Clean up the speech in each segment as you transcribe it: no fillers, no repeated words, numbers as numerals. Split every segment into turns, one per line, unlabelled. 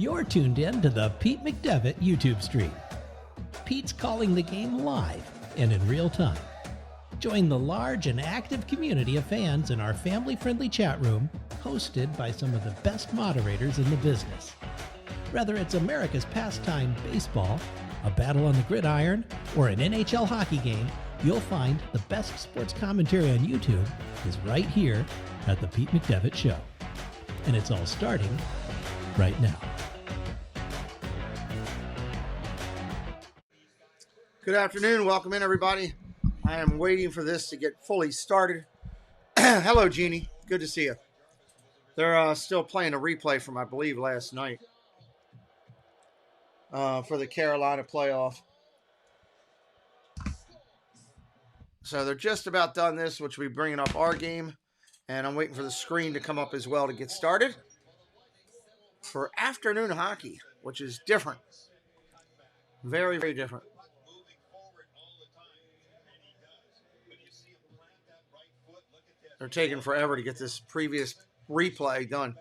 You're tuned in to the Pete McDevitt YouTube stream. Pete's calling the game live and in real time. Join the large and active community of fans in our family-friendly chat room, hosted by some of the best moderators in the business. Whether it's America's pastime baseball, a battle on the gridiron, or an NHL hockey game, you'll find the best sports commentary on YouTube is right here at the Pete McDevitt Show. And it's all starting right now.
Good afternoon. Welcome in, everybody. I am waiting for this to get fully started. Hello, Jeannie. Good to see you. They're still playing a replay from, I believe, last night for the Carolina playoff. So they're just about done this, which will be bringing up our game. And I'm waiting for the screen to come up as well to get started for afternoon hockey, which is different. Very, very different. They're taking forever to get this previous replay done.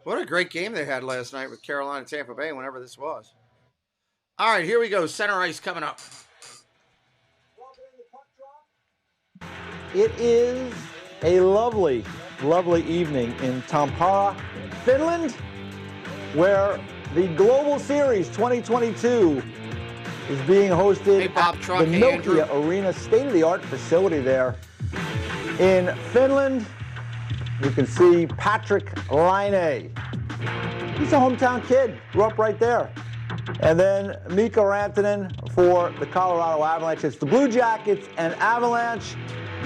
What a great game they had last night with Carolina, Tampa Bay, whenever this was. All right, here we go. Center ice coming up.
It is a lovely, lovely evening in Tampa, Finland, where the Global Series 2022 is being hosted at the Nokia Arena, state-of-the-art facility there in Finland. You can see Patrick Laine. He's a hometown kid, grew up right there. And then Mikko Rantanen for the Colorado Avalanche. It's the Blue Jackets and Avalanche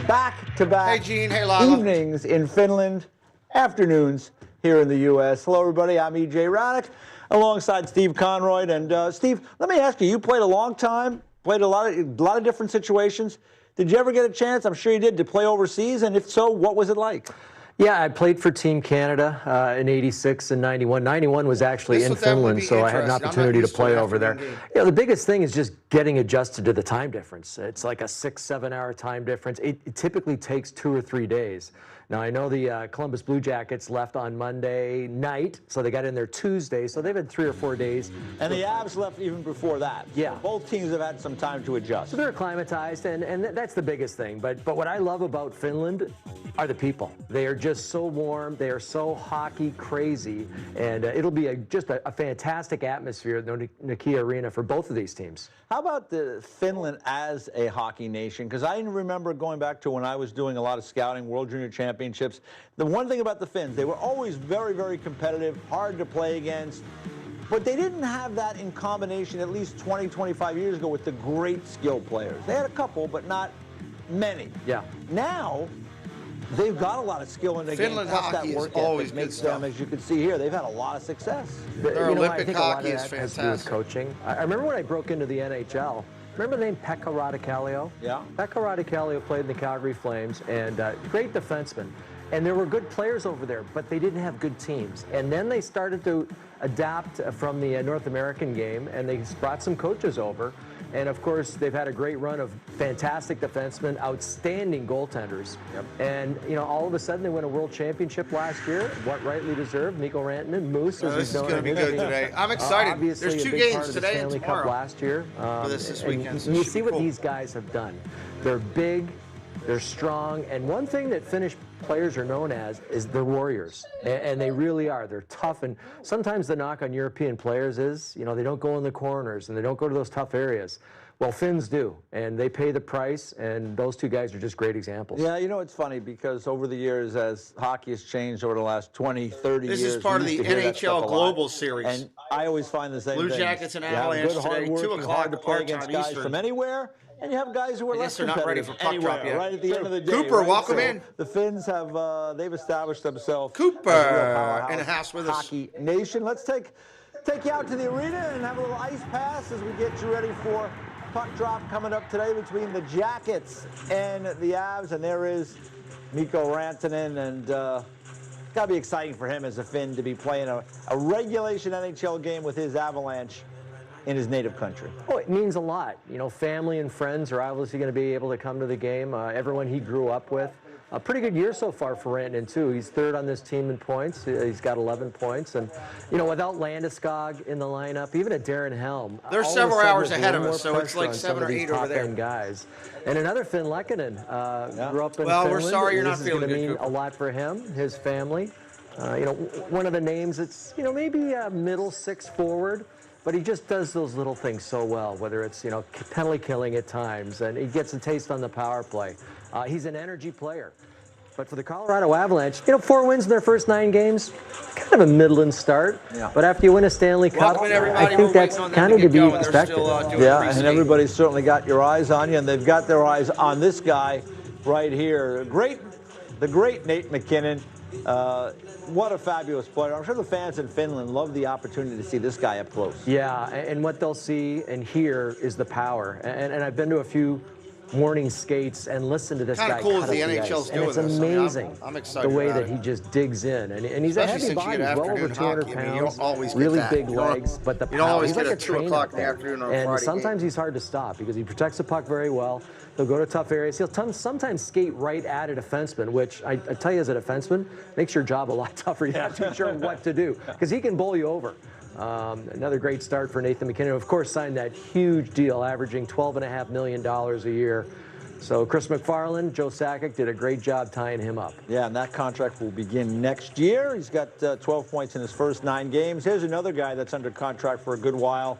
back-to-back evenings in Finland, afternoons here in the U.S. Hello, everybody. I'm E.J. Raddick, alongside Steve Conroy. And Steve, let me ask you, you played a long time, played a lot of different situations. Did you ever get a chance, I'm sure you did, to play overseas? And if so, what was it like?
Yeah, I played for Team Canada in 86 and 91. 91 was actually in Finland, so I had an opportunity to play over there. You know, the biggest thing is just getting adjusted to the time difference. It's like a 6-7 hour time difference. It typically takes 2 or 3 days. Now, I know the Columbus Blue Jackets left on Monday night, so they got in there Tuesday, so they've had 3 or 4 days.
And the Avs left even before that.
Yeah.
So both teams have had some time to adjust.
So they're acclimatized, and that's the biggest thing. But what I love about Finland are the people. They are just so warm. They are so hockey crazy, and it'll be just a fantastic atmosphere at the Nokia Arena for both of these teams.
How about Finland as a hockey nation? Because I remember going back to when I was doing a lot of scouting, World Junior Championships. The one thing about the Finns, they were always very, very competitive, hard to play against. But they didn't have that in combination at least 20, 25 years ago with the great skill players. They had a couple, but not many.
Yeah.
Now, they've got a lot of skill in the game.
Finland hockey is always
makes them, as you can see here, they've had a lot of success.
Their Olympic hockey is
Has to do with
fantastic.
coaching. I remember when I broke into the NHL. Remember the name Pekka Radicalio?
Yeah.
Pekka Radicalio played in the Calgary Flames, and great defenseman. And there were good players over there, but they didn't have good teams. And then they started to adapt from the North American game, and they brought some coaches over. And, of course, they've had a great run of fantastic defensemen, outstanding goaltenders. Yep. And, you know, all of a sudden they win a world championship last year, what rightly deserved. Mikko Rantanen, Moose, as
This
he's
is
known.
going to be good today. I'm excited. There's 2 games today and tomorrow.
Cup last year.
For this weekend. So
you see what these guys have done. They're big, they're strong, and one thing that Finnish players are known as is they're warriors, and they really are. They're tough, and sometimes the knock on European players is, you know, they don't go in the corners and they don't go to those tough areas. Well, Finns do, and they pay the price, and those 2 guys are just great examples.
Yeah, you know, it's funny because over the years, as hockey has changed over the last 20, 30 years.
This is part of the NHL Global Series.
And I always find the same thing.
Blue Jackets and Avalanche today, 2 o'clock
to play against guys
Eastern.
from anywhere. And you have guys who are less
they're not ready
competitive
for puck
anywhere,
drop yet.
right at the end of the day.
Cooper,
right?
welcome in.
The Finns have, they've established themselves
Cooper
as a real powerhouse
in the house with us.
Hockey nation. Let's take you out to the arena and have a little ice pass as we get you ready for puck drop coming up today between the Jackets and the Avs. And there is Mikko Rantanen, and it's got to be exciting for him as a Finn to be playing a regulation NHL game with his Avalanche in his native country.
Oh, it means a lot. You know, family and friends are obviously going to be able to come to the game. Everyone he grew up with. A pretty good year so far for Rantanen, too. He's third on this team in points. He's got 11 points. And, you know, without Landeskog in the lineup, even a Darren Helm.
They're several hours ahead of us, so it's like 7 or 8 over there.
Guys. And another Finn Lehkonen grew up in Finland.
Well, we're sorry you're not feeling good,
This is going to mean a lot for him, his family. You know, one of the names that's, you know, maybe a middle six forward, but he just does those little things so well, whether it's, you know, penalty killing at times, and he gets a taste on the power play. He's an energy player. But for the Colorado Avalanche, you know, 4 wins in their first 9 games, kind of a middling start. Yeah. But after you win a Stanley Cup, I think that's kind of to be expected.
And everybody's certainly got your eyes on you, and they've got their eyes on this guy right here. The great Nate McKinnon. What a fabulous player. I'm sure the fans in Finland love the opportunity to see this guy up close. Yeah,
and what they'll see and hear is the power. And I've been to a few morning skates and listen to this guy.
Kind of cool
that
the NHL's doing
this. And it's amazing
I'm excited
the way that he just digs in. And he's a heavy body, well over 200 pounds,
you don't always get
really
that.
big legs, but the power.
You don't always
he's
get
like
a 2 o'clock in the afternoon on a
And
Friday
sometimes
game.
he's hard to stop because he protects the puck very well. He'll go to tough areas. He'll sometimes skate right at a defenseman, which I tell you as a defenseman, makes your job a lot tougher. You're not too sure what to do because he can bowl you over. Another great start for Nathan McKinnon. Of course, signed that huge deal, averaging $12.5 million a year. So Chris McFarland, Joe Sakic did a great job tying him up.
Yeah, and that contract will begin next year. He's got 12 points in his first 9 games. Here's another guy that's under contract for a good while.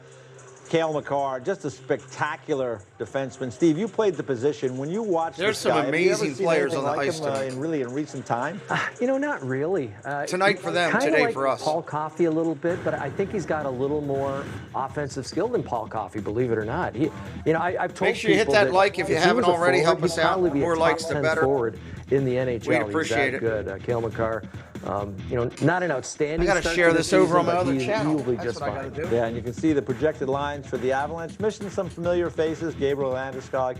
Cale Makar, just a spectacular defenseman. Steve, you played the position. When you watch
there's
this guy,
some amazing players on the
like
ice
him,
tonight.
in recent time?
You know, not really.
Tonight for them, today
like
for us.
Paul Coffey a little bit, but I think he's got a little more offensive skill than Paul Coffey, believe it or not. I've told
Make sure you hit that like if you haven't already. Help us out. The more likes, the better.
Forward in the NHL.
We'd appreciate
he's that good. Cale Makar. Not an outstanding.
I got to share this over on my other channel.
That's just
what I got to do.
Yeah, and you can see the projected lines for the Avalanche. Missing some familiar faces. Gabriel Landeskog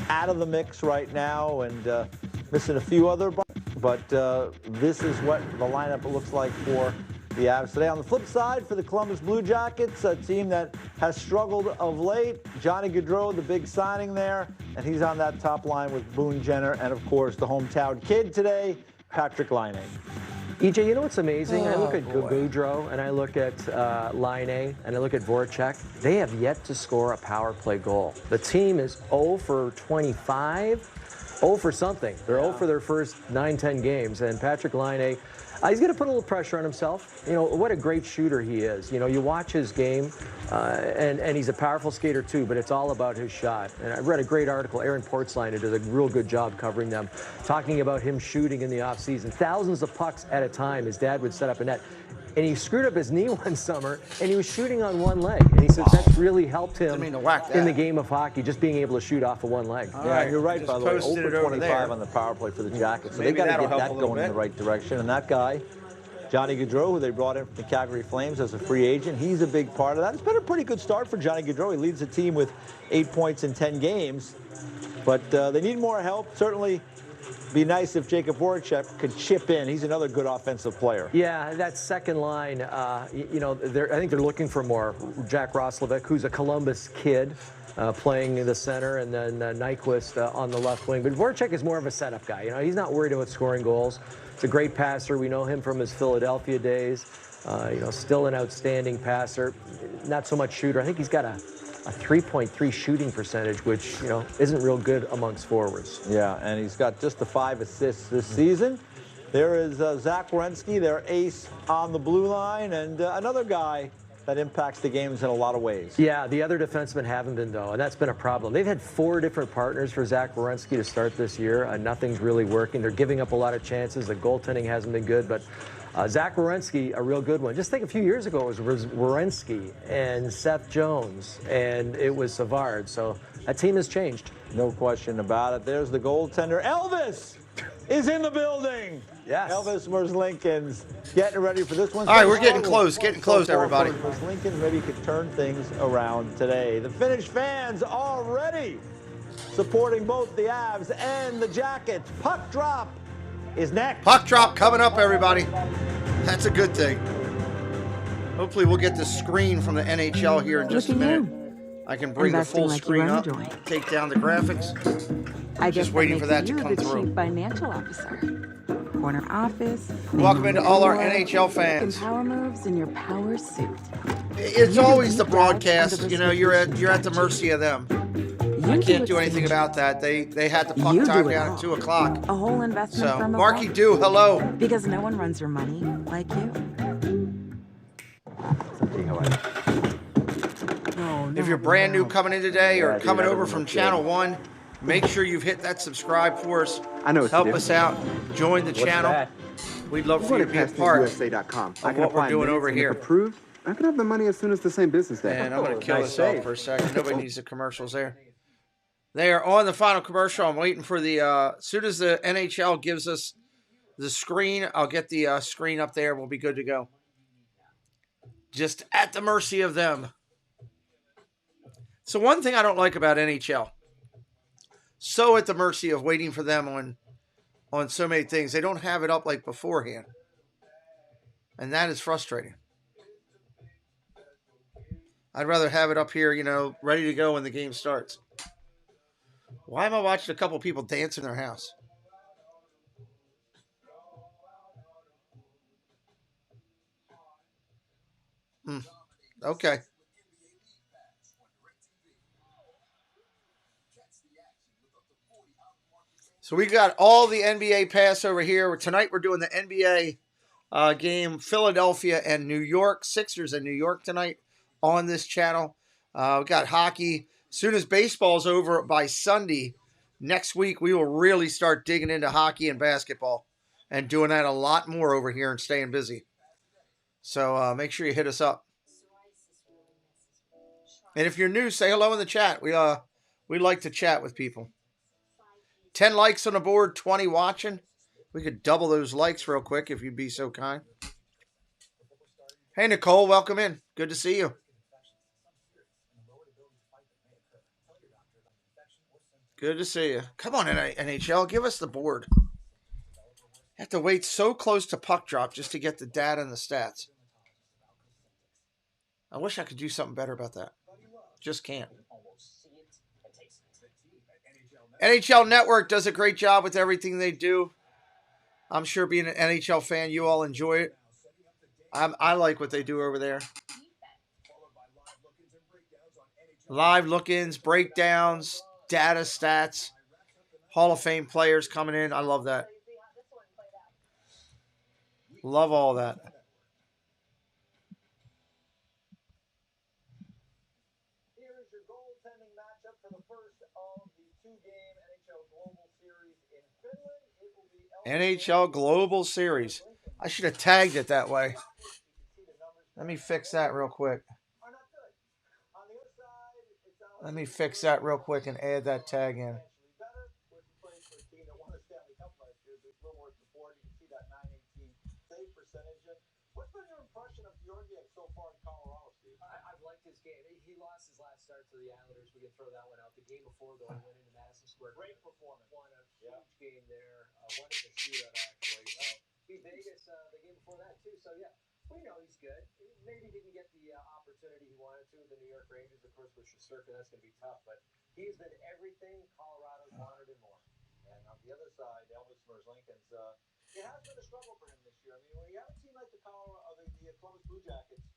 out of the mix right now, and missing a few other. But this is what the lineup looks like for the Avs today. On the flip side, for the Columbus Blue Jackets, a team that has struggled of late, Johnny Gaudreau, the big signing there, and he's on that top line with Boone Jenner, and of course the hometown kid today, Patrick Laine.
EJ, you know what's amazing? I look at Gaudreau and I look at Laine and I look at Voracek. They have yet to score a power play goal. The team is 0 for 25, 0 for something. They're 0 for their first 9-10 games. And Patrick Laine, he's going to put a little pressure on himself. You know, what a great shooter he is. You know, you watch his game, and he's a powerful skater too, but it's all about his shot. And I read a great article, Aaron Portzline, who does a real good job covering them, talking about him shooting in the offseason. Thousands of pucks at a time, his dad would set up a net. And he screwed up his knee one summer, and he was shooting on one leg. And he said that's really helped him in the game of hockey, just being able to shoot off of one leg.
Yeah, and you're right, by the way, 0 for 25 on the power play for the Jackets. So they've got to get that going in the right direction. And that guy, Johnny Gaudreau, who they brought in from the Calgary Flames as a free agent, he's a big part of that. It's been a pretty good start for Johnny Gaudreau. He leads the team with 8 points in 10 games. But they need more help. Certainly be nice if Jacob Voracek could chip in. He's another good offensive player.
Yeah, that second line, I think they're looking for more. Jack Roslovic, who's a Columbus kid, playing in the center, and then Nyquist on the left wing. But Voracek is more of a setup guy. You know, he's not worried about scoring goals. He's a great passer. We know him from his Philadelphia days. Still an outstanding passer. Not so much shooter. I think he's got a 3.3 shooting percentage, which, isn't real good amongst forwards.
Yeah, and he's got just the 5 assists this season. There is Zach Werenski, their ace on the blue line, and another guy that impacts the games in a lot of ways.
Yeah, the other defensemen haven't been, though, and that's been a problem. They've had 4 different partners for Zach Werenski to start this year. Nothing's really working. They're giving up a lot of chances. The goaltending hasn't been good, but Zach Werenski, a real good one. Just think a few years ago, it was Werenski and Seth Jones, and it was Savard. So that team has changed.
No question about it. There's the goaltender. Elvis is in the building.
Yes.
Elvis Merzlikins getting ready for this one.
All right, we're getting close, everybody.
Merzlikins maybe could turn things around today. The Finnish fans already supporting both the Avs and the Jackets. Puck drop is next.
Puck drop coming up, everybody. That's a good thing. Hopefully we'll get the screen from the NHL here in just a minute. I can bring the
Investing
full
like you
screen up,
enjoy.
take down the graphics.
I guess
Just waiting for that
makes
to
you
come
the
through.
Chief Financial Officer. Corner office.
Welcome into all our
board,
NHL fans.
Power moves in your power suit.
It's
You do
always the
deep dives
broadcast.
into
You know, you're at the
strategy.
mercy of them.
You
I can't do
exchange
anything about that. They had the puck
You
time
do it
down
all.
at 2 o'clock.
A whole investment
So,
firm of
Marky
wealth.
Do, hello.
Because no one runs your money like you.
If you're brand new coming in today or coming over from Channel 1, make sure you've hit that subscribe for us.
I know.
Help us out. Join the channel.
that?
We'd love for you to be a part of what we're doing over here.
Approved, I can have the money as soon as the same business day.
And I'm going to kill
Nice
this off
save.
for a second. Nobody needs the commercials there. They are on the final commercial. I'm waiting for the, as soon as the NHL gives us the screen, I'll get the screen up there. We'll be good to go. Just at the mercy of them. So one thing I don't like about NHL, so at the mercy of waiting for them on so many things. They don't have it up like beforehand. And that is frustrating. I'd rather have it up here, you know, ready to go when the game starts. Why am I watching a couple people dance in their house? Okay. So we got all the NBA pass over here. Tonight we're doing the NBA game, Philadelphia and New York. Sixers and New York tonight on this channel. We got hockey. As soon as baseball's over by Sunday, next week we will really start digging into hockey and basketball and doing that a lot more over here and staying busy. So make sure you hit us up. And if you're new, say hello in the chat. We like to chat with people. 10 likes on the board, 20 watching. We could double those likes real quick if you'd be so kind. Hey, Nicole, welcome in. Good to see you. Good to see you. Come on, NHL, give us the board. Have to wait so close to puck drop just to get the data and the stats. I wish I could do something better about that. Just can't. NHL Network does a great job with everything they do. I'm sure being an NHL fan, you all enjoy it. I like what they do over there. Live look-ins, breakdowns, data, stats, Hall of Fame players coming in. I love that. Love all that. NHL Global Series. I should have tagged it that way. Let me fix that real quick. Let me fix that real quick and add that tag in.
I've liked his game. He lost his last start to the Islanders. We can throw that one out. The game before, though, he went into Madison Square. Great performance. Won a huge game there. Won in the shootout, actually. Beat Vegas the game before that, too. So, yeah, we know he's good. Maybe didn't get the opportunity he wanted to with the New York Rangers. Of course, with Shesterkin, that's going to be tough. But he's been everything Colorado's wanted and more. And on the other side, Elvis Merzlikins, it has been a struggle for him this year. I mean, when you have a team like the Columbus Blue Jackets,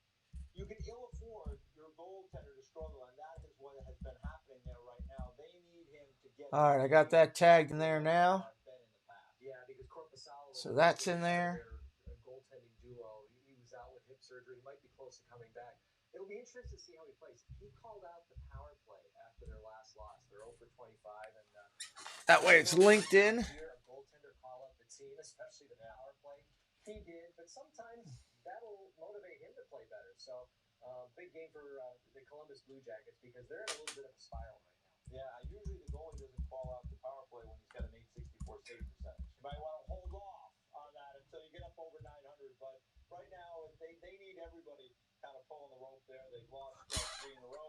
you can ill afford your goaltender to struggle, and that is what has been happening there right now. They need him to get.
All right, I got that tagged in there now.
Yeah, because Corpusalo.
So that's in there.
Goaltending duo. He was out with hip surgery. He might be close to coming back. It'll be interesting to see how he plays. He called out the power play after their last loss. They're 0 for 25, and
that way it's linked in.
A goaltender call up the team, especially the power play. He did, but sometimes that'll motivate him to play better. So, big game for the Columbus Blue Jackets because they're in a little bit of a spiral right now.
Yeah, usually the goalie doesn't call out the power play when he's got an 864 save percentage. You might want to hold off on that until you get up over 900. But right now, they need everybody kind of pulling the rope there. They've lost 3 in a row.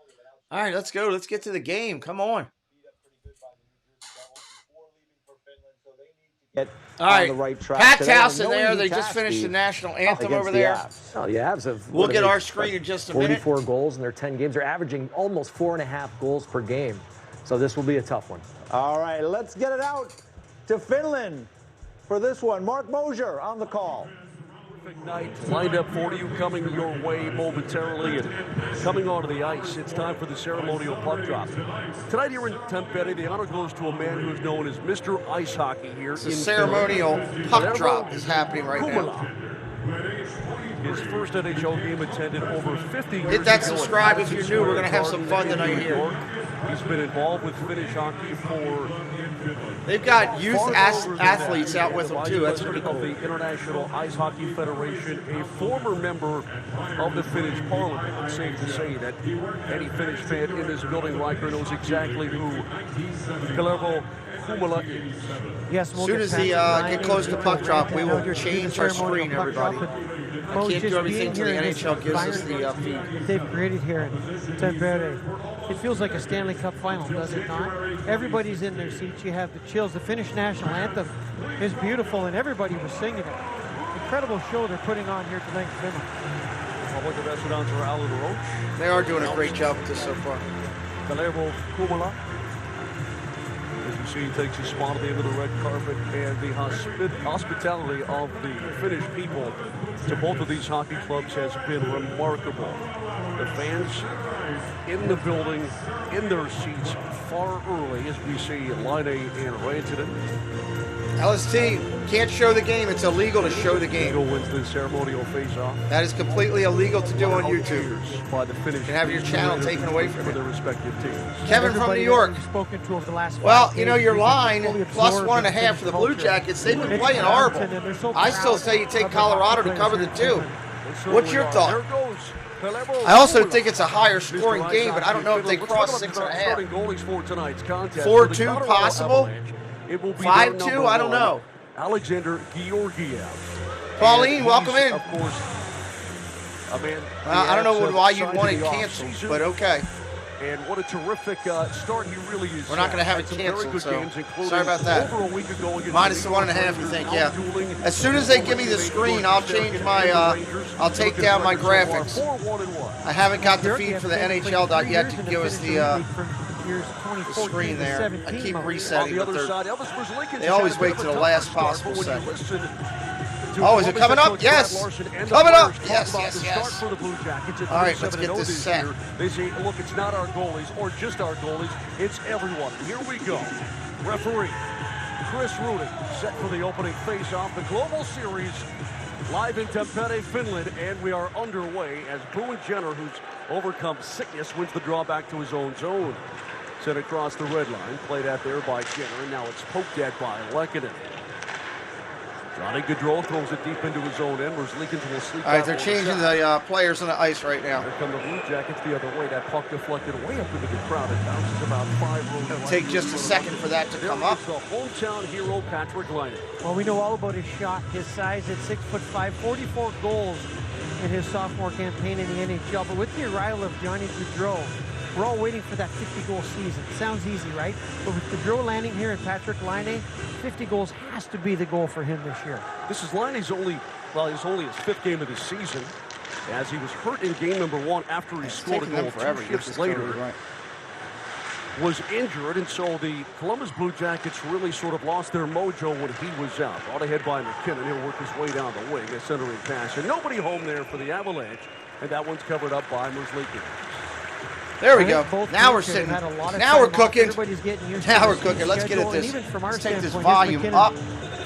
All right, let's go. Let's get to the game. Come on.
Beat up pretty good by the New Jersey Devils before leaving for Finland, so they need to get
All right.
on the right track.
Pat's
today.
house in
No
there.
easy
They just
task,
finished the
Steve,
national anthem
against
over
the
there.
Avs.
Oh, the Avs have.
We'll get our screen in just a minute.
44 goals in their 10 games. They're averaging almost 4.5 goals per game. So this will be a tough one.
All right, let's get it out to Finland for this one. Mark Mosier on the call.
Perfect night lined up for you, coming your way momentarily and coming onto the ice. It's time for the ceremonial puck drop. Tonight here in Tampa, the honor goes to a man who is known as Mr. Ice Hockey here.
The ceremonial puck drop is happening right now.
His first NHL game attended over 50 years ago.
Hit that subscribe if you're new. We're going to have some fun tonight here.
He's been involved with Finnish hockey for...
They've got youth athletes out with them, too. That's pretty cool.
Of the International Ice Hockey Federation, a former member of the Finnish Parliament. It's safe to say that any Finnish fan in this building right here knows exactly who Kalervo Kumala is.
Yes, we'll
as soon as they get close to puck drop, we will change our screen, everybody. I can't do everything until the NHL gives us the feed.
They've created here in Tampere. It feels like a Stanley Cup final, does it not? Everybody's in their seats. You have the chills. The Finnish national anthem is beautiful, and everybody was singing it. Incredible show they're putting on here tonight in Finland.
Public address announcer Alan Roach.
They are doing a great job with this so far.
Kalervo Kumala. As you see, he takes his spot at the end of the red carpet, and the hospitality of the Finnish people to both of these hockey clubs has been remarkable. The fans in the building, in their seats far early, as we see Laine and Rantanen.
LST can't show the game. It's illegal to show the game.
Eagle wins the ceremonial face-off.
That is completely illegal to do on YouTube.
By the Finnish,
You can have your channel taken away from
for
you.
their respective teams.
Kevin from New York.
Spoken to over the last
Well, you know, your line, plus 1.5 for the Blue Jackets, they've been playing horrible. I still say you take Colorado to cover the 2. What's your thought? I also think it's a higher scoring game, but I don't know if they cross 6.5. 4-2 possible? 5-2? I don't know.
Alexander Georgiev.
Pauline, welcome in.
Of course, a man.
I don't know why you'd want it canceled, but okay.
And what a terrific start he really is.
We're not going to have it canceled, so sorry about that.
Over a week ago
Minus the 1.5, you think, yeah. As soon as they give me the screen, I'll change my, I'll take down my graphics. I haven't got the feed for the NHL yet to give us the screen there. I keep resetting, but they always wait to the last possible second. Oh, is it coming up? Yes. Coming up. Yes, yes, yes. All right, let's get this set.
They say, look, it's not our goalies or just our goalies. It's everyone. Here we go. Referee Chris Rudik set for the opening face-off. The Global Series live in Tampere, Finland, and we are underway as Boone Jenner, who's overcome sickness, wins the draw back to his own zone. Sent across the red line, played out there by Jenner, and now it's poked at by Lehkonen. Johnny Gaudreau throws it deep into his own end. Merzlikins will sleep.
All right, they're changing the players on the ice right now.
Here come the Blue Jackets the other way. That puck deflected way up into the crowd. It bounces about 5 rows.
It'll take just a second for that to come up.
The hometown hero, Patrick Laine.
Well, we know all about his shot, his size at 6'5", 44 goals in his sophomore campaign in the NHL. But with the arrival of Johnny Gaudreau, we're all waiting for that 50-goal season. It sounds easy, right? But with Gaudreau landing here and Patrick Laine, 50 goals has to be the goal for him this year.
This is Laine's only his 5th game of the season, as he was hurt in game number 1 after he scored a goal 2 shifts later. Was injured, and so the Columbus Blue Jackets really sort of lost their mojo when he was out. Brought ahead by McKinnon. He'll work his way down the wing, a centering pass. And nobody home there for the Avalanche, and that one's covered up by Merzlikins.
There we go. Now we're sitting. Now we're cooking. Now we're cooking. Let's get at this. Let's take this volume up.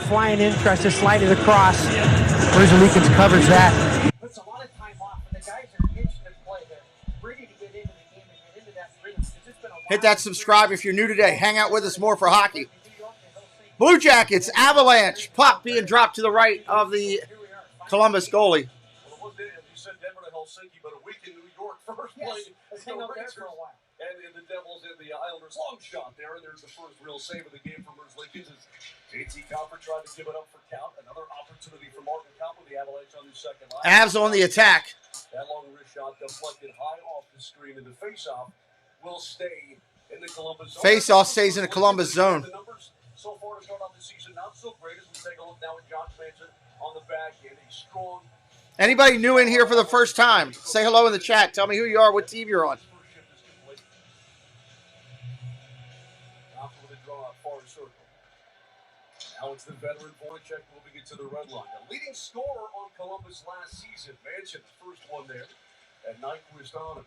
Flying in, tries to slide it across. Merzlikins covers that.
Puts a lot of time off, but the guys are itching to play. They're ready to get into the game and get into that rhythm.
Hit that subscribe if you're new today. Hang out with us more for hockey. Blue Jackets, Avalanche. Puck being dropped to the right of the Columbus goalie.
Helsinki, but a week in New York first play.
Hang out there for a while.
And the Devils and the Islanders, long shot there, and there's the first real save of the game for Merzlikins as JT Copper tried to give it up for count. Another opportunity for Martin Copper, the Avalanche on the second line.
Avs on the attack.
That long wrist shot deflected high off the screen, and the faceoff will stay in the Columbus zone.
Faceoff stays in the Columbus zone.
So far to start off the season, not so great as we take a look now at Josh Manson on the back end. A strong.
Anybody new in here for the first time? Say hello in the chat. Tell me who you are, what team you're on.
With a draw out far circle. Now it's the veteran Voracek moving it to the red line. The leading scorer on Columbus last season. Manson, the first one there. At Nyquist on him.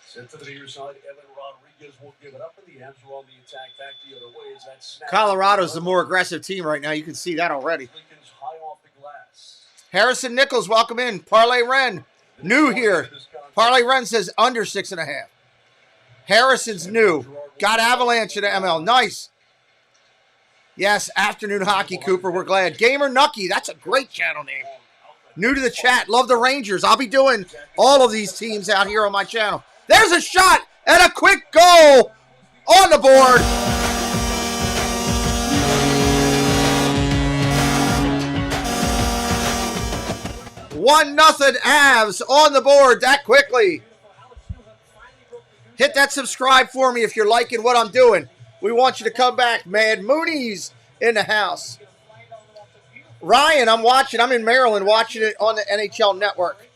Sent to the near side. Evan Rodriguez will give it up, and the Avs are on the attack back the other way. As that snap.
Colorado's the more aggressive team right now. You can see that already.
Lincoln's high off the glass.
Harrison Nichols, welcome in. Parlay Ren, new here. Parlay Ren says under 6.5. Harrison's new. Got Avalanche in the ML. Nice. Yes, afternoon hockey, Cooper. We're glad. Gamer Nucky, that's a great channel name. New to the chat. Love the Rangers. I'll be doing all of these teams out here on my channel. There's a shot and a quick goal on the board. One nothing Avs on the board that quickly. Hit that subscribe for me if you're liking what I'm doing. We want you to come back, man. Mooney's in the house. Ryan, I'm watching. I'm in Maryland watching it on the NHL Network.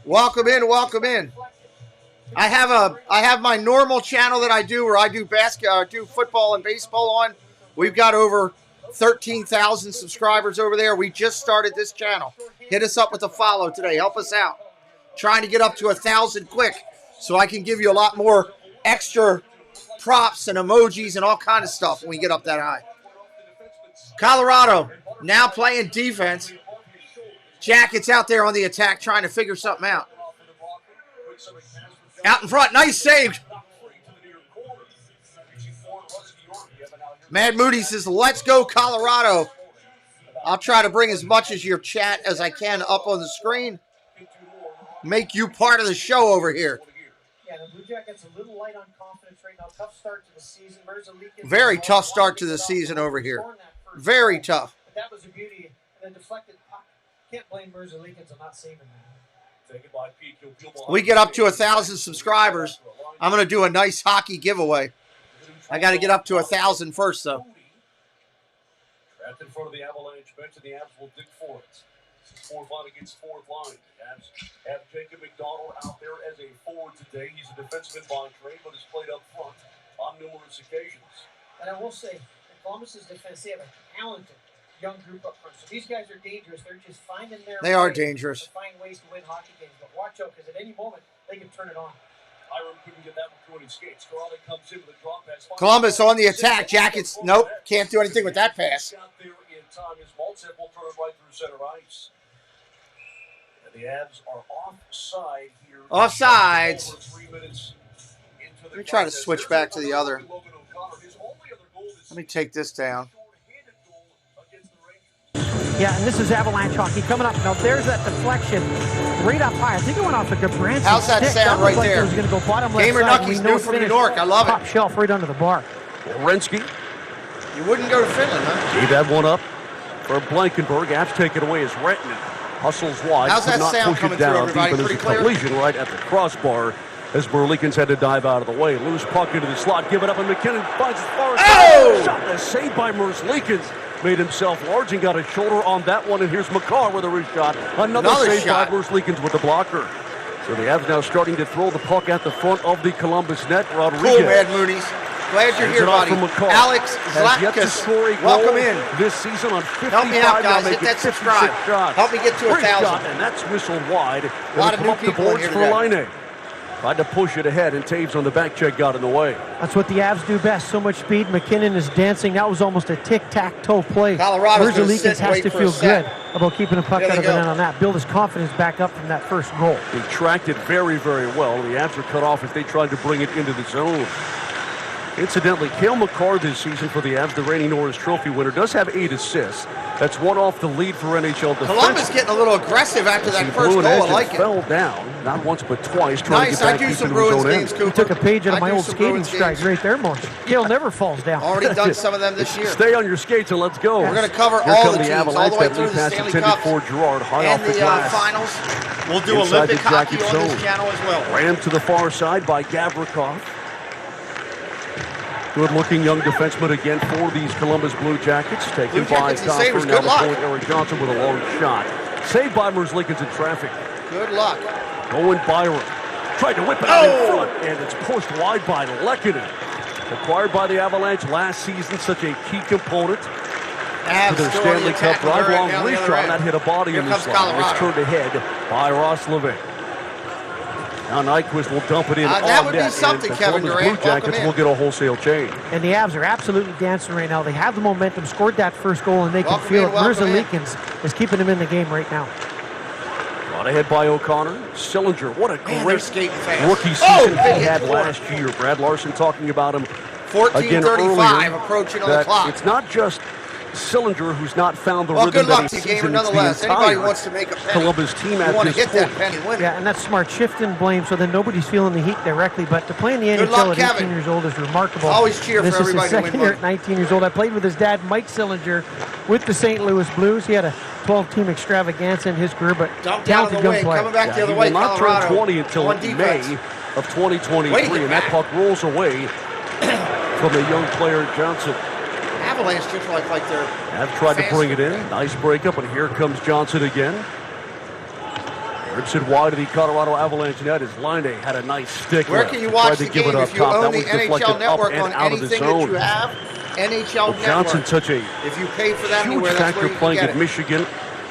Welcome in, welcome in. I have my normal channel that I do where I do football and baseball on. We've got over 13,000 subscribers over there. We just started this channel. Hit us up with a follow today. Help us out. Trying to get up to 1,000 quick so I can give you a lot more extra props and emojis and all kind of stuff when we get up that high. Colorado now playing defense. Jackets out there on the attack trying to figure something out. Out in front. Nice save. Mad Moody says, let's go Colorado. I'll try to bring as much as your chat as I can up on the screen. Make you part of the show over here.
Yeah, the Blue Jackets a little light on confidence right now. Tough start to the season.
Very tough start to the season over here. Very tough.
But that was a beauty. And then deflected puck. Can't blame Merzlikins on not saving that.
We get up to 1,000 subscribers. I'm going to do a nice hockey giveaway. I got to get up to 1,000 first, though.
Trapped in front of the Avalanche bench, and the Avs will dig for it. Fourth line against fourth line. The Avs have Jacob McDonald out there as a forward today. He's a defenseman by trade, but has played up front on numerous occasions.
And I will say, in Columbus's defense, they have a talented young group up front. So these guys are dangerous. They're just finding their
They are dangerous.
To find ways to win hockey games. But watch out, because at any moment, they can turn it on.
Hiram couldn't get that one through any skates. Corrales comes in with a drop pass.
Columbus on the attack. Jackets, nope, can't do anything with that pass.
There in time as Maltsev will turn it right through center ice. And the Avs are offside here.
Offsides. Let me try to switch back to the other. Let me take this down.
Yeah, and this is Avalanche hockey coming up. Now, there's that deflection right up high. I think it went off the Gabranski.
How's that
stick.
sound
That
right
like
there?
It was going to go bottom left
Gamer
side.
Nucky's
We know
new
it's
from New
finished.
York. I love
Top
it.
shelf right under the bar.
Werenski
You wouldn't go to Finland, huh?
gave that one up for Blankenberg. Avs take it away as Rantanen hustles wide.
How's that
could not
sound
push
coming
it down
through, everybody?
deep, and
Pretty
there's a
clear?
collision right at the crossbar as Merlikins had to dive out of the way. Loose puck into the slot, give it up, and McKinnon finds his forward.
Oh!
Shot and a save by Merlikins. Made himself large and got a shoulder on that one, and here's McCarr with a wrist shot. Another save
shot.
by Merlikins with the blocker. So the Avs now starting to throw the puck at the front of the Columbus net. Rodriguez.
Cool, Mad Moonies. Glad you're here, buddy. Alex
Has yet to score a
Zlatkus,
goal
welcome in.
this season on 55.
Help me out, guys.
Now
Hit
making
that subscribe.
56 shots.
Help me get to
Great
1,000.
shot, and that's whistled wide.
A lot of new
Up the
people in
boards
here
for
today.
Laine. Tried to push it ahead, and Taves on the back check got in the way.
That's what the Avs do best. So much speed. McKinnon is dancing. That was almost a tic-tac-toe play.
Colorado's gonna sit
Merzlikins
and
has
wait
to
for a
feel
set.
good about keeping a puck
There
out
they
of the
go.
net on that. Build his confidence back up from that first goal.
He tracked it very, very well. The Avs were cut off as they tried to bring it into the zone. Incidentally, Cale Makar this season for the Avs, the reigning Norris Trophy winner, does have 8 assists. That's one off the lead for NHL defense.
Columbus getting a little aggressive after that first goal. I like it.
Fell down, not once but twice, trying
Nice.
to get
I
back
do
deep
some
into his
Bruins
own
games,
end.
Cooper.
Took a page out of
I
my
do
old
some
skating
Bruins
stride
games.
right there, Mosh. Cale never falls down.
Already done some of them this year.
Stay on your skates and let's go.
We're going to cover
Here
all
come
the teams, all
Avalanche.
the way
That
through
lead
the
pass
Stanley
intended
Cup
for Girard, high
and
off the
the
glass.
finals. We'll do
Inside
Olympic
the
hockey
Jacket
on this
zone.
channel as well.
Ran to the far side by Gavrikov. Good-looking young defenseman again for these Columbus Blue Jackets. Taken
Blue Jackets
by
and Sabres,
Copper. Now
good
the
luck.
point, Eric Johnson with a long shot. Saved by Merzlikins in traffic.
Good luck.
Owen Byron tried to whip it out in front, and it's pushed wide by Lehkonen. Acquired by the Avalanche last season, such a key component to their Stanley Cup drive. Long wrist shot, and that hit a body in the slot. It's turned ahead by Ross Levin. Now Nyquist will dump it in on
that would be
net,
something,
and
Kevin
the
Durant.
Blue Jackets will get a wholesale change.
And the Avs are absolutely dancing right now. They have the momentum, scored that first goal, and they can feel it. Merzlikins is keeping them in the game right now.
Brought ahead by O'Connor. Sillinger, what a great rookie season he had last year. Brad Larson talking about him
14:35 approaching on the clock.
It's not just Sillinger who's not found the
well,
rhythm
good luck
that
to
he's
you,
season.
nonetheless.
It's the
Anybody
entire
wants to make a penny.
Columbus team at
want to
this
hit
point.
that penny winner.
Yeah, and that's smart. Shifting blame so then nobody's feeling the heat directly. But to play in the
Good
NHL
luck,
at 18
Kevin.
years old is remarkable.
Always cheer
this
for
is
everybody
his
to win
second year
money.
at 19 years old. I played with his dad, Mike Sillinger, with the St. Louis Blues. He had a 12-team extravaganza in his career, but
Dump down
talented
the
young
wing,
player.
coming back the other
He
way.
will not
Colorado
turn 20 until
on defense.
May of 2023, and that puck rolls away from the young player Johnson.
Avalanche just like they're
Have tried to bring it in. Nice breakup, and here comes Johnson again. Rips it wide of the Colorado Avalanche net. His line had a nice stick.
Where can you watch the
Tried to give
game
it up
if you
top.
own
That
the
was deflected
NHL Network
up and
on
out of the
anything that
zone.
you have? NHL Network.
Johnson, such a
if you pay for that
huge
anywhere, that's
factor
where you can
playing
get
at
it.
Michigan.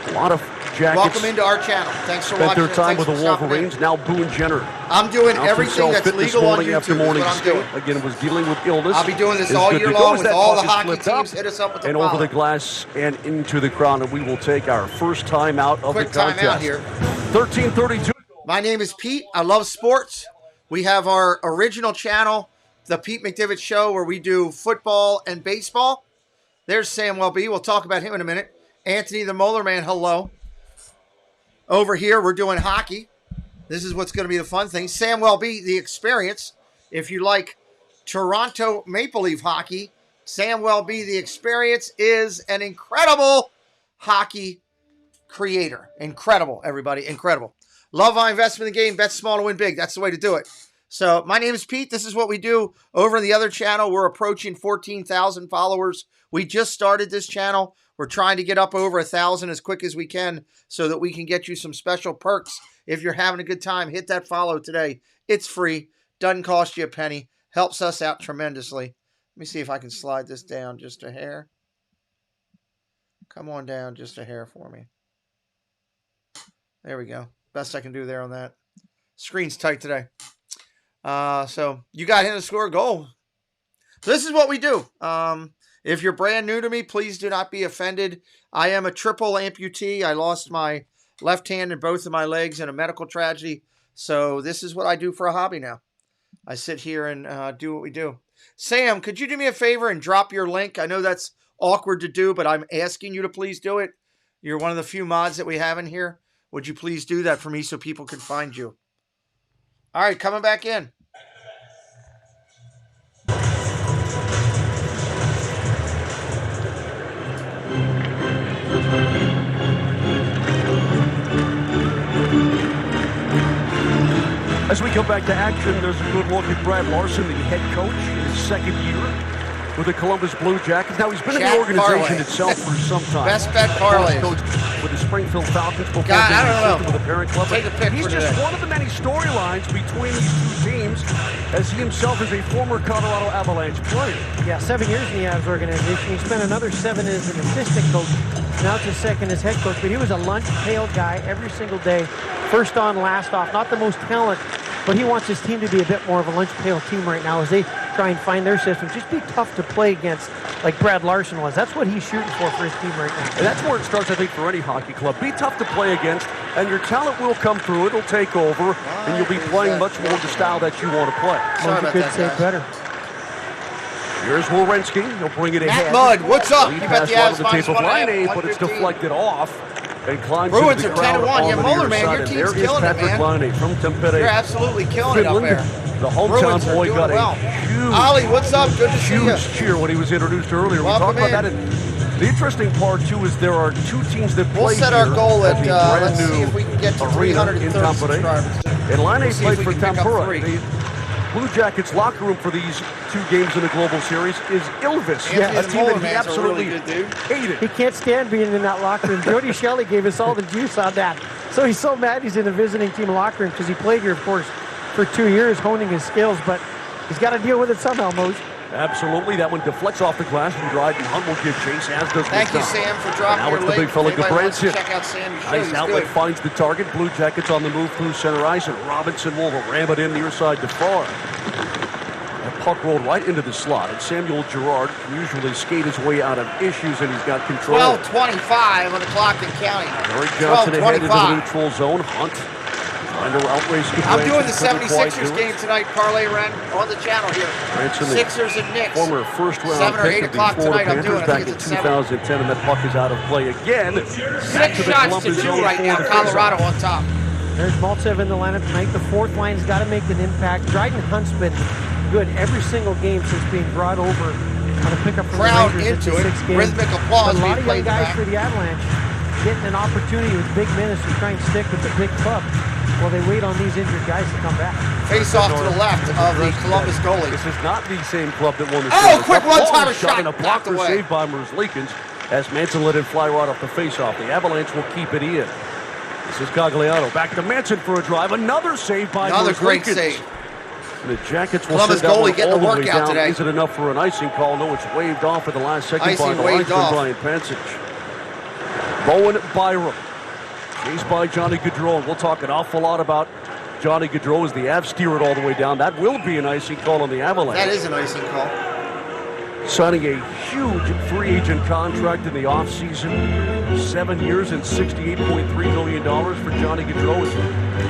A lot of Jackets.
Welcome into our channel. Thanks for
Spent
watching.
their time with
Thanks
the
for stopping in.
Wolverines. Now Boone Jenner.
I'm doing
Announced
everything
himself
that's
fit this
legal on
morning
YouTube.
after
Is
morning
what I'm
skate.
doing.
Again, was dealing with illness.
I'll be doing this
It's
all
good
year
to go
long
as
with
that
all the
puck is
hockey
flipped up
teams. Hit us up with the
and
follow.
over the glass and into the crowd, and we will take our first time out of
Quick
the contest.
time out here.
13:32.
My name is Pete. I love sports. We have our original channel, The Pete McDevitt Show, where we do football and baseball. There's Sam Welby. We'll talk about him in a minute. Anthony the Molar Man, hello. Over here, we're doing hockey. This is what's going to be the fun thing. Sam Welby, The Experience. If you like Toronto Maple Leaf hockey, Sam Welby, The Experience is an incredible hockey creator. Incredible, everybody. Incredible. Love our investment in the game. Bet small to win big. That's the way to do it. So my name is Pete. This is what we do over in the other channel. We're approaching 14,000 followers. We just started this channel. We're trying to get up over 1,000 as quick as we can so that we can get you some special perks. If you're having a good time, hit that follow today. It's free. Doesn't cost you a penny. Helps us out tremendously. Let me see if I can slide this down just a hair. Come on down just a hair for me. There we go. Best I can do there on that. Screen's tight today. So you got him to score a goal. This is what we do. If you're brand new to me, please do not be offended. I am a triple amputee. I lost my left hand and both of my legs in a medical tragedy. So this is what I do for a hobby now. I sit here and do what we do. Sam, could you do me a favor and drop your link? I know that's awkward to do, but I'm asking you to please do it. You're one of the few mods that we have in here. Would you please do that for me so people can find you? All right, coming back in.
As we come back to action, there's a good look at Brad Larson, the head coach in his second year with the Columbus Blue Jackets. Now, he's been in the organization itself for some time.
Best bet parlay.
Coach with the Springfield Falcons before
God, I don't know.
with the parent club.
Take a pick
He's
for
just
today.
one of the many storylines between these two teams, as he himself is a former Colorado Avalanche player.
Yeah, 7 years in the Avs organization. He spent another 7 as an assistant coach. Now to second as head coach. But he was a lunch pail guy every single day. First on, last off. Not the most talent, but he wants his team to be a bit more of a lunch pail team right now as they try and find their system. Just be tough to play against like Brad Larson was. That's what he's shooting for his team right now.
And that's where it starts, I think, for any hockey club. Be tough to play against, and your talent will come through. It'll take over, and you'll be playing much more the style that you want to play.
Sorry about that,
say
guys.
better.
Here's Werenski. He'll bring it ahead.
Matt Mudd, what's up?
Lead
You bet
pass
the
out
Avs
of the tape of line 8, but it's
115.
deflected off and climbs
Bruins
into the
are 10-1.
crowd on
Yeah,
the
Molar,
near
man,
side.
your
And
team's
there is
killing it,
Patrick
man.
Laine from Tampere,
You're absolutely killing it up
Finland.
there.
The hometown
Bruins are
boy
doing
got a
well.
huge,
Ollie, what's up? Good to see you.
huge cheer when he was introduced earlier.
Welcome
we talked about
in.
that. And the interesting part, too, is there are two teams that play
We'll set our
here
goal
at
at,
the
let's
brand
see
new
if we can get to
arena
330
in Tampere.
subscribers.
And Laine
We'll see
played
if we
for
can pick up
Tampere.
3.
Blue Jackets locker room for these 2 games in the Global Series is Ilvis,
Anthony
a
the
team
Molar
that he
Man's a
absolutely
really good dude.
hated.
He can't stand being in that locker room. Jody Shelley gave us all the juice on that. So he's so mad he's in the visiting team locker room because he played here, of course, for 2 years, honing his skills, but he's got to deal with it somehow, Mose.
Absolutely. That one deflects off the glass from Dryden. Hunt will give chase, as does
Thank you,
McDonald.
Sam, for dropping
Now
your
it's the
link.
big fella,
If anybody wants to
Gabranson.
check out Sam, you should.
Nice
He's
outlet,
good.
finds the target. Blue Jackets on the move through center ice, and Robinson will ram it in near side to far. That puck rolled right into the slot, and Samuel Girard can usually skate his way out of issues, and he's got control.
12:25 on the clock and counting.
Eric Johnson ahead into the
12:25.
neutral zone. Hunt trying to outrace
I'm doing the
Couldn't quite
76ers
do it.
game tonight, parlay run on the channel here.
Branson, the
Sixers and Knicks.
former first-round
7 or 8
pick of the
o'clock
Florida
tonight. I'm
Panthers
doing it. I
back
think
in
it's at 7.
2010, and that puck is out of play again. Back
6
to the
shots to
Columbus
2
zone
right
for
now.
the
Colorado
faceoff.
on top.
There's Maltsev in the lineup tonight. The 4th line's got to make an impact. Dryden Hunt's been good every single game since being brought over on a pickup from
Crowd
the Rangers
into
in
it.
6 games.
Rhythmic applause
But a lot
being
of young
played
guys
back.
for the Avalanche getting an opportunity with big minutes to try and stick with the big club while they wait on these injured guys to come back.
Face off to the left of the Columbus goalie.
This is not the same club that won the
Oh,
series.
quick
A long
one-timer shot.
and a
Knocked
blocker
away.
saved by Merzlikins as Manson let it fly right off the faceoff. The Avalanche will keep it in. This is Gagliano back to Manson for a drive. Another save by
Another great
Merzlikins.
save.
And the Jackets will
Columbus
send that
goalie
one
getting
all
the
the way
workout
down.
today.
Is it enough for an icing call? No, it's waved off at the last second
Icing
by the
waved
linesman,
off.
Brian Pancic. Bowen Byram. Chased by Johnny Gaudreau. And we'll talk an awful lot about Johnny Gaudreau as the Avs steer it all the way down. That will be an icing call on the Avalanche.
That is an icing call.
Signing a huge free agent contract in the offseason. 7 years and $68.3 million for Johnny Gaudreau.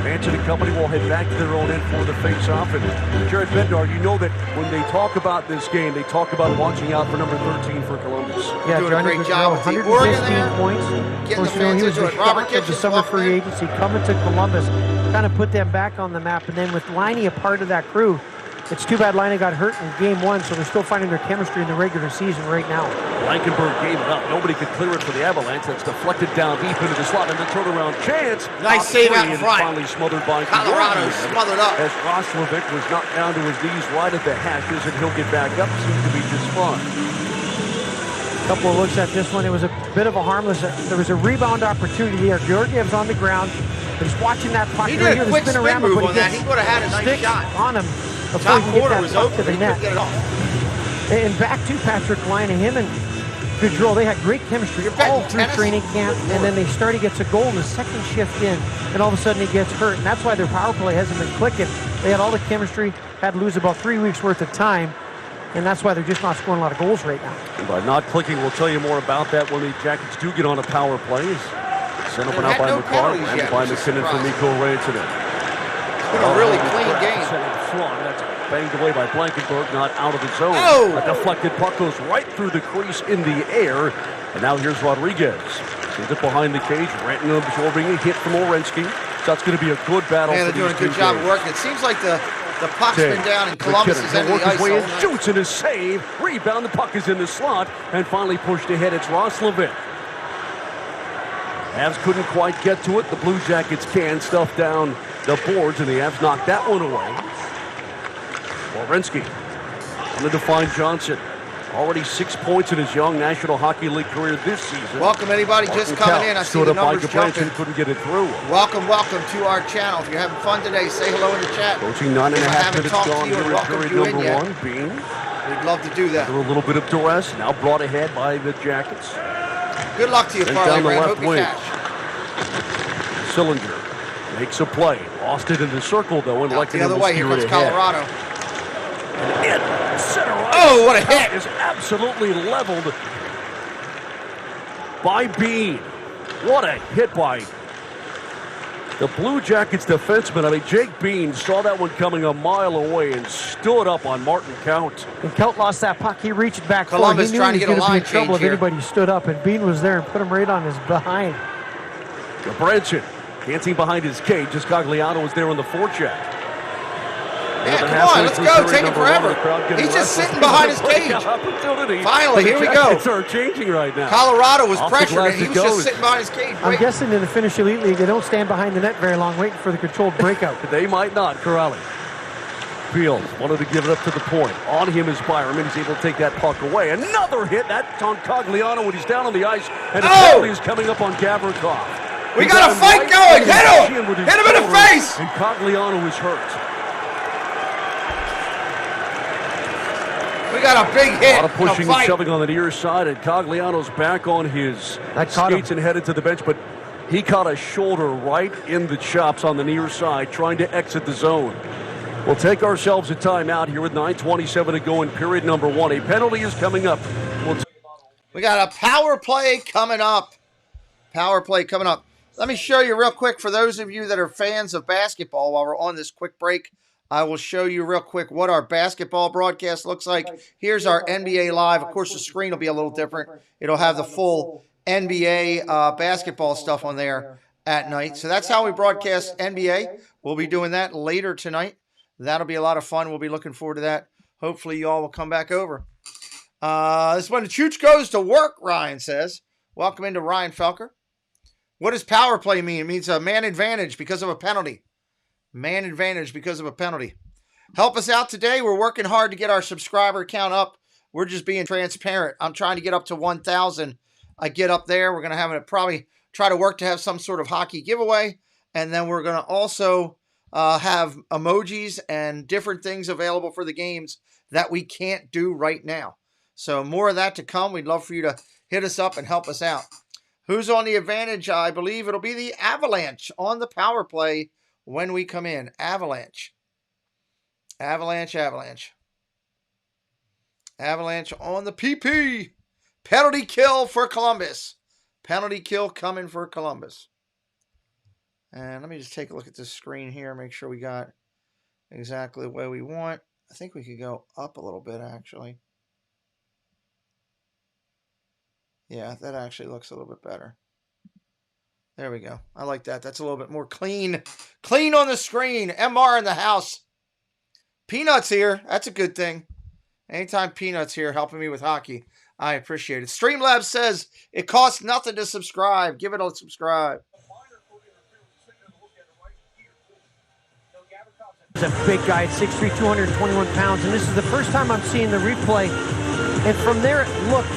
Manson and company will head back to their own end for the face-off. And Jared Bednar, you know that when they talk about this game, they talk about watching out for number 13 for Columbus.
Yeah,
Doing a
Johnny
great job
Gaudreau,
with the Oregon
115
there.
points.
Getting
Of course,
the
you know,
fans
he was
into
the
it. Robert
shock of the
Kitchens
summer
walking
free
in.
agency, coming to Columbus, kind of put them back on the map. And then with Liney a part of that crew, it's too bad Liney got hurt in game 1, so they're still finding their chemistry in the regular season right now.
Blankenberg gave it up. Nobody could clear it for the Avalanche. That's deflected down deep into the slot, and the turnaround chance.
Nice
Top
save
three,
out in
and
front.
finally smothered by
Colorado
Gaudreau.
smothered up.
As Roslovic was knocked down to his knees right at the hashes, and he'll get back up. Seems to be just fine.
Couple of looks at this one. It was a bit of a harmless. There was a rebound opportunity there. Georgiev's on the ground. Just watching that puck
He
right
did
here,
a
the
quick
spin
spin
around,
move
but
on that.
gets
He would have had a nice
sticks
shot.
on him before
Top
he can get
quarter
that
was
puck
open.
to the
He
net.
couldn't get it off.
And back to Patrick Line and him and Gaudreau. They had great chemistry
You're betting
all through
tennis?
training camp,
Good
and then
Lord.
they start. He gets a goal in the second shift in, and all of a sudden he gets hurt, and that's why their power play hasn't been clicking. They had all the chemistry, had to lose about 3 weeks worth of time, and that's why they're just not scoring a lot of goals right now.
And by not clicking, we'll tell you more about that when the Jackets do get on a power play. Sent up and out
They've had
by
no
McCarr,
penalties
and
yet,
by
which is
McKinnon for
surprising.
Mikko Rantanen.
It's been a really clean game.
That's banged away by Blankenberg, not out of the zone.
Oh!
A deflected puck goes right through the crease in the air. And now here's Rodriguez. Sends it behind the cage. Rantanen absorbing a hit from Orensky. So that's going to be a good battle.
Man,
for
they're doing a
these
good
two
job
games.
of working. It seems like the puck's been down and Columbus
McKinnon
is
will
into
work
the
his
ice.
way
all
in,
night.
shoots in his save. Rebound, the puck is in the slot. And finally pushed ahead. It's Roslovic. Avs couldn't quite get to it. The Blue Jackets can stuff down the boards, and the Avs knocked that one away. Orensky on to find Johnson. Already 6 points in his young National Hockey League career this season.
Welcome anybody just
Martin
coming
Kaut
in. I see
stood
the
up by
numbers
Gabranson,
jumping.
couldn't get it through.
Welcome to our channel. If you're having fun today, say hello in the chat.
Coaching 9.5
If I haven't
minutes
talked to
gone
you
here
and
in
welcomed
period
you in
number
yet,
1. Bean
we'd love to do that.
under a little bit of duress, now brought ahead by the Jackets.
Good luck to you,
Then
Parlay
down the
Brand.
left
Hope you
wing.
cash.
Cylinder makes a play. Lost it in the circle, though, and
Out
like
the other way, here comes Colorado.
In center ice.
Oh, what a
That
hit.
is absolutely leveled by Bean. What a hit by the Blue Jackets defenseman. I mean, Jake Bean saw that one coming a mile away and stood up on Martin Kaut.
And Kaut lost that puck. He reached back forward.
Columbus
He knew
trying
he
to
was
get a
going to be
line
in trouble
change
if
here.
anybody stood up, and Bean was there and put him right on his behind.
Gabranson dancing behind his cage as Gagliano was there on the forecheck.
Yeah, come on, let's go. Taking forever. He's just sitting behind his cage. Finally, here we go.
It's are changing right now.
Colorado was
Off the
pressured,
glass
and he
it
was just
goes.
sitting behind his cage.
I'm
Wait.
guessing in the Finnish Elite League, they don't stand behind the net very long waiting for the controlled breakout.
They might not, Corrali. field. Wanted to give it up to the point. On him is Byram. He's able to take that puck away. Another hit. That's on Cogliano when he's down on the ice. And a penalty is coming up on Gavrikov.
We got a fight going. Hit him! Hit him in the face!
And Cogliano is hurt.
We got a big hit.
A lot of pushing and shoving on the near side, and Cogliano's back on his skates and headed to the bench, but he caught a shoulder right in the chops on the near side, trying to exit the zone. We'll take ourselves a timeout here with 9:27 to go in period number 1. A penalty is coming up.
We got a power play coming up. Power play coming up. Let me show you real quick for those of you that are fans of basketball while we're on this quick break. I will show you real quick what our basketball broadcast looks like. Here's our NBA Live. Of course, the screen will be a little different. It'll have the full NBA basketball stuff on there at night. So that's how we broadcast NBA. We'll be doing that later tonight. That'll be a lot of fun. We'll be looking forward to that. Hopefully you all will come back over. This is when the Chooch goes to work, Ryan says. Welcome into Ryan Felker. What does power play mean? It means a man advantage because of a penalty. Man advantage because of a penalty. Help us out today. We're working hard to get our subscriber count up. We're just being transparent. I'm trying to get up to 1,000. I get up there. We're going to have it probably try to work to have some sort of hockey giveaway. And then we're going to also have emojis and different things available for the games that we can't do right now. So more of that to come. We'd love for you to hit us up and help us out. Who's on the advantage? I believe it'll be the Avalanche on the power play when we come in. Avalanche. Avalanche on the PP. Penalty kill for Columbus. Penalty kill coming for Columbus. And let me just take a look at this screen here. Make sure we got exactly the way we want. I think we could go up a little bit, actually. Yeah, that actually looks a little bit better. There we go. I like that. That's a little bit more clean. Clean on the screen. MR in the house. Peanuts here. That's a good thing. Anytime Peanuts here helping me with hockey, I appreciate it. Streamlabs says it costs nothing to subscribe. Give it a subscribe.
He's a big guy at 6'3", 221 pounds, and this is the first time I'm seeing the replay. And from there, it looked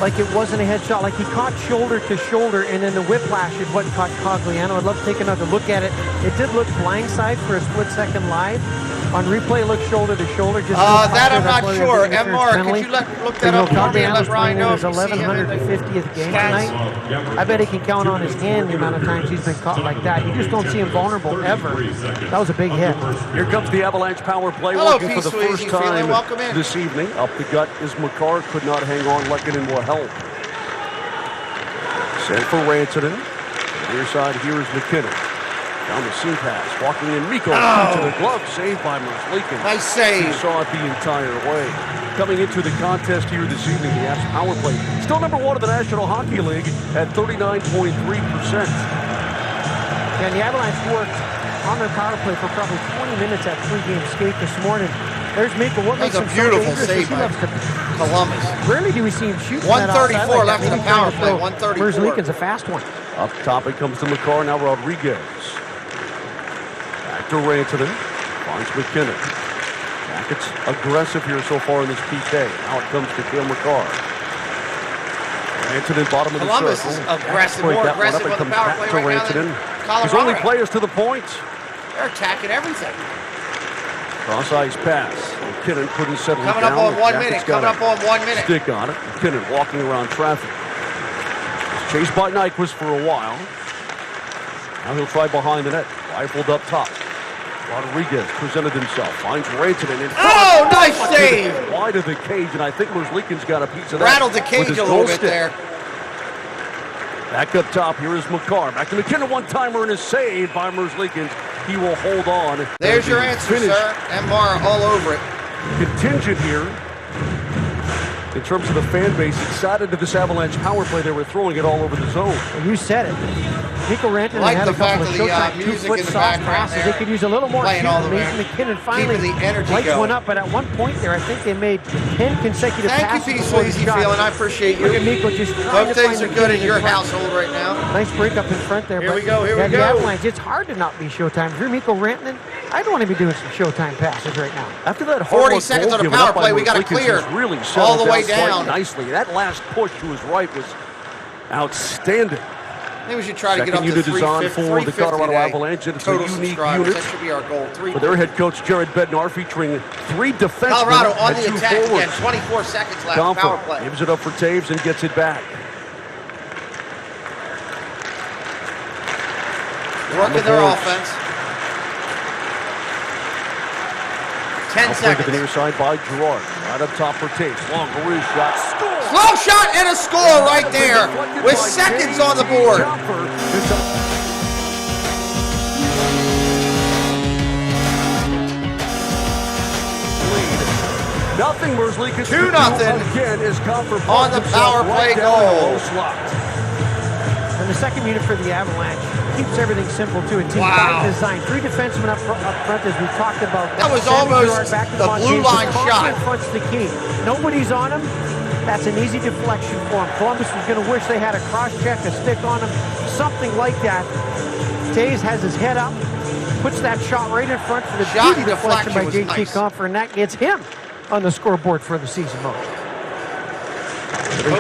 like it wasn't a headshot, like he caught shoulder to shoulder, and then the whiplash is what caught Cogliano. I'd love to take another look at it. It did look blindside for a split second live. On replay, it looked shoulder to shoulder. Just
that I'm not sure. MR, could you look that up for me and let Ryan know if you see him in the
1150th game tonight? I bet he can count on his hand the amount of times he's been caught like that. You just don't see him vulnerable ever. That was a big hit.
Here comes the Avalanche power play.
Hello,
working for the first time this evening. Up the gut is McCarr. Could not hang on. Lehkonen will help. Sent for Rantanen. Near side here is McKinnon. Down the seam pass, walking in Mikko to the glove, saved by Merzlikins.
Nice save.
He saw it the entire way. Coming into the contest here this evening, the Avs power play. Still number 1 in the National Hockey League at 39.3%.
And the Avalanche worked on their power play for probably 20 minutes at pregame skate this morning. There's Mikko. What makes him so
beautiful
dangerous?
save by Columbus.
Rarely do we see him shoot
134 left in the power play. 134.
Merzlikins a fast one.
Up top it comes to McCarr, now Rodriguez. To Rantanen, finds McKinnon. Jackets aggressive here so far in this PK. Now it comes to Cale McCarr. Rantanen, bottom of the
Columbus
circle.
is aggressive, more aggressive on the power play right now than Colorado.
His only players to the point.
They're attacking everything.
Cross-ice pass. McKinnon couldn't settle
Coming
down.
up on 1 minute. Coming up on 1 minute.
Stick on it. McKinnon walking around traffic. Was chased by Nyquist for a while. Now he'll try behind the net. Rifled up top. Rodriguez presented himself, finds Rantanen in front.
Oh, nice save!
Wide of the cage, and I think Merzlikins got a piece of that.
Rattled the cage a little bit there.
Back up top, here is McCarr. Back to McKinnon, one-timer, and is saved by Merzlikins. He will hold on.
There's your answer, sir. MR all over it.
Contingent here in terms of the fan base, excited to this Avalanche power play. They were throwing it all over the zone.
Well, you said it. Mikko Rantanen
Like
had
the
a couple
fact
of
of the,
showtime
music
two-foot
in the
soft
background
passes.
there,
They could use a little more
playing all
shooting.
the
Mason
way,
McKinnon finally
keeping the energy
lights
going.
one up, but at one point there, I think they made 10 consecutive
Thank
passes
you, P.
before the
Sleazy
shot.
Feeling. I appreciate you.
Look at Mikko just trying
Hope
to
things
find
are good in
McKinnon
your
in front.
household right now.
Nice break up in front there.
Here
but
we go, here we
the
go.
Avalanche, it's hard to not be showtime. If you're Mikko Rantanen, I'd want to be doing some showtime passes right now.
After that
40 seconds on the power play, we got to clear
really
all the way
quite
down.
nicely. That last push to his right was outstanding.
I think we should try to get
Second
up to
unit is on
350
for the Colorado
today.
Avalanche. It's
Total
a unique
subscribers.
unit
That should be our goal.
for their head coach, Jared Bednar, featuring 3 defensemen
Colorado on
and
the
2
attack
forwards.
again. 24 seconds left.
Comfort
Power play.
gives it up for Taves and gets it back.
Working their offense. 10
Now played to
seconds.
the near side by Girard. Right up top for Taves. Long career shot. Score!
Slow shot and a score right there with seconds on the board.
Nothing Mersley can
2-0
again is Comfort
on the power play goal.
And the second unit for the Avalanche keeps everything simple to a team
Wow.
by design. 3 defensemen up front, as we talked about.
That was
Sammy
almost
Girard back to
the
Montague.
blue line
Constant
shot.
in front's the key. Nobody's on him. That's an easy deflection for him. Columbus was going to wish they had a cross-check, a stick on him, something like that. Taves has his head up, puts that shot right in front for the
Shot
beauty
and
deflection by
deflection
JT
was nice.
Compher, and that gets him on the scoreboard for the season most.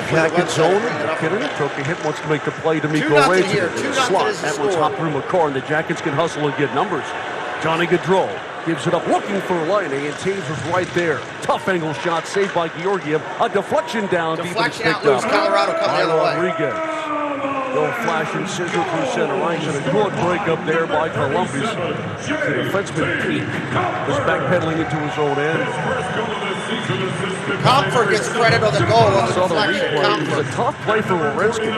Jacket zone. McKinnon took a hit, wants to make the play to Mikko
2-0
Rantanen.
here. 2-0
Slot.
is the
That one's
score.
hopped through McCarr, and the Jackets can hustle and get numbers. Johnny Gaudreau gives it up, looking for Laine, and Taves was right there. Tough angle shot saved by Georgiev. A deflection down.
Deflection out loose. Colorado coming the other way.
Rodriguez. Little flash and scissor through center ice, and a good break up there by Columbus. The defenseman Pete was backpedaling into his own end.
Comfort gets credit on the goal on the
Saw the
deflection.
replay. It was
Comfort.
a tough play for Wierenski.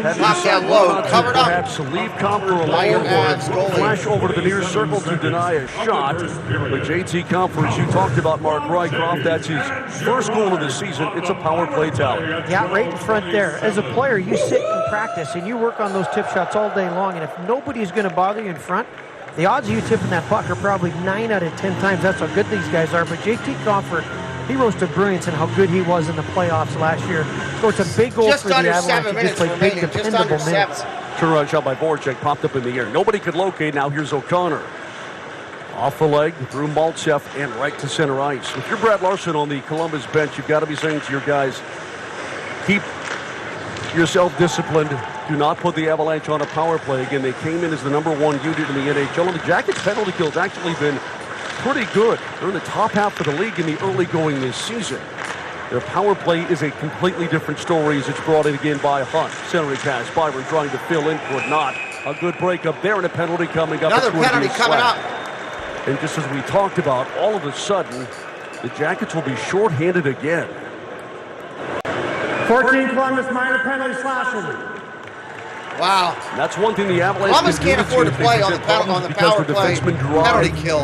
Had to
Locked
decide
down low,
whether or not to
covered up.
perhaps leave Comfort alone
Fire
or
adds goalie.
flash over to the near circle to deny a shot. But JT Comfort, as you talked about Mark Rycroft, that's his first goal of the season. It's a power play tally.
Yeah, right in front there. As a player, you sit and practice, and you work on those tip shots all day long, and if nobody's going to bother you in front, the odds of you tipping that puck are probably 9 out of 10 times. That's how good these guys are. But JT Compher, he rose to brilliance in how good he was in the playoffs last year. Scored some big goals
Just
for the
under
Avalanche.
7
He
minutes
just played big,
remaining. Just
dependable
under 7.
minutes.
Turnaround shot by Voracek, popped up in the air. Nobody could locate. Now here's O'Connor. Off the leg, through Maltsev, and right to center ice. If you're Brad Larson on the Columbus bench, you've got to be saying to your guys, keep yourself disciplined. Do not put the Avalanche on a power play. Again, they came in as the #1 unit in the NHL, and the Jackets' penalty kill's actually been pretty good. They're in the top half of the league in the early going this season. Their power play is a completely different story as it's brought in again by Hunt. Centering pass, Byron trying to fill in, could not. A good break up there, and a penalty coming up.
Another penalty coming up.
And just as we talked about, all of a sudden, the Jackets will be shorthanded again.
14 Columbus minor penalty slashing.
Wow.
And that's one thing the Avalanche
Columbus
can
can't
do
afford to
if they
play on
present
the power
problems because
play.
the defenseman Girard
Penalty kill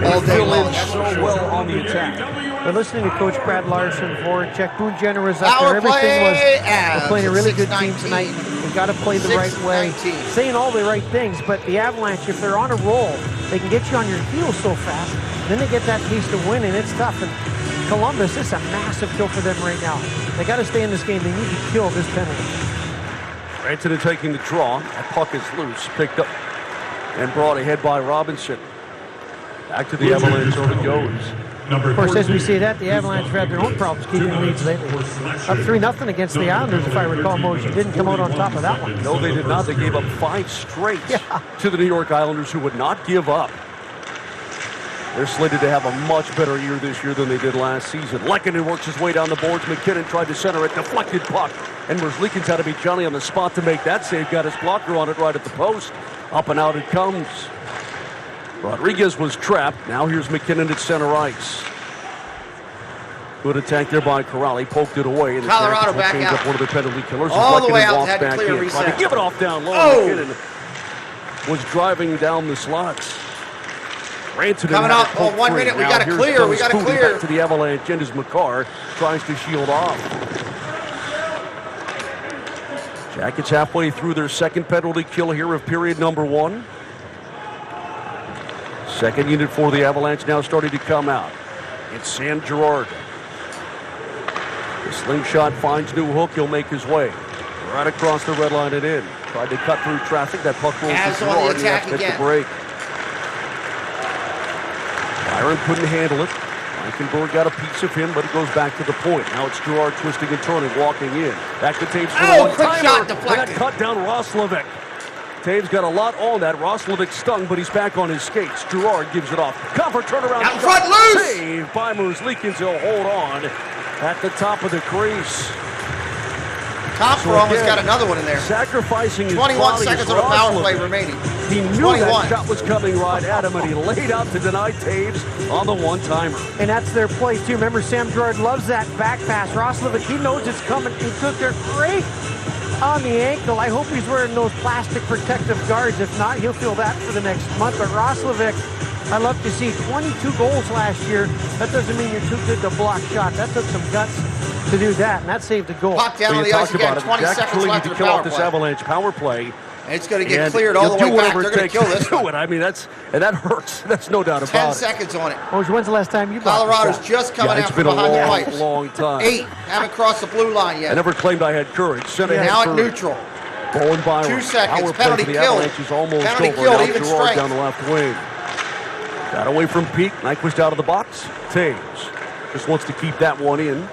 all day
fill
long.
in
That's
so
for sure.
well on the attack.
We're listening to Coach Brad Larson, Voracek, Boone Jenner was up
Power
there. Everything was,
play
we're playing a really good team
6-19.
tonight. We've got to play the right way.
6-19.
Saying all the right things, but the Avalanche, if they're on a roll, they can get you on your heels so fast. Then they get that taste of winning. It's tough. And Columbus, it's a massive kill for them right now. They got to stay in this game. They need to kill this penalty.
Rantanen taking the draw. That puck is loose. Picked up and brought ahead by Robinson. Back to the Avalanche zone it goes.
Of course, as we see that, the Avalanche have had their own problems keeping leads lately. Up 3-0 against the Islanders, if I recall, Moshe didn't come out on top of that one.
No, they did not. They gave up 5 straight to the New York Islanders, who would not give up. They're slated to have a much better year this year than they did last season. Lehkonen works his way down the boards. McKinnon tried to center it. Deflected puck. And Merzlikins had to be Johnny on the spot to make that save. Got his blocker on it right at the post. Up and out it comes. Rodriguez was trapped. Now here's McKinnon at center ice. Good attack there by Corral. He poked it away. And
Colorado back
change
out.
up one of the penalty killers.
All the way out.
Walks
Had to
back
clear
in.
reset.
Tried to give it off down low.
Oh.
McKinnon was driving down the slots. Rantanen
Coming
had
up
it pulled
on 1
free.
minute, we
Now
gotta
here's
clear, we
Thomas
gotta
Foudy
clear.
back to the Avalanche, and as Makar tries to shield off. Jackets halfway through their second penalty kill here of period number 1. Second unit for the Avalanche now starting to come out. It's Sam Girard. The slingshot finds New Hook. He'll make his way right across the red line and in. Tried to cut through traffic. That puck rolls
Avs
to
on the
Girard. He
attack
has to hit
again.
the break. Byron couldn't handle it. Eichenberg got a piece of him, but it goes back to the point. Now it's Girard twisting and turning, walking in. Back to Taves for
Oh,
one
quick
timer.
shot deflected.
That cut down Roslovic. Taves got a lot on that. Roslovic stung, but he's back on his skates. Girard gives it off. Cover, turnaround.
Out in front, loose!
Save by Merzlikins. He'll hold on at the top of the crease.
Topper almost got another one in there.
Sacrificing his
21
body
seconds
is
on the power play
Roslovic.
remaining.
He knew
21.
that shot was coming right at him, and he laid out to deny Taves on the one-timer.
And that's their play, too. Remember, Sam Girard loves that back pass. Roslovic, he knows it's coming. He took their great on the ankle. I hope he's wearing those plastic protective guards. If not, he'll feel that for the next month. But Roslovic, I love to see 22 goals last year. That doesn't mean you're too good to block shots. That took some guts to do that, and that saved a goal.
Pop down on the ice again. 20 seconds left in the
kill off
power
this
play.
Avalanche power play.
And it's going to get
And
cleared all the
he'll
way
do
back.
whatever
They're
it
going to
takes
kill this
to
one.
do it. I mean, that hurts. That's no doubt
10
about it.
seconds on it.
When's the last time you blocked a
Colorado's
shot?
just coming
Yeah,
out
it's
from
been a
behind the
long,
pipes.
long time.
8. Haven't crossed the blue line yet.
I never claimed I had courage. Sent ahead
Now
for
at neutral.
Bowen Byron.
2 seconds.
Power play
Penalty
for the
killed.
Avalanche is almost
Penalty
over.
killed,
Now
even
Girard
strength.
down the left wing. Got away from Pete. Nyquist out of the box. Taves just wants to keep that one in.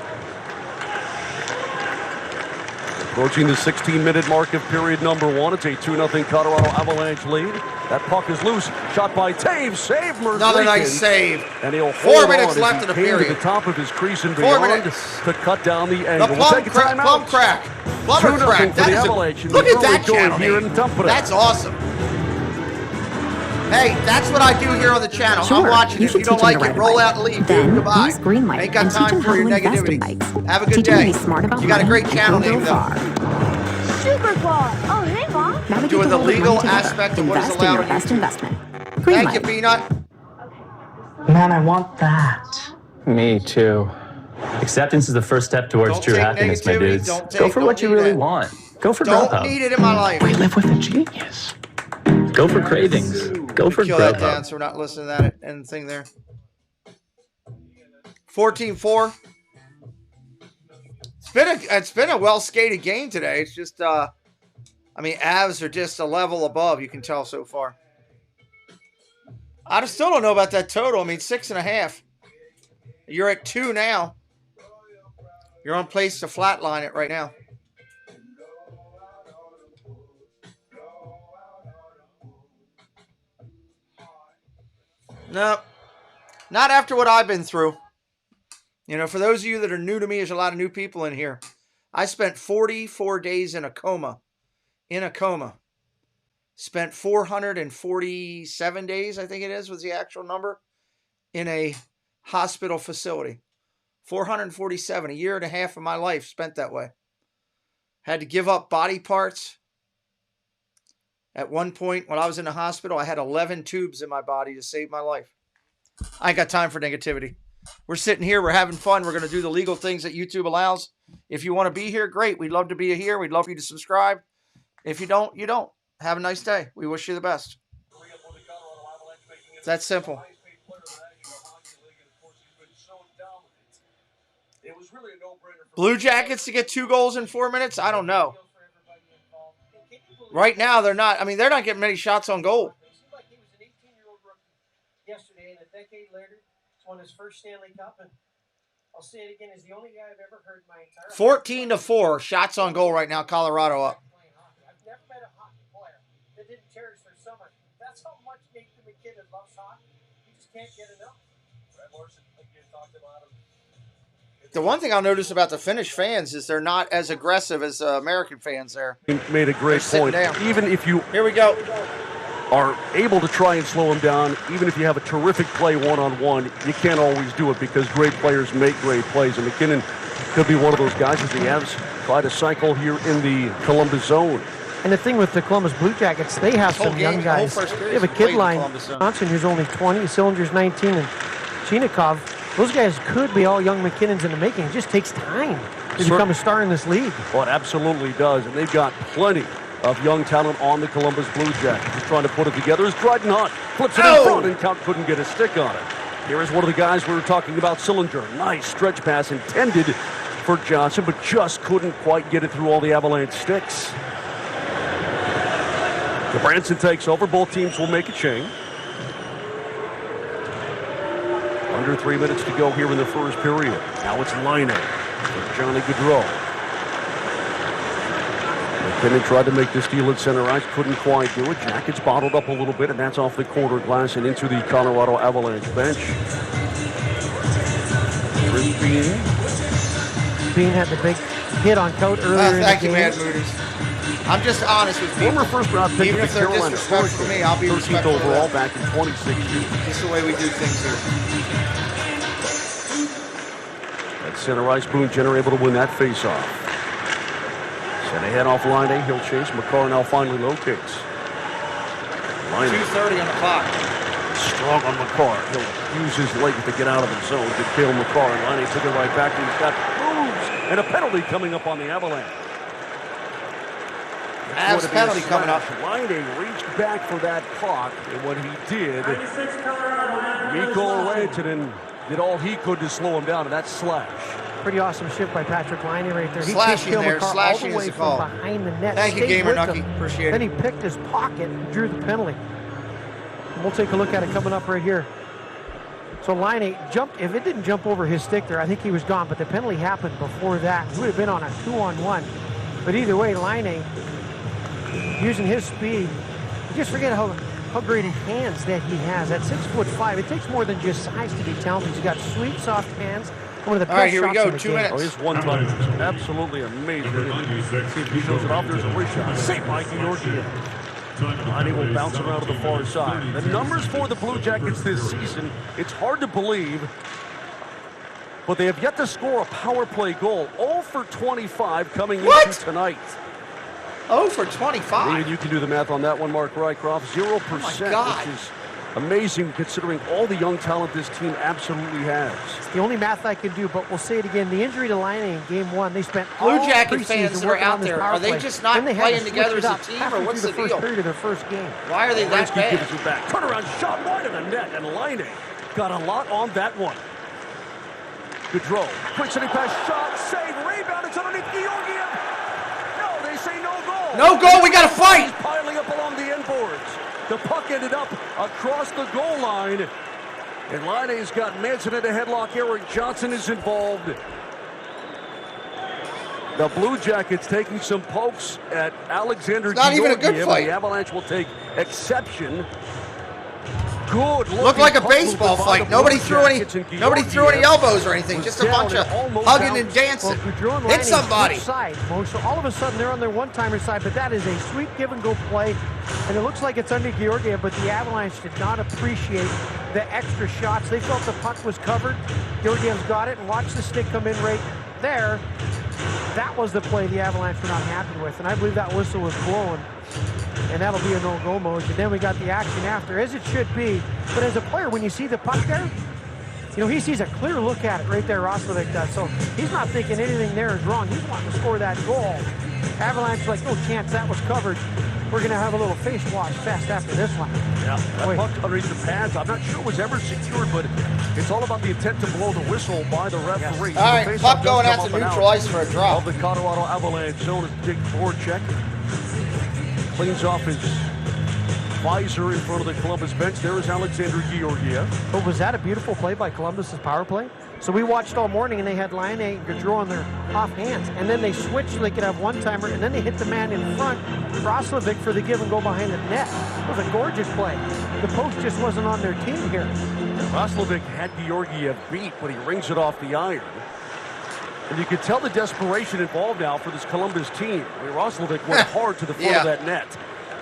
Approaching the 16-minute mark of period number 1. It's a 2-0 Colorado Avalanche lead. That puck is loose. Shot by Taves. Save Merzlikins.
Another nice save.
And he'll
4
hold
minutes
on
left
as
in the
he came
period.
to the top of his crease and
4
beyond
minutes.
to cut down the
The
angle. We'll
plum
take a
crack.
timeout.
Plum crack. Plumber
2-0
crack.
for
That
the
is
Avalanche in
look
the
at that
early going
channel
here
name.
in Tampa.
That's awesome. Hey, that's what I do here on the channel.
Sure,
I'm watching
you
it. If
should
you don't
teach him
like
to
it,
ride a
roll
bike.
out and leave.
Then
Dude, goodbye.
use Greenlight
Ain't got
and teach
time
him
for
how
your
to invest in
negativity.
bikes.
Have a good
Teach him to
day.
be smart about
You got a
money
great
and
channel
he'll
name,
go
though.
far.
Super car. Oh, hey, Mom.
Navigate
Doing the
world of money
legal
together.
aspect of what is
Invest in
allowed
your
on
best
YouTube.
investment.
Thank you,
Greenlight.
Peanut.
Man, I want that.
Me too. Acceptance is the first step towards
Don't
true
take
happiness, my
negativity.
dudes.
Don't
Go for what you
need
really
it.
want. Go for
Don't
Grubhub.
need it in my life.
We live with a genius.
Go for cravings. Go for
Kill that down
Grubhub.
so we're not listening to that anything there. 14-4. It's been a well skated game today. It's just I mean, Avs are just a level above, you can tell so far. I still don't know about that total. I mean, 6.5. You're at 2 now. You're on pace to flatline it right now. No, not after what I've been through. You know, for those of you that are new to me, there's a lot of new people in here. I spent 44 days in a coma. Spent 447 days, I think it is, was the actual number, in a hospital facility. 447, a year and a half of my life spent that way. Had to give up body parts. At one point, when I was in the hospital, I had 11 tubes in my body to save my life. I ain't got time for negativity. We're sitting here. We're having fun. We're going to do the legal things that YouTube allows. If you want to be here, great. We'd love to be here. We'd love you to subscribe. If you don't, you don't. Have a nice day. We wish you the best. It's that simple. Blue Jackets to get 2 goals in 4 minutes? I don't know. Right now, they're not. I mean, they're not getting many shots on goal.
Yesterday, and a decade later, it's won his first Stanley Cup, and I'll say it again, is the only guy I've ever heard in my entire
14-4 shots on goal right now. Colorado up.
I've never met a hockey player that didn't cherish their so much. That's how much Nathan McKinnon loves hockey. He just can't get enough. Brad Larson, again, talked about him.
The one thing I'll notice about the Finnish fans is they're not as aggressive as American fans there.
He made a great point.
Down.
Even if you
Here we go.
are able to try and slow him down, even if you have a terrific play one-on-one, you can't always do it because great players make great plays. And McKinnon could be one of those guys as the Avs try to cycle here in the Columbus zone.
And the thing with the Columbus Blue Jackets, they have some young guys. They have a kid line, Johnson, who's only 20, Sillinger's 19, and Chinikov. Those guys could be all young McKinnons in the making. It just takes time to become a star in this league.
Well, it absolutely does, and they've got plenty of young talent on the Columbus Blue Jackets. Just trying to put it together is Dryden Hunt. Flips it in front, and Count couldn't get a stick on it. Here is one of the guys we were talking about, Sillinger. Nice stretch pass intended for Johnson, but just couldn't quite get it through all the Avalanche sticks. Branson takes over. Both teams will make a change. Under 3 minutes to go here in the first period. Now it's Laine for Johnny Gaudreau. McKinnon tried to make this deal at center ice, couldn't quite do it. Jackets bottled up a little bit, and that's off the quarter glass and into the Colorado Avalanche bench. Chris
Bean had the big hit on Coat earlier in the game.
Thank you, man, Moody's. I'm just honest with people.
Former first-round pick
Even
of
if
the
they're
Carolina
disrespectful to me, I'll be
13th
respectful
overall
to
back in 2016.
Just the way we do things here.
At center ice, Boone Jenner able to win that face-off. Sent ahead off Laine. He'll chase. McCarr now finally locates. Laine.
2:30 on the clock.
Strong on McCarr. He'll use his legs to get out of the zone to kill McCarr. And Laine took it right back. And he's got moves and a penalty coming up on the Avalanche.
Avs penalty coming up.
Laine reached back for that puck, and what he did, Mikko Rantanen did all he could to slow him down, and that's slash.
Pretty awesome shift by Patrick Laine right there. He
slashing
kicked
there,
McCarr
slashing
all the way
is the call.
from behind the net.
Thank you, Gamer Nucky. Appreciate it.
Then he picked his pocket and drew the penalty. And we'll take a look at it coming up right here. So Laine jumped. If it didn't jump over his stick there, I think he was gone. But the penalty happened before that. He would have been on a 2-on-1. But either way, Laine, using his speed, you just forget how great hands that he has. At 6'5", it takes more than just size to be talented. He's got sweet, soft hands. One of the best
here we
shots
go.
in the
2
game.
minutes.
Oh, his one touch is absolutely amazing. See if he shows it off. There's a wrist shot. Saved by Georgiev. Laine will bounce around to the far side. The numbers for the Blue Jackets this season, it's hard to believe, but they have yet to score a power play goal. 0 for 25 coming into tonight.
0 for 25.
You can do the math on that one, Mark Rycroft. 0%, which is amazing considering all the young talent this team absolutely has.
It's the only math I can do, but we'll say it again. The injury to Laine in Game 1, they spent
Blue
all
Jacket
preseason
fans that are
working
out
on this
there,
power
are they
play.
just not
Then they had
playing
to switch
together
it
as a
up
team,
halfway
or what's
through
the
the first
deal?
period of their first game.
Why are they that
Gretzky
bad?
gives it back. Turnaround shot wide of the net, and Laine got a lot on that one. Gaudreau, quick sitting pass, shot, save, rebound, it's underneath Georgiev. No, they say no goal.
No goal, we got to fight.
He's piling up along the end boards. The puck ended up across the goal line. And Laine's got Manson in a headlock. Eric Johnson is involved. The Blue Jackets taking some pokes at Alexander
It's not even a good
Georgiev.
fight.
The Avalanche will take exception. Good.
Looked like a baseball fight. Nobody threw any elbows or anything. Just a bunch of hugging and dancing. Hit somebody.
Side, so all of a sudden they're on their one-timer side, but that is a sweet give-and-go play, and it looks like it's under Georgiev, but the Avalanche did not appreciate the extra shots. They felt the puck was covered. Georgiev's got it, and watch the stick come in right there. That was the play the Avalanche were not happy with, and I believe that whistle was blowing. And that'll be a no-go mode. And then we got the action after, as it should be. But as a player, when you see the puck there, you know, he sees a clear look at it right there, Roslovic does. So he's not thinking anything there is wrong. He's wanting to score that goal. Avalanche like, no chance, that was covered. We're going to have a little face wash fast after this one.
Yeah, that puck underneath the pads, I'm not sure it was ever secured, but it's all about the intent to blow the whistle by the referee.
All right, puck going out to neutral ice for a drop.
Of the Colorado Avalanche zone is Dick Voracek. Cleans off his visor in front of the Columbus bench. There is Alexander Georgiev.
But was that a beautiful play by Columbus's power play? So we watched all morning, and they had Laine and Gaudreau on their off hands. And then they switched so they could have one-timer, and then they hit the man in front, Roslovic, for the give and go behind the net. It was a gorgeous play. The post just wasn't on their team here.
Roslovic had Georgiev beat, but he rings it off the iron. And you can tell the desperation involved now for this Columbus team. I mean, Roslovic went hard to the front of that net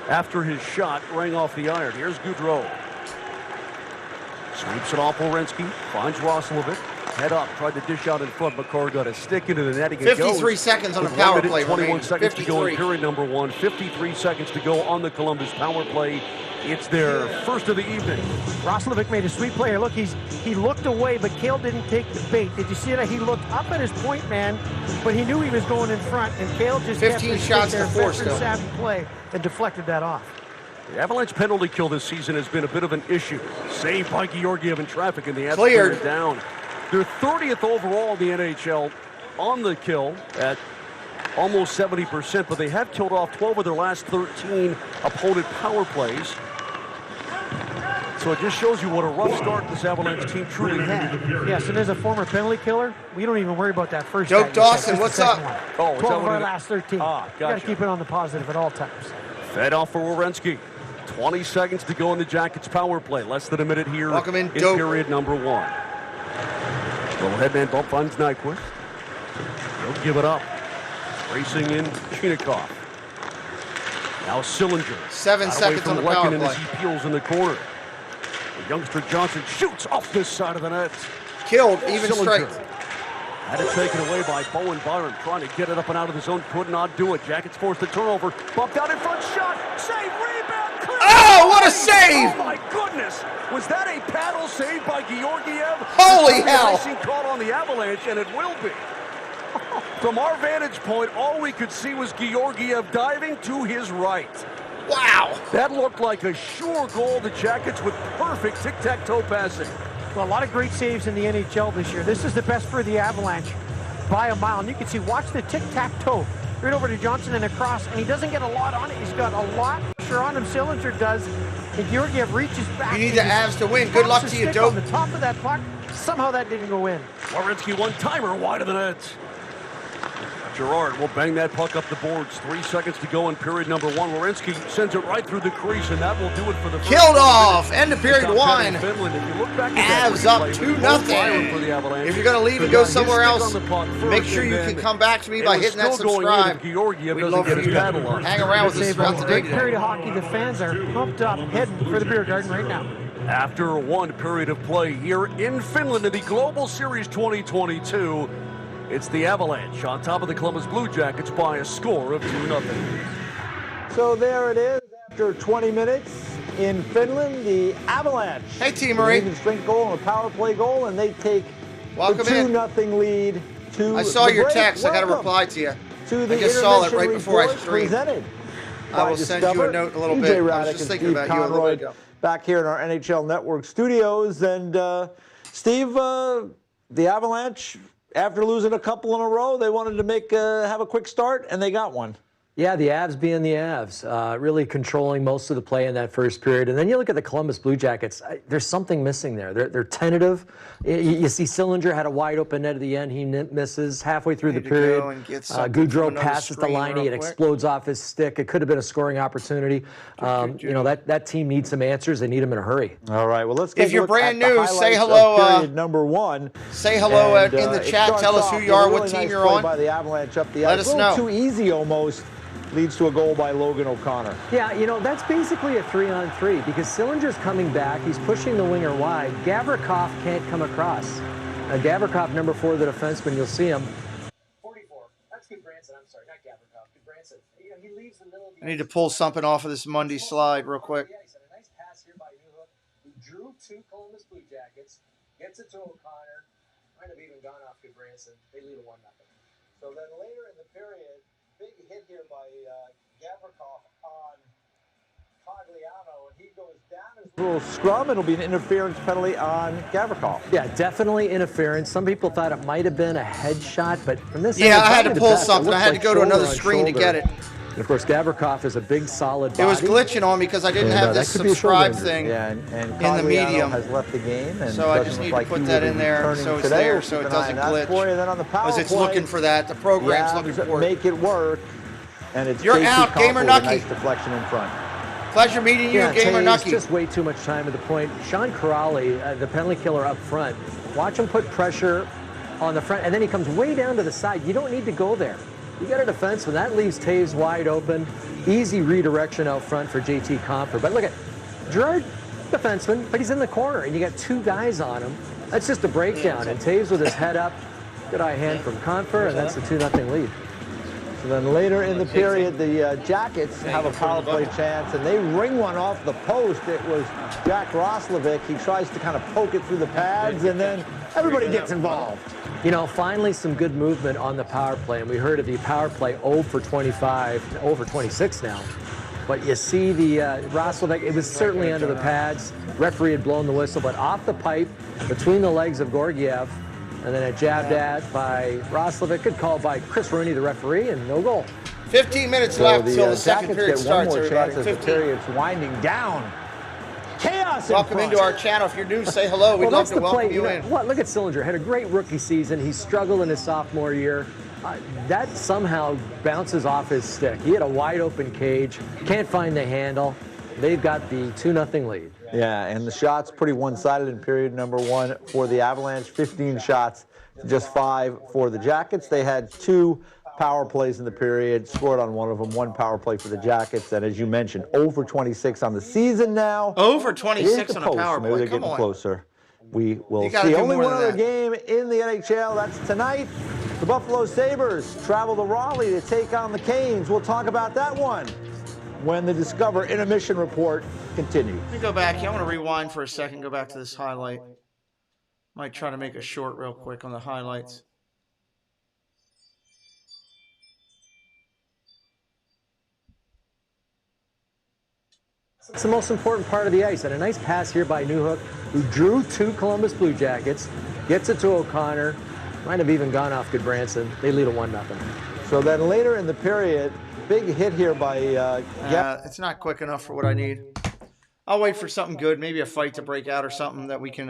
after his shot rang off the iron. Here's Gaudreau. Sweeps it off Werenski. Finds Roslovic. Head up, tried to dish out in front. McCarr got a stick into the netting.
53 seconds on the power play.
21 seconds
53.
to go in period number 1. 53 seconds to go on the Columbus power play. It's their first of the evening.
Roslovic made a sweet play here. Look, he looked away, but Kale didn't take the bait. Did you see that? He looked up at his point man, but he knew he was going in front, and Kale just
15 shots to 4 still.
Savvy play and deflected that off.
The Avalanche penalty kill this season has been a bit of an issue. Saved by Georgiev in traffic, and the Avs cleared it down. They're 30th overall in the NHL on the kill at almost 70%, but they have killed off 12 of their last 13 opponent power plays. So it just shows you what a rough start this Avalanche team truly had.
Yes, and as a former penalty killer, we don't even worry about that first.
Joe Dawson, what's up?
Oh, 12 of our last 13.
Gotcha.
You got to keep it on the positive at all times.
Fed off for Werenski. 20 seconds to go in the Jackets power play. Less than a minute here in period number 1. Little headman bump finds Nyquist. He'll give it up. Racing in Chinikov. Now Sillinger.
7 seconds on the power play.
As he peels in the corner. The youngster Johnson shoots off this side of the net.
Killed, even
Sillinger.
straight.
Had it taken away by Bowen Byron, trying to get it up and out of the zone. Could not do it. Jackets forced the turnover. Bumped out in front. Shot. Save. Rebound. Clear.
Oh, what a save!
Oh, my goodness. Was that a paddle save by Georgiev?
Holy hell.
Icing caught on the Avalanche, and it will be. From our vantage point, all we could see was Georgiev diving to his right.
Wow.
That looked like a sure goal. The Jackets with perfect tic-tac-toe passing.
Well, a lot of great saves in the NHL this year. This is the best for the Avalanche by a mile. And you can see, watch the tic-tac-toe. Right over to Johnson and across, and he doesn't get a lot on it. He's got a lot of pressure on him. Sillinger does. And Georgiev reaches back.
You need the Avs to win. Good luck to you, Dope.
On the top of that puck, somehow that didn't go in.
Werenski one-timer wide of the net. Gerard will bang that puck up the boards. 3 seconds to go in period number 1. Werenski sends it right through the crease, and that will do it for the first.
Killed off. End of period 1.
Avs
up 2-0. If you're going to leave and go somewhere else, make sure you can come back to me by hitting that subscribe. We'd love for you to hang around with us throughout the day
today. Period of hockey. The fans are pumped up, heading for the beer garden right now.
After one period of play here in Finland in the Global Series 2022, it's the Avalanche on top of the Columbus Blue Jackets by a score of 2-0.
So there it is. After 20 minutes in Finland, the Avalanche.
Hey, T. Marie.
An even strength goal and a power play goal, and they take the 2-0 lead to
I saw
the
your
break.
text. I got to reply to you. I just saw it right before I streamed. I will send you a note in a little bit. I was just thinking about you a little bit ago.
Back here in our NHL Network studios. And Steve, the Avalanche, after losing a couple in a row, they wanted to have a quick start, and they got one.
Yeah, the Avs being the Avs, really controlling most of the play in that first period. And then you look at the Columbus Blue Jackets, there's something missing there. They're tentative. You see Sillinger had a wide open net at the end. He misses halfway through the period. Goudreau passes the line. It explodes off his stick. It could have been a scoring opportunity. You know, that team needs some answers. They need them in a hurry.
All right, well, let's
if you're brand new, say hello.
Period number 1.
Say hello in the chat. Tell us who you are, what team you're on.
By the Avalanche up the
Let
ice.
us know.
Too easy almost. Leads to a goal by Logan O'Connor.
Yeah, you know, that's basically a 3-on-3 because Sillinger's coming back. He's pushing the winger wide. Gavrikov can't come across. Gavrikov, number 4, the defenseman, you'll see him.
44. That's Goodbranson. I'm sorry, not Gavrikov. Goodbranson. He leaves the middle of the
I need to pull something off of this Monday slide real quick.
Yeah, he's had a nice pass here by Newhook, who drew 2 Columbus Blue Jackets, gets it to O'Connor. Might have even gone off Goodbranson. They lead a 1-0. So then later in the period, big hit here by Gavrikov on Cogliano, and he goes down.
A little scrum, it'll be an interference penalty on Gavrikov.
Yeah, definitely interference. Some people thought it might have been a headshot, but from this
I had to pull something. I had to go to another screen to get it.
And of course, Gavrikov is a big, solid body.
It was glitching on me because I didn't have this subscribe thing
and
in the medium.
Has left the game, and
so I just need to put that in there so it's there so it doesn't glitch.
Then on the power
Because it's
play,
looking for that. The program's looking for it.
Make it work. And it's
You're out, Gamer Nucky.
Nice deflection in front.
Pleasure meeting you, Gamer Nucky.
Just way too much time at the point. Sean Corrali, the penalty killer up front, watch him put pressure on the front, and then he comes way down to the side. You don't need to go there. You got a defenseman. That leaves Taves wide open. Easy redirection out front for JT Compher. But look at Gerard, defenseman, but he's in the corner, and you got 2 guys on him. That's just a breakdown. And Taves with his head up. Good eye hand from Confer, and that's the 2-0 lead.
So then later in the period, the Jackets have a power play chance, and they ring one off the post. It was Jack Roslovic. He tries to kind of poke it through the pads, and then everybody gets involved.
You know, finally some good movement on the power play, and we heard of the power play 0 for 25, 0 for 26 now. But you see the Roslovic, it was certainly under the pads. Referee had blown the whistle, but off the pipe, between the legs of Georgiev, and then a jabbed at by Roslovic. Good call by Chris Rooney, the referee, and no goal.
15 minutes left until the second period starts.
One more chance as the period's winding down. Chaos.
Welcome into our channel. If you're new, say hello. We'd love to welcome you in.
What? Look at Sillinger. Had a great rookie season. He struggled in his sophomore year. That somehow bounces off his stick. He had a wide open cage. Can't find the handle. They've got the 2-0 lead.
Yeah, and the shots pretty one-sided in period number 1 for the Avalanche. 15 shots to just 5 for the Jackets. They had 2 power plays in the period, scored on one of them, 1 power play for the Jackets. And as you mentioned, 0 for 26 on the season now.
0 for 26 on a power play.
Maybe they're getting closer. We will see only one other game in the NHL. That's tonight. The Buffalo Sabres travel to Raleigh to take on the Canes. We'll talk about that one when the Discover Intermission Report continues.
Let me go back here. I want to rewind for a second, go back to this highlight. Might try to make a short real quick on the highlights.
It's the most important part of the ice. And a nice pass here by Newhook, who drew 2 Columbus Blue Jackets, gets it to O'Connor. Might have even gone off Goodbranson. They lead a 1-0.
So then later in the period, big hit here by
it's not quick enough for what I need. I'll wait for something good, maybe a fight to break out or something that we can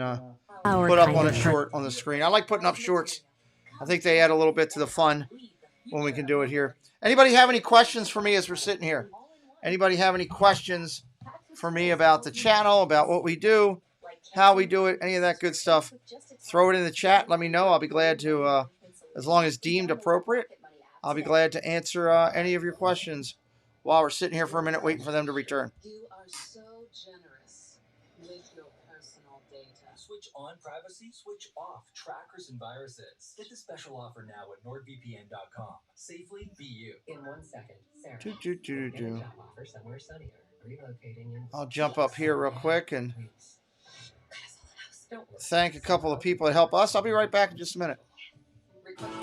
put up on a short on the screen. I like putting up shorts. I think they add a little bit to the fun when we can do it here. Anybody have any questions for me as we're sitting here? Anybody have any questions for me about the channel, about what we do, how we do it, any of that good stuff? Throw it in the chat. Let me know. I'll be glad to, as long as deemed appropriate, I'll be glad to answer any of your questions while we're sitting here for a minute waiting for them to return.
You are so generous with your personal data.
Switch on privacy, switch off trackers and viruses. Get the special offer now at nordvpn.com. Safely be you.
In 1 second, Sarah. Offer somewhere sunnier. Relocating in
I'll jump up here real quick and thank a couple of people that help us. I'll be right back in just a minute.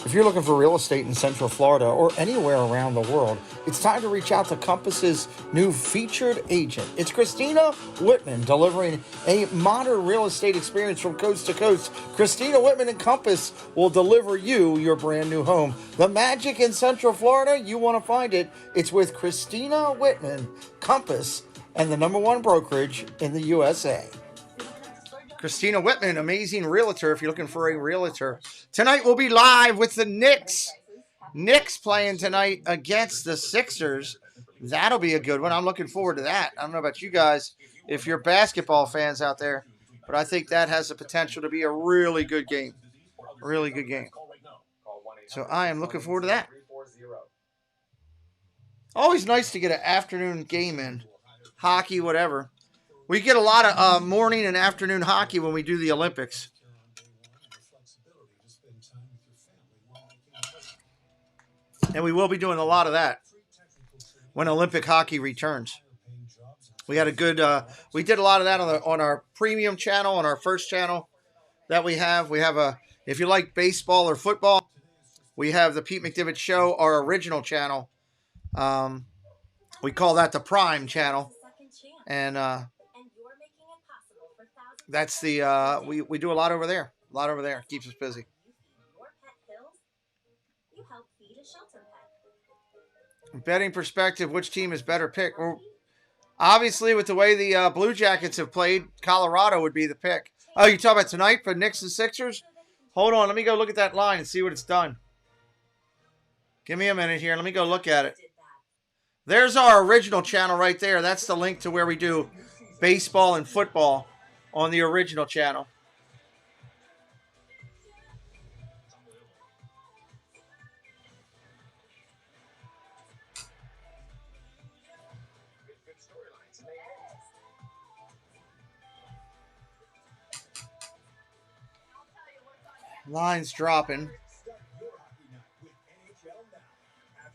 If you're looking for real estate in Central Florida or anywhere around the world, it's time to reach out to Compass's new featured agent. It's Christina Whitman, delivering a modern real estate experience from coast to coast. Christina Whitman and Compass will deliver you your brand new home. The magic in Central Florida, you want to find it. It's with Christina Whitman, Compass, and the #1 brokerage in the USA. Christina Whitman, amazing realtor if you're looking for a realtor. Tonight we'll be live with the Knicks. Knicks playing tonight against the Sixers. That'll be a good one. I'm looking forward to that. I don't know about you guys, if you're basketball fans out there, but I think that has the potential to be a really good game. A really good game. So I am looking forward to that. Always nice to get an afternoon game in. Hockey, whatever. We get a lot of morning and afternoon hockey when we do the Olympics. And we will be doing a lot of that when Olympic hockey returns. We had a good, we did a lot of that on our premium channel, on our first channel that we have. We have if you like baseball or football, we have the Pete McDivitt Show, our original channel. We call that the Prime channel. And that's the, we do a lot over there. A lot over there. Keeps us busy. Betting perspective, which team is better pick? Well, obviously, with the way the Blue Jackets have played, Colorado would be the pick. Oh, you talking about tonight for Knicks and Sixers? Hold on. Let me go look at that line and see what it's done. Give me a minute here. Let me go look at it. There's our original channel right there. That's the link to where we do baseball and football on the original channel. Line's dropping.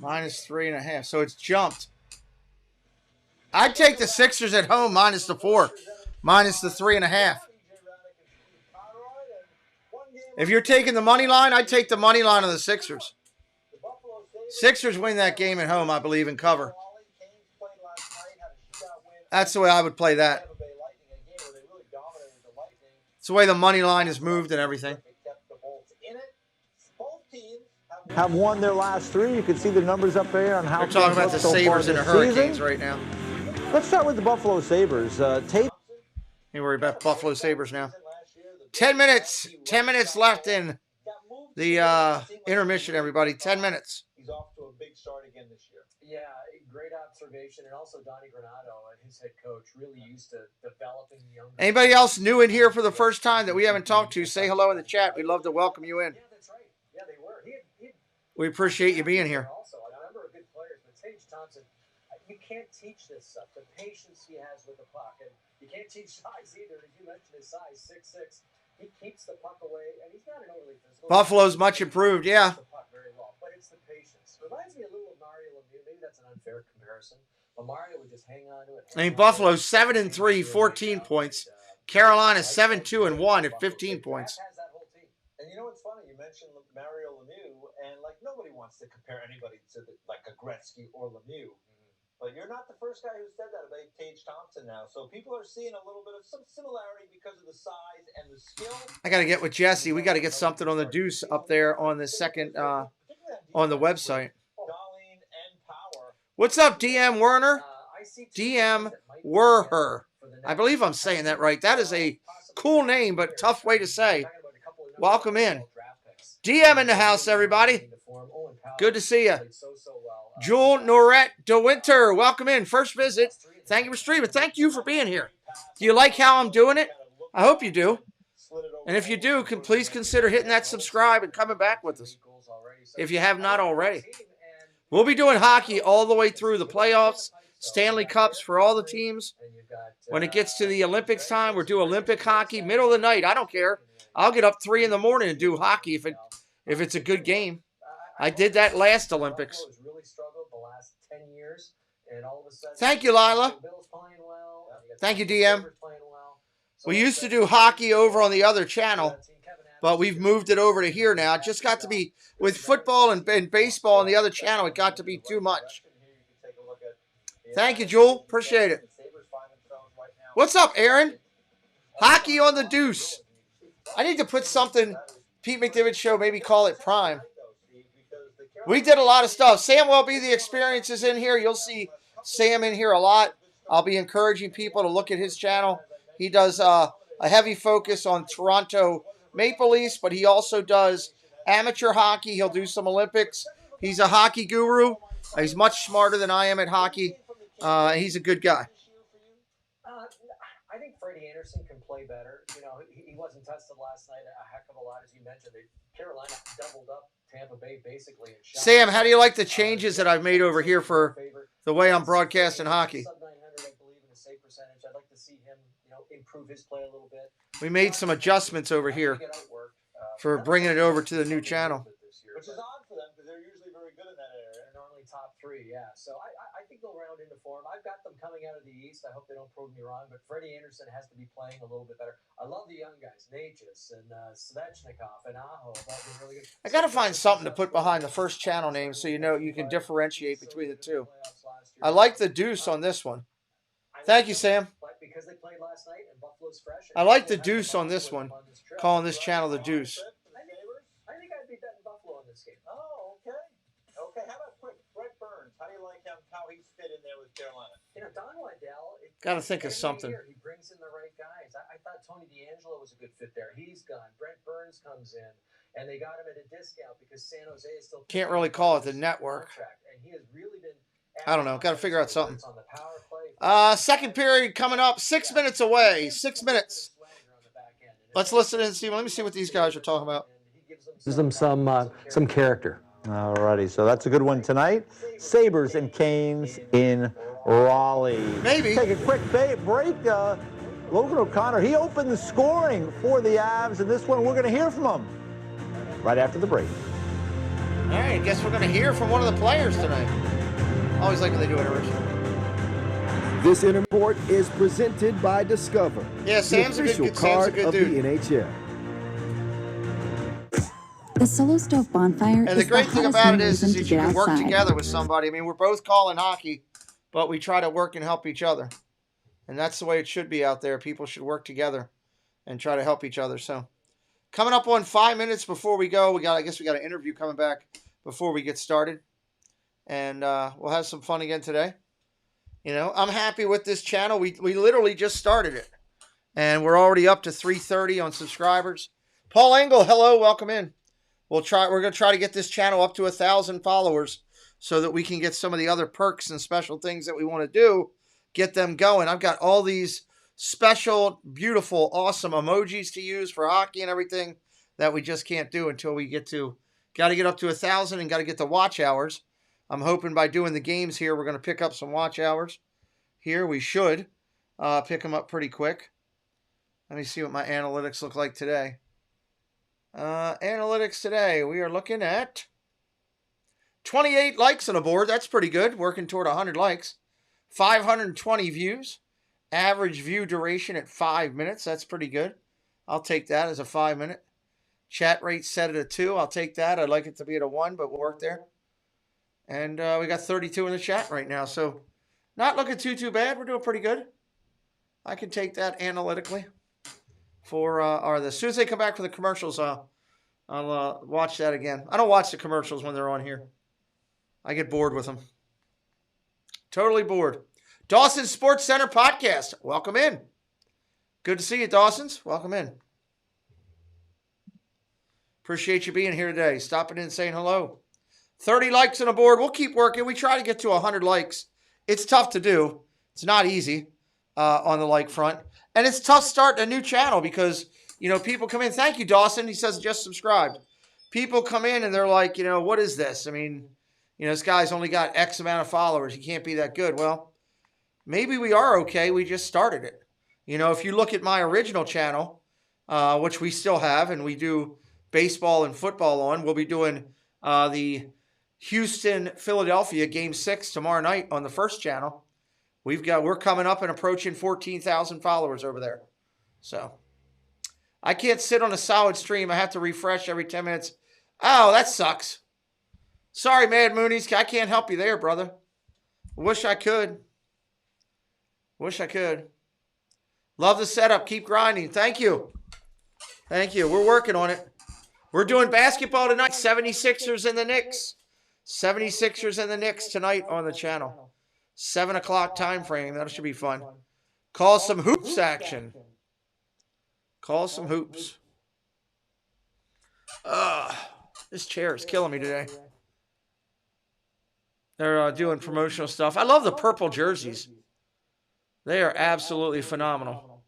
-3.5. So it's jumped. I'd take the Sixers at home minus the 4. Minus the 3.5. If you're taking the money line, I'd take the money line on the Sixers. Sixers win that game at home, I believe, and cover. That's the way I would play that. It's the way the money line is moved and everything.
Have won their last 3. You can see the numbers up there on how
they're talking about the Sabres and the Hurricanes right now.
Let's start with the Buffalo Sabres. Tate.
Ain't worried about Buffalo Sabres now. 10 minutes. 10 minutes left in the intermission, everybody. 10 minutes.
He's off to a big start again this year.
Yeah, great observation. And also Donnie Granato, his head coach, really used to developing young.
Anybody else new in here for the first time that we haven't talked to, say hello in the chat. We'd love to welcome you in.
Yeah, that's right. Yeah, they were.
We appreciate you being here.
Also, a number of good players, but Tage Thompson, you can't teach this stuff. The patience he has with the puck, and you can't teach size either. As you mentioned, his size, 6'6". He keeps the puck away, and he's not an overly physical.
Buffalo's much improved, yeah.
The puck very well, but it's the patience. Reminds me a little of Mario Lemieux. Maybe that's an unfair comparison, but Mario would just hang on to it.
I mean, Buffalo's 7-3, 14 points. Carolina 7-2-1 at 15 points.
And you know what's funny? You mentioned Mario Lemieux, and like nobody wants to compare anybody to like a Gretzky or Lemieux. But you're not the first guy who said that about Tage Thompson now. So people are seeing a little bit of some similarity because of the size and the skill.
I got to get with Jesse. We got to get something on the deuce up there on the second, on the website. What's up, DM Werner? DM Werher. I believe I'm saying that right. That is a cool name, but tough way to say. Welcome in. DM in the house, everybody. Good to see you. Jewel Norette DeWinter, welcome in. First visit. Thank you for streaming. Thank you for being here. Do you like how I'm doing it? I hope you do. And if you do, please consider hitting that subscribe and coming back with us if you have not already. We'll be doing hockey all the way through the playoffs, Stanley Cups for all the teams. When it gets to the Olympics time, we'll do Olympic hockey, middle of the night. I don't care. I'll get up 3 in the morning and do hockey if it's a good game. I did that last Olympics. Thank you, Lila. Thank you, DM. We used to do hockey over on the other channel, but we've moved it over to here now. It just got to be, with football and baseball on the other channel, it got to be too much. Thank you, Jewel. Appreciate it. What's up, Aaron? Hockey on the deuce. I need to put something, Pete McDivitt Show, maybe call it Prime. We did a lot of stuff. Sam will be the experiences in here. You'll see Sam in here a lot. I'll be encouraging people to look at his channel. He does a heavy focus on Toronto Maple Leafs, but he also does amateur hockey. He'll do some Olympics. He's a hockey guru. He's much smarter than I am at hockey. He's a good guy.
I think Freddie Anderson can play better. You know, he wasn't tested last night a heck of a lot, as you mentioned. Carolina doubled up Tampa Bay basically.
Sam, how do you like the changes that I've made over here for the way I'm broadcasting hockey?
Sub 900, I believe, in a save percentage. I'd like to see him, improve his play a little bit.
We made some adjustments over here for bringing it over to the new channel.
Which is odd for them because they're usually very good in that area.
They're normally top 3, yeah. So I think they'll round into form. I've got them coming out of the East. I hope they don't prove me wrong, but Freddie Anderson has to be playing a little bit better. I love the young guys, Natchez and Svechnikov and Aho. Have all been really good.
I got to find something to put behind the first channel name so you know you can differentiate between the two. I like the deuce on this one. Thank you, Sam.
Because they played last night and Buffalo's fresh.
I like the deuce on this one, calling this channel the deuce.
I think I'd be betting Buffalo in this game.
Oh, okay. Okay, how about Brett Burns? How do you like how he's fit in there with Carolina?
Don Waddell.
Got to think of something.
He brings in the right guys. I thought Tony DeAngelo was a good fit there. He's gone. Brett Burns comes in, and they got him at a discount because San Jose is still.
Can't really call it the network.
And he has really been.
I don't know. Got to figure out something. Second period coming up. 6 minutes away. 6 minutes. Let's listen and see. Let me see what these guys are talking about.
Gives them some character.
All righty, so that's a good one tonight. Sabres and Canes in Raleigh.
Maybe.
Take a quick break. Logan O'Connor, he opened the scoring for the Avs, and this one we're going to hear from him. right after the break.
All right, I guess we're going to hear from one of the players tonight. Always like when they do interviews.
This report is presented by Discover.
Yeah, Sam's a good dude.
Of the NHL.
The Solo Stove Bonfire
And the great thing about it is that you can work together with somebody. I mean, we're both calling hockey, but we try to work and help each other. And that's the way it should be out there. People should work together and try to help each other. So, coming up on 5 minutes before we go, I guess we got an interview coming back before we get started. And we'll have some fun again today. You know, I'm happy with this channel. We literally just started it. And we're already up to 330 on subscribers. Paul Engel, hello, welcome in. We're going to try to get this channel up to 1,000 followers so that we can get some of the other perks and special things that we want to do, get them going. I've got all these special, beautiful, awesome emojis to use for hockey and everything that we just can't do until we got to get up to 1,000 and got to get the watch hours. I'm hoping by doing the games here, we're going to pick up some watch hours. Here we should pick them up pretty quick. Let me see what my analytics look like today. Analytics today, we are looking at 28 likes on the board. That's pretty good. Working toward 100 likes. 520 views. Average view duration at 5 minutes. That's pretty good. I'll take that as a 5 minute. Chat rate set at a 2. I'll take that. I'd like it to be at a 1, but we'll work there. And we got 32 in the chat right now. So not looking too bad. We're doing pretty good. I can take that analytically. As soon as they come back from the commercials, I'll watch that again. I don't watch the commercials when they're on here. I get bored with them. Totally bored. Dawson's Sports Center podcast. Welcome in. Good to see you, Dawson's. Welcome in. Appreciate you being here today. Stopping in and saying hello. 30 likes on the board. We'll keep working. We try to get to 100 likes. It's tough to do. It's not easy on the like front. And it's tough starting a new channel because, you know, people come in. Thank you, Dawson. He says just subscribed. People come in and they're like, you know, what is this? I mean, you know, this guy's only got X amount of followers. He can't be that good. Well, maybe we are okay. We just started it. You know, if you look at my original channel, which we still have, and we do baseball and football on, we'll be doing the Houston-Philadelphia Game 6 tomorrow night on the first channel. We're coming up and approaching 14,000 followers over there. So I can't sit on a solid stream. I have to refresh every 10 minutes. Oh, that sucks. Sorry, Mad Moonies. I can't help you there, brother. Wish I could. Wish I could. Love the setup. Keep grinding. Thank you. Thank you. We're working on it. We're doing basketball tonight. 76ers and the Knicks. 76ers and the Knicks tonight on the channel. 7 o'clock time frame. That should be fun. Call some hoops action. Call some hoops. This chair is killing me today. They're doing promotional stuff. I love the purple jerseys. They are absolutely phenomenal.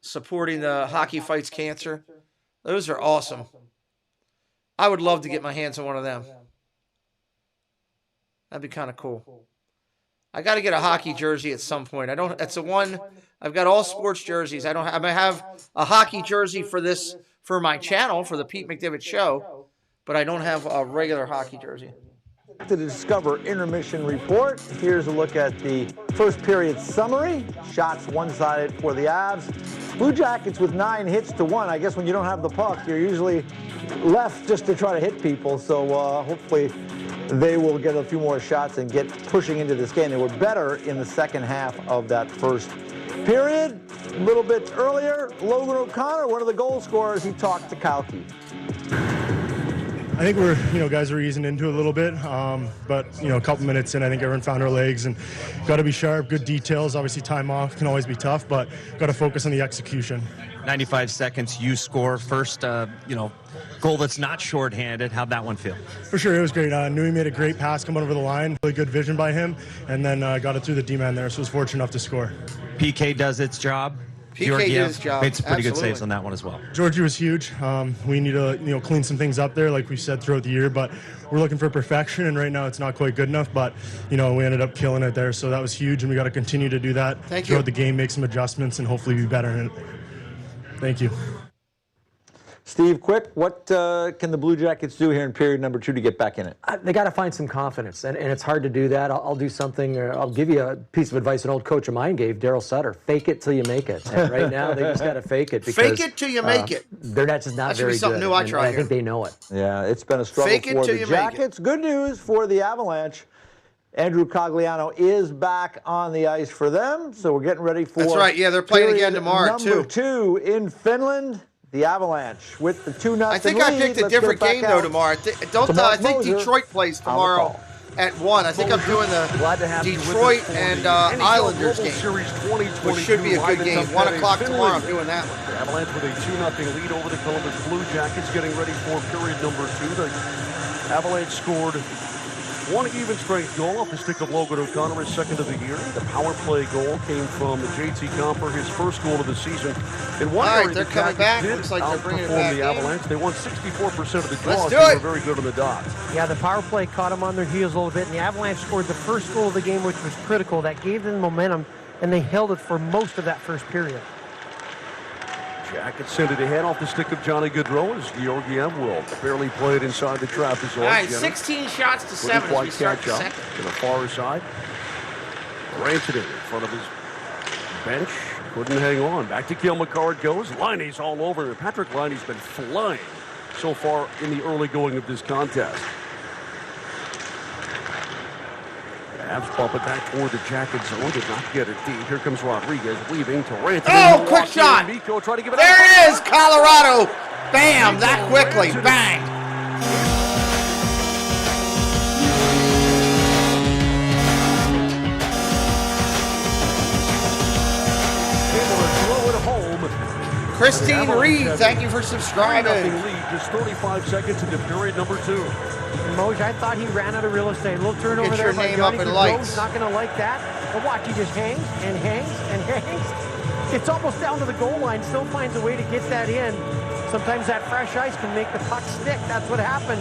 Supporting the Hockey Fights Cancer. Those are awesome. I would love to get my hands on one of them. That'd be kind of cool. I got to get a hockey jersey at some point. It's the one. I've got all sports jerseys. I might have a hockey jersey for my channel, for the Pete McDevitt Show, but I don't have a regular hockey jersey.
To the Discover Intermission Report, here's a look at the first period summary. Shots one-sided for the Avs. Blue Jackets with 9 hits to 1. I guess when you don't have the puck, you're usually left just to try to hit people. So hopefully they will get a few more shots and get pushing into this game. They were better in the second half of that first period. A little bit earlier, Logan O'Connor, one of the goal scorers, he talked to Kauke.
I think guys were easing into it a little bit, but, a couple minutes in, I think everyone found our legs and got to be sharp, good details. Obviously, time off can always be tough, but got to focus on the execution.
95 seconds, you score first, goal that's not shorthanded. How'd that one feel?
For sure, it was great. Knew he made a great pass coming over the line, really good vision by him, and then got it through the D-man there, so was fortunate enough to score.
PK does its job.
PK did his job.
Made some pretty good
Absolutely.
saves on that one as well.
Georgie was huge. We need to clean some things up there, like we said throughout the year. But we're looking for perfection, and right now it's not quite good enough. But we ended up killing it there, so that was huge, and we got to continue to do that throughout the game, make some adjustments, and hopefully be better in it. Thank you.
Steve, quick, what can the Blue Jackets do here in period number 2 to get back in it?
They got to find some confidence, and it's hard to do that. I'll do something. I'll give you a piece of advice an old coach of mine gave, Daryl Sutter. Fake it till you make it. And right now, they just got to fake it. Because,
fake it till you make it.
They're not just not
that
very
should be something
good.
new I try
I think they know it.
Yeah, it's been a struggle
Fake it
for
till
the
you make
Jackets. Good news for the Avalanche. Andrew Cogliano is back on the ice for them, so we're getting ready for.
That's right. Yeah, they're playing again tomorrow
number 2 in Finland. The Avalanche with the 2-0
I think
lead.
I picked a different game though tomorrow. I think Detroit plays tomorrow at 1. I think I'm doing the Detroit and Islanders game, which should be a good game. 1 o'clock tomorrow. I'm doing that one.
The Avalanche with a 2-0 lead over the Columbus Blue Jackets, getting ready for period number 2. The Avalanche scored one even-strength goal off the stick of Logan O'Connor, his second of the year. The power play goal came from JT Compher, his first goal of the season. In one
All right,
area,
they're
the
coming back.
Jackets
Looks like they're bringing it back
the Avalanche. They won 64% of the draws.
Let's do
They
it.
were very good on the dot.
Yeah, the power play caught them on their heels a little bit, and the Avalanche scored the first goal of the game, which was critical. That gave them momentum, and they held it for most of that first period.
Jackets send it ahead off the stick of Johnny Gaudreau as Georgiev will barely play it inside the trap.
All right, 16 shots to 7 as we start the second.
To the far side. Rantanen in front of his bench. Couldn't hang on. Back to Cale Makar it goes. Liney's all over. Patrick Liney's been flying so far in the early going of this contest. Avs bump it back toward the Jackets zone. Did not get it deep. Here comes Rodriguez weaving to Rantanen.
Oh, quick shot.
Mikko trying to give it
there it is, Colorado. Bam, that quickly. Bang. Christine Reed, thank you for subscribing.
Lead, just 35 seconds into period number 2.
Moj, I thought he ran out of real estate. A little turnover
Get
there
your
by
name
Johnny
up in
Gaudreau.
lights.
He's not going to like that. But watch, he just hangs and hangs and hangs. It's almost down to the goal line. Still finds a way to get that in. Sometimes that fresh ice can make the puck stick. That's what happened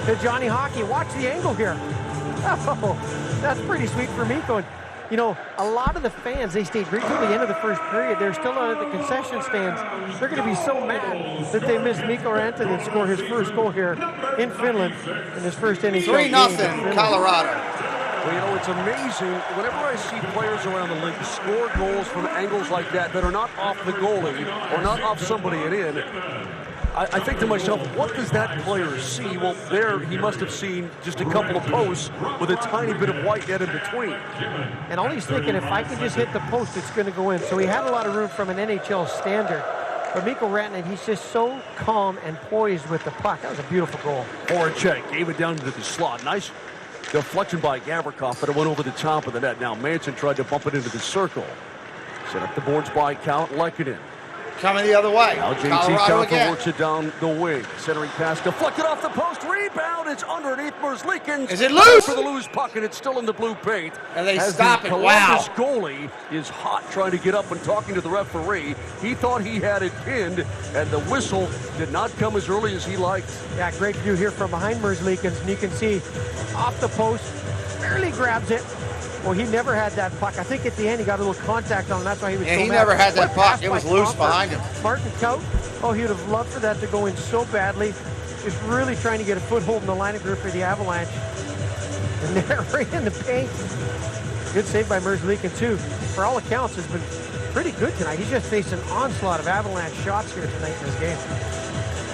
to Johnny Hockey. Watch the angle here. Oh, that's pretty sweet for Mikko. You know, a lot of the fans, they stayed right till the end of the first period. They're still out at the concession stands. They're going to be so mad that they missed Mikko Rantanen score his first goal here in Finland in his first NHL game.
3-0 Colorado.
Well, you know, it's amazing. Whenever I see players around the league score goals from angles like that are not off the goalie or not off somebody and in, I think to myself, what does that player see? Well, there he must have seen just a couple of posts with a tiny bit of white net in between.
And all he's thinking, if I can just hit the post, it's going to go in. So he had a lot of room from an NHL standard. But Mikko Rantanen, he's just so calm and poised with the puck. That was a beautiful goal.
Voracek gave it down into the slot. Nice deflection by Gavrikov, but it went over the top of the net. Now Manson tried to bump it into the circle. Set up the boards by Count Lehkonen.
Coming the other way.
Now JT Compher works it down the wing. Centering pass deflected off the post. Rebound. It's underneath Merzlikins.
Is it loose?
For the loose puck, and it's still in the blue paint.
And they stop it.
Wow. The goalie is hot trying to get up and talking to the referee. He thought he had it pinned, and the whistle did not come as early as he liked.
Yeah, great view here from behind Merzlikins. And you can see off the post, barely grabs it. Well, he never had that puck. I think at the end he got a little contact on him. That's why he was so mad.
He never had that puck. It was loose behind him.
Martin Kaut, oh, he would have loved for that to go in so badly. Just really trying to get a foothold in the lineup group for the Avalanche. And there, right in the paint. Good save by Merzlikins, too. For all accounts, has been pretty good tonight. He's just faced an onslaught of Avalanche shots here tonight in this game.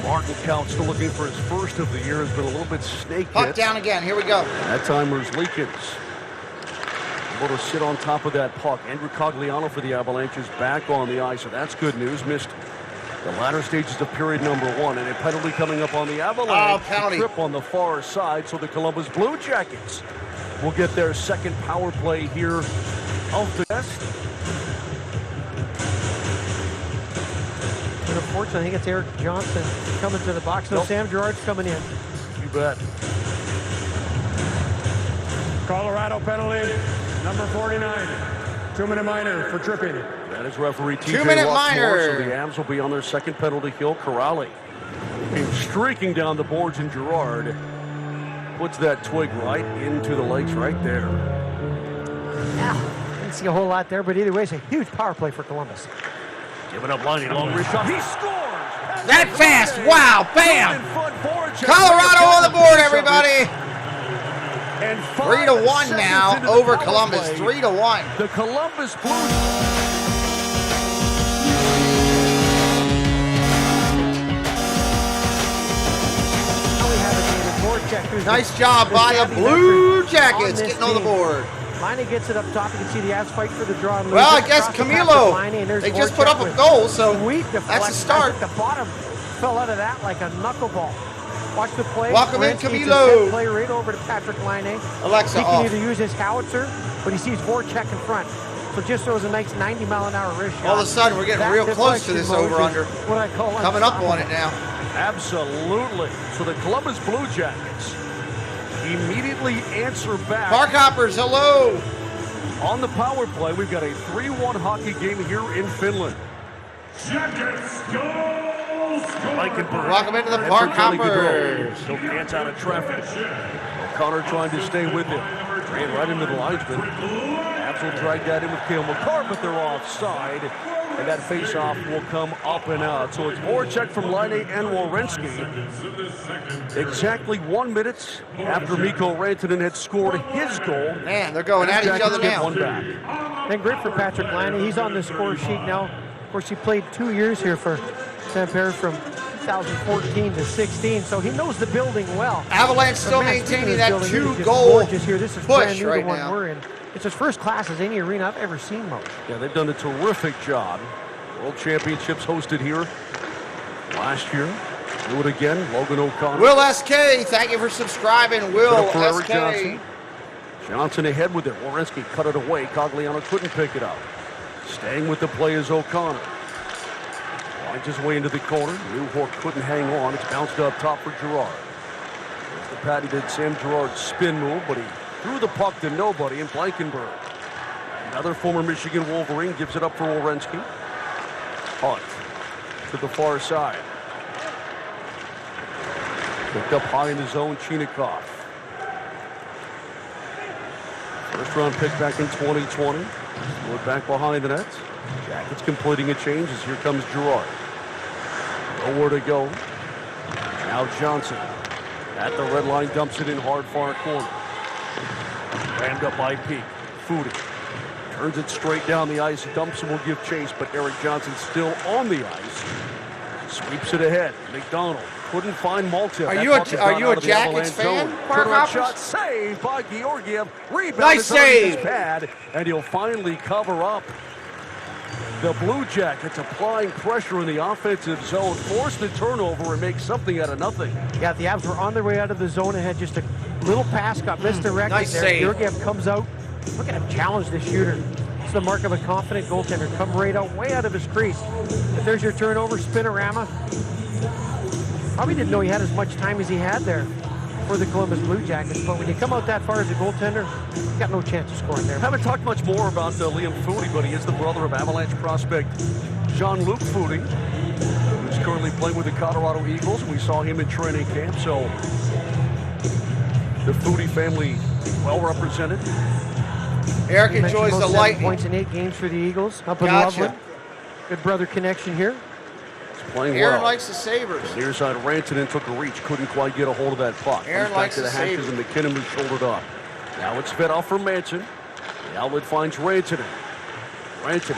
Martin Kaut still looking for his first of the year. Has been a little bit snake
Puck
hit.
down again. Here we go.
That time Merzlikins able to sit on top of that puck. Andrew Cogliano for the Avalanche is back on the ice, so that's good news. Missed the latter stages of period number 1, and a penalty coming up on the Avalanche.
Oh, penalty.
Trip on the far side, so the Columbus Blue Jackets will get their second power play here of the test.
And unfortunately, I think it's Eric Johnson coming to the box. No, Sam Girard's coming in.
You bet.
Colorado penalty, number 49. 2-minute minor for tripping.
That is referee TJ
2-minute
Rushmore,
minor.
so the Avs will be on their second penalty kill. Corrali came streaking down the boards, and Girard puts that twig right into the legs right there.
Yeah, didn't see a whole lot there, but either way, it's a huge power play for Columbus.
Giving up Liney, long wrist shot. He scores!
That fast. Wow. Bam. Colorado on the board, everybody. 3-1 now over Columbus. 3-1.
The Columbus Blues.
Nice job by the Blue Jackets getting on the board.
Laine gets it up top. You can see the Avs fight for the draw.
Well, I guess Camilo, they just put up a goal, so that's a start.
The bottom fell out of that like a knuckleball. Watch the play.
Welcome in, Camilo.
Play right over to Patrick Laine.
Alexa
he can
off.
either use his howitzer, but he sees Voracek in front. So just throws a nice 90-mile-an-hour wrist shot.
All of a sudden, we're getting real close to this over-under.
What I call
coming up on it now.
Absolutely. So the Columbus Blue Jackets immediately answer back.
Park Hoppers, hello.
On the power play, we've got a 3-1 hockey game here in Finland.
Jackets go!
Welcome into the Park Hoppers.
He'll dance out of traffic. O'Connor trying to stay with him. Ran right into the linesman. Avs will drag that in with Cale McCarr, but they're offside. And that face-off will come up and out. So it's Voracek from Laine and Werenski. Exactly 1 minute after Mikko Rantanen had scored his goal.
Man, they're going at each other now.
One back.
And great for Patrick Laine. He's on the score sheet now. Of course, he played 2 years here for Tampa from 2014 to 16, so he knows the building well.
Avalanche still maintaining that 2-goal
This is
push
brand new,
right
the one
now.
we're in. It's as first class as any arena I've ever seen, Mo.
Yeah, they've done a terrific job. World Championships hosted here last year. Do it again. Logan O'Connor.
Will SK, thank you for subscribing. Will SK.
Johnson ahead with it. Werenski cut it away. Cogliano couldn't pick it up. Staying with the play is O'Connor. Winds his way into the corner. Newhart couldn't hang on. It's bounced up top for Girard. The patented Sam Girard spin move, but he threw the puck to nobody in Blankenberg. Another former Michigan Wolverine gives it up for Werenski. Hunt to the far side. Picked up high in the zone, Chinikov. First round pick back in 2020. Look back behind the net. Jackets completing a change as here comes Girard. Nowhere to go. Now Johnson at the red line, dumps it in hard far corner. Rammed up by Peak. Foodie turns it straight down the ice. Dumps and will give chase, but Eric Johnson still on the ice. Sweeps it ahead. McDonald couldn't find Malta.
Are you a Jackets fan?
Shot saved by Georgiev. Rebound.
Nice save.
Pad, and he'll finally cover up. The Blue Jackets applying pressure in the offensive zone, force the turnover and make something out of nothing.
Yeah, the Avs were on their way out of the zone and had just a little pass, got misdirected
nice
there.
Save.
Georgiev comes out. Look at him challenge the shooter. It's the mark of a confident goaltender. Come right out, way out of his crease. If there's your turnover, spinorama. Probably didn't know he had as much time as he had there for the Columbus Blue Jackets, but when you come out that far as a goaltender, you got no chance of scoring there.
Haven't talked much more about Liam Foodie, but he is the brother of Avalanche prospect Jean-Luc Foodie, who's currently playing with the Colorado Eagles. We saw him in training camp, so the Foodie family well represented.
Eric enjoys the Lightning.
7 points in 8 games for the Eagles up in
Gotcha.
Loveland. Good brother connection here.
Playing
Aaron
well.
likes the Sabres.
Near side, Rantanen took a reach, couldn't quite get a hold of that puck.
Aaron
Comes back
likes
to the
the
hashes, and McKinnon was shouldered up. Now it's fed off from Manson. The outlet finds Rantanen. Rantanen.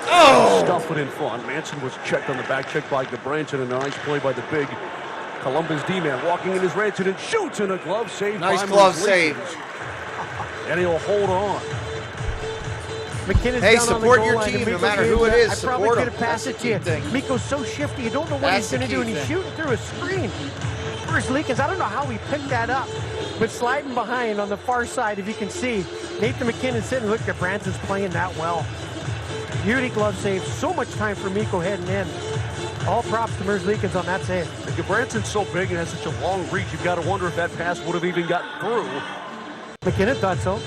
Oh!
Stuff it in front. Manson was checked on the back check by Gabranson, and a nice play by the big Columbus D-man. Walking in his Rantanen, shoots in a glove save.
Nice glove save.
And he'll hold on.
McKinnon's
hey,
down
support
on the
your
goal line.
team, no
Mikko
matter
gave
who it
that.
is.
I probably
Support
could
him.
have passed it to you. Mikko's so shifty, you don't know what
That's
he's going to do, and he's shooting through a screen. Where's Leakins? I don't know how he picked that up, but sliding behind on the far side, if you can see, Nathan McKinnon sitting. Look at Branson's playing that well. Beauty glove save. So much time for Mikko heading in. All props to Merz Leakins on that save.
Branson's so big and has such a long reach, you've got to wonder if that pass would have even gotten through.
McKinnon thought so.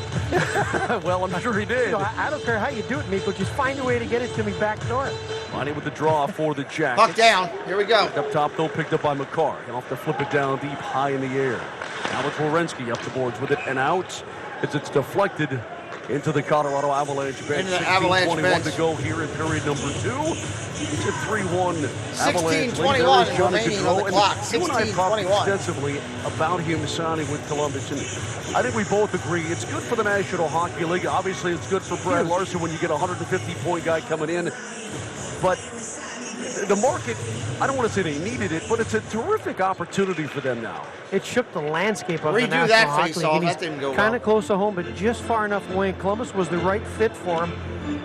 Well, I'm sure he did.
You know, I don't care how you do it, Mikko. Just find a way to get it to me back door.
Money with the draw for the Jackets.
Puck down. Here we go.
Up top, though, picked up by McCarr. He'll have to flip it down deep, high in the air. Now it's Werenski up the boards with it and out as it's deflected into the Colorado Avalanche bench.
Into the Avalanche
16:21
bench.
to go here in period number 2. It's a 3-1 Avalanche.
16:21
Johnny
remaining on the
Gaudreau.
clock.
You and I talked
16:21.
extensively about him signing with Columbus, and I think we both agree it's good for the National Hockey League. Obviously, it's good for Brad Larson when you get a 150-point guy coming in. But the market, I don't want to say they needed it, but it's a terrific opportunity for them now.
It shook the landscape of
Redo
the National
that
Hockey
face
League.
off.
And
That didn't go
he's kind
well.
of close to home, but just far enough away. And Columbus was the right fit for him.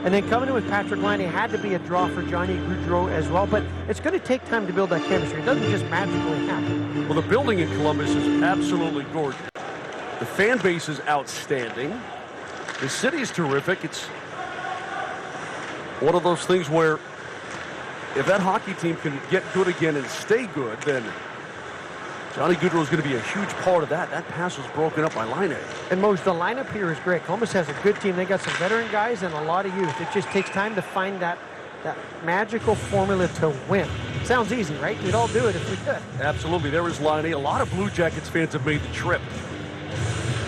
And then coming in with Patrick Laine had to be a draw for Johnny Gaudreau as well. But it's going to take time to build that chemistry. It doesn't just magically happen.
Well, the building in Columbus is absolutely gorgeous. The fan base is outstanding. The city is terrific. It's one of those things where if that hockey team can get good again and stay good, then Johnny Gaudreau is going to be a huge part of that. That pass was broken up by Laine.
And Moj, the lineup here is great. Columbus has a good team. They got some veteran guys and a lot of youth. It just takes time to find that magical formula to win. Sounds easy, right? We'd all do it if we could.
Absolutely. There is Laine. A lot of Blue Jackets fans have made the trip.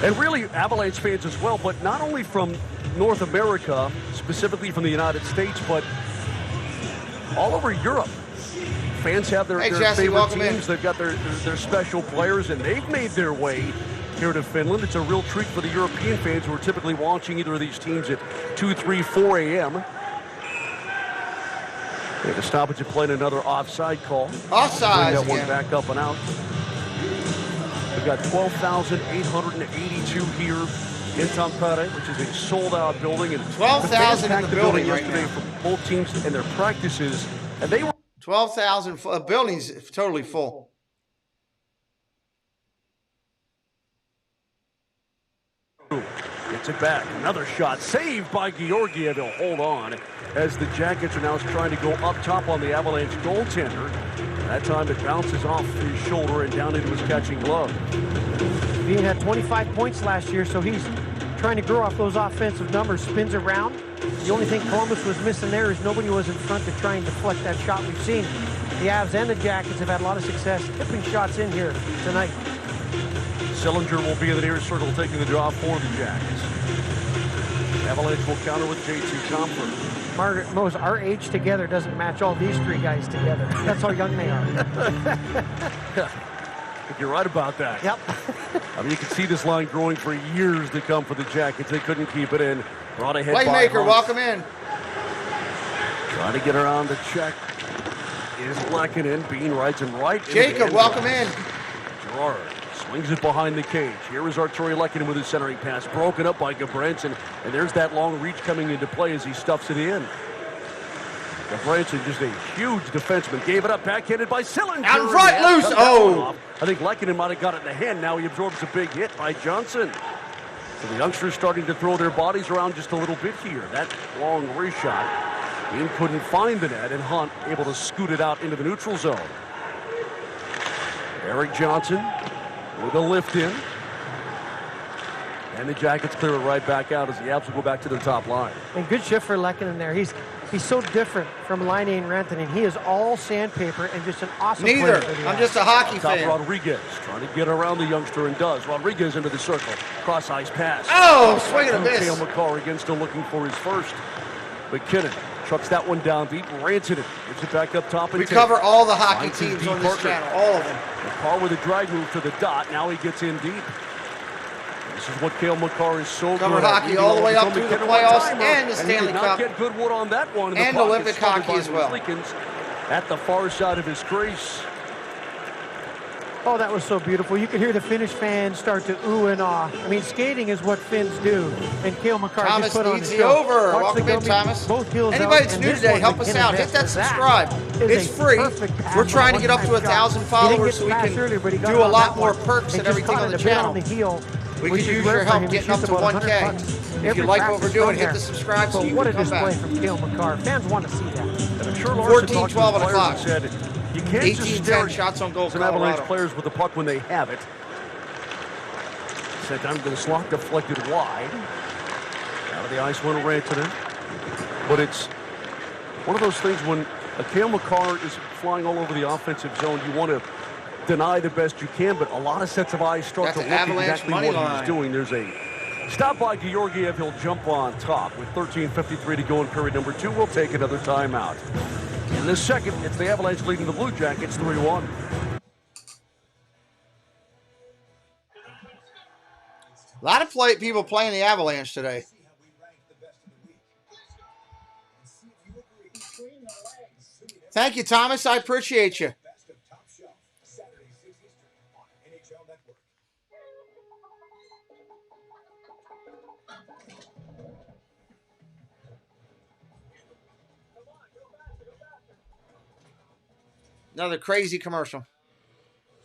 And really, Avalanche fans as well, but not only from North America, specifically from the United States, but all over Europe. Fans have their
Jesse,
favorite
welcome
teams.
in.
They've got their special players, and they've made their way here to Finland. It's a real treat for the European fans who are typically watching either of these teams at 2, 3, 4 a.m. They had a stoppage and playing another offside call.
Offside
Bring that one
again.
back up and out. We've got 12,882 here in Tampa, which is a sold-out building. And
12,000 in the building right
yesterday
now.
for both teams and their practices, and they were
12,000. Building's totally full.
Gets it back. Another shot saved by Georgiev. He'll hold on as the Jackets are now trying to go up top on the Avalanche goaltender. That time it bounces off his shoulder and down into his catching glove.
Bean had 25 points last year, so he's trying to grow off those offensive numbers. Spins around. The only thing Columbus was missing there is nobody was in front to try and deflect that shot. We've seen the Avs and the Jackets have had a lot of success tipping shots in here tonight.
Sillinger will be in the near circle taking the draw for the Jackets. Avalanche will counter with J2 Comfort.
Margaret Mose, our age together doesn't match all these three guys together. That's how young they are.
You're right about that.
Yep.
I mean, you can see this line growing for years to come for the Jackets. They couldn't keep it in. Brought ahead by
Playmaker,
Hunt.
welcome in.
Trying to get around the check is Lehkonen. Bean rides him right. into the
Jacob,
end
welcome
zone.
in.
Gerard swings it behind the cage. Here is Arturi Lehkonen with his centering pass. Broken up by Gabranson. And there's that long reach coming into play as he stuffs it in. Gabranson, just a huge defenseman. Gave it up, backhanded by Sillinger.
Out in front,
And that
loose.
comes
Oh.
off. I think Lehkonen might have got it in the hand. Now he absorbs a big hit by Johnson. So the youngsters starting to throw their bodies around just a little bit here. That long wrist shot. Bean couldn't find the net, and Hunt able to scoot it out into the neutral zone. Eric Johnson with a lift in. And the Jackets clear it right back out as the Avs will go back to their top line.
And good shift for Lehkonen there. He's so different from Laine and Rantanen. He is all sandpaper and just an awesome
Neither.
player for the
I'm
Avs.
just a hockey
Top
fan.
Rodriguez trying to get around the youngster and does. Rodriguez into the circle. Cross ice pass.
Oh, swing and a miss.
Cale Makar again still looking for his first. McKinnon trucks that one down deep. Rantanen gives it back up top. And
We cover all the hockey
Finds his
teams
deep
on this
partner.
channel, all of them.
Makar with a drag move to the dot. Now he gets in deep. This is what Cale Makar is so
Covered
good at.
hockey all the way up through the
McKinnon
playoffs
one-timer,
and the
he
Stanley
did not
Cup.
get good wood on that one.
And
the puck
Olympic
gets started
hockey
by
as well.
Likens at the far side of his crease.
Oh, that was so beautiful. You could hear the Finnish fans start to ooh and ah. I mean, skating is what Finns do. And Cale Makar
Thomas
just put on
needs
the
the
show.
over.
Watch
Welcome
the
in,
goalie,
Thomas.
both heels
Anybody
out,
that's
and
new
this
today,
one,
help us
McKinnon
out. Hit
missed.
that
And
subscribe.
is
It's
a
free.
perfect pass
We're
on
trying to
a
get up to
one-time
1,000
shot. He didn't
followers
get
so we
the pass
can
earlier, but he got
do a
on
lot
that
more
one.
perks
And
and
just
everything
caught
on
it
the
a bit
channel.
on the heel,
We
which
could
is
use
rare
your
for
help
him. He
getting up
shoots
to
about
1K.
100 bucks.
If you
Every
like
pass
what we're
is
doing,
from
hit
there.
the subscribe so
But
you
what a
can come
display
back.
from Cale Makar. Fans want to see that.
And I'm sure Larson
14,
talked to
12
the
on the
players
clock.
and said, you can't
18,
just
10
stare
shots on goal,
some Avalanche
Colorado.
players with the puck when they have it. Said I'm going to slot deflected wide. Out of the ice went Rantanen. But it's one of those things when a Cale Makar is flying all over the offensive zone, you want to deny the best you can, but a lot of sets of eyes start
That's
to
an
look
Avalanche
exactly
money
what
line.
he's doing. There's a Stop by Georgiev. He'll jump on top with 13:53 to go in period number 2. We'll take another timeout. In the second, it's the Avalanche leading the Blue Jackets 3-1.
A lot of people playing the Avalanche today. Thank you, Thomas. I appreciate you. Another crazy commercial.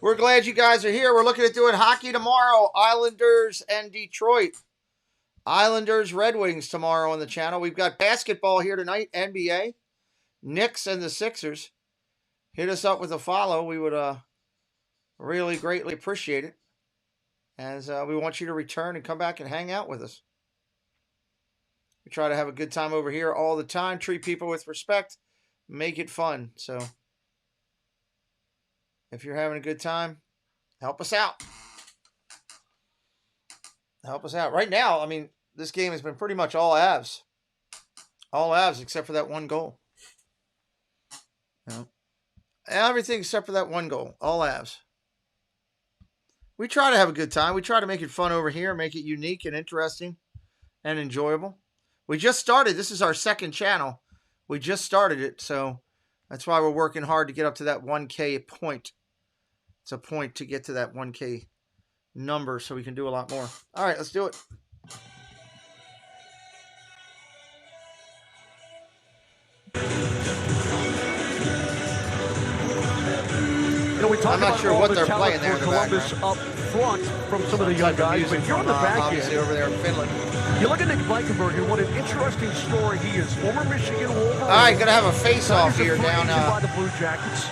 We're glad you guys are here. We're looking at doing hockey tomorrow. Islanders and Detroit. Islanders, Red Wings tomorrow on the channel. We've got basketball here tonight, NBA. Knicks and the Sixers. Hit us up with a follow. We would really greatly appreciate it. As we want you to return and come back and hang out with us. We try to have a good time over here all the time. Treat people with respect. Make it fun. So if you're having a good time, help us out. Help us out. Right now, I mean, this game has been pretty much all Avs. All Avs except for that one goal. You know, everything except for that one goal. All Avs. We try to have a good time. We try to make it fun over here, make it unique and interesting and enjoyable. We just started. This is our second channel. We just started it, so that's why we're working hard to get up to that 1K point. It's a point to get to that 1K number so we can do a lot more. All right, let's do it. I'm not sure what they're playing there in the
Columbus
background.
up front from some of the young guys, but you're on the back
obviously
end.
over there in Finland.
You look at Nick Blankenberg, and what an interesting story he is. Former Michigan Wolverine.
All right, gonna have a face-off here down
by the Blue Jackets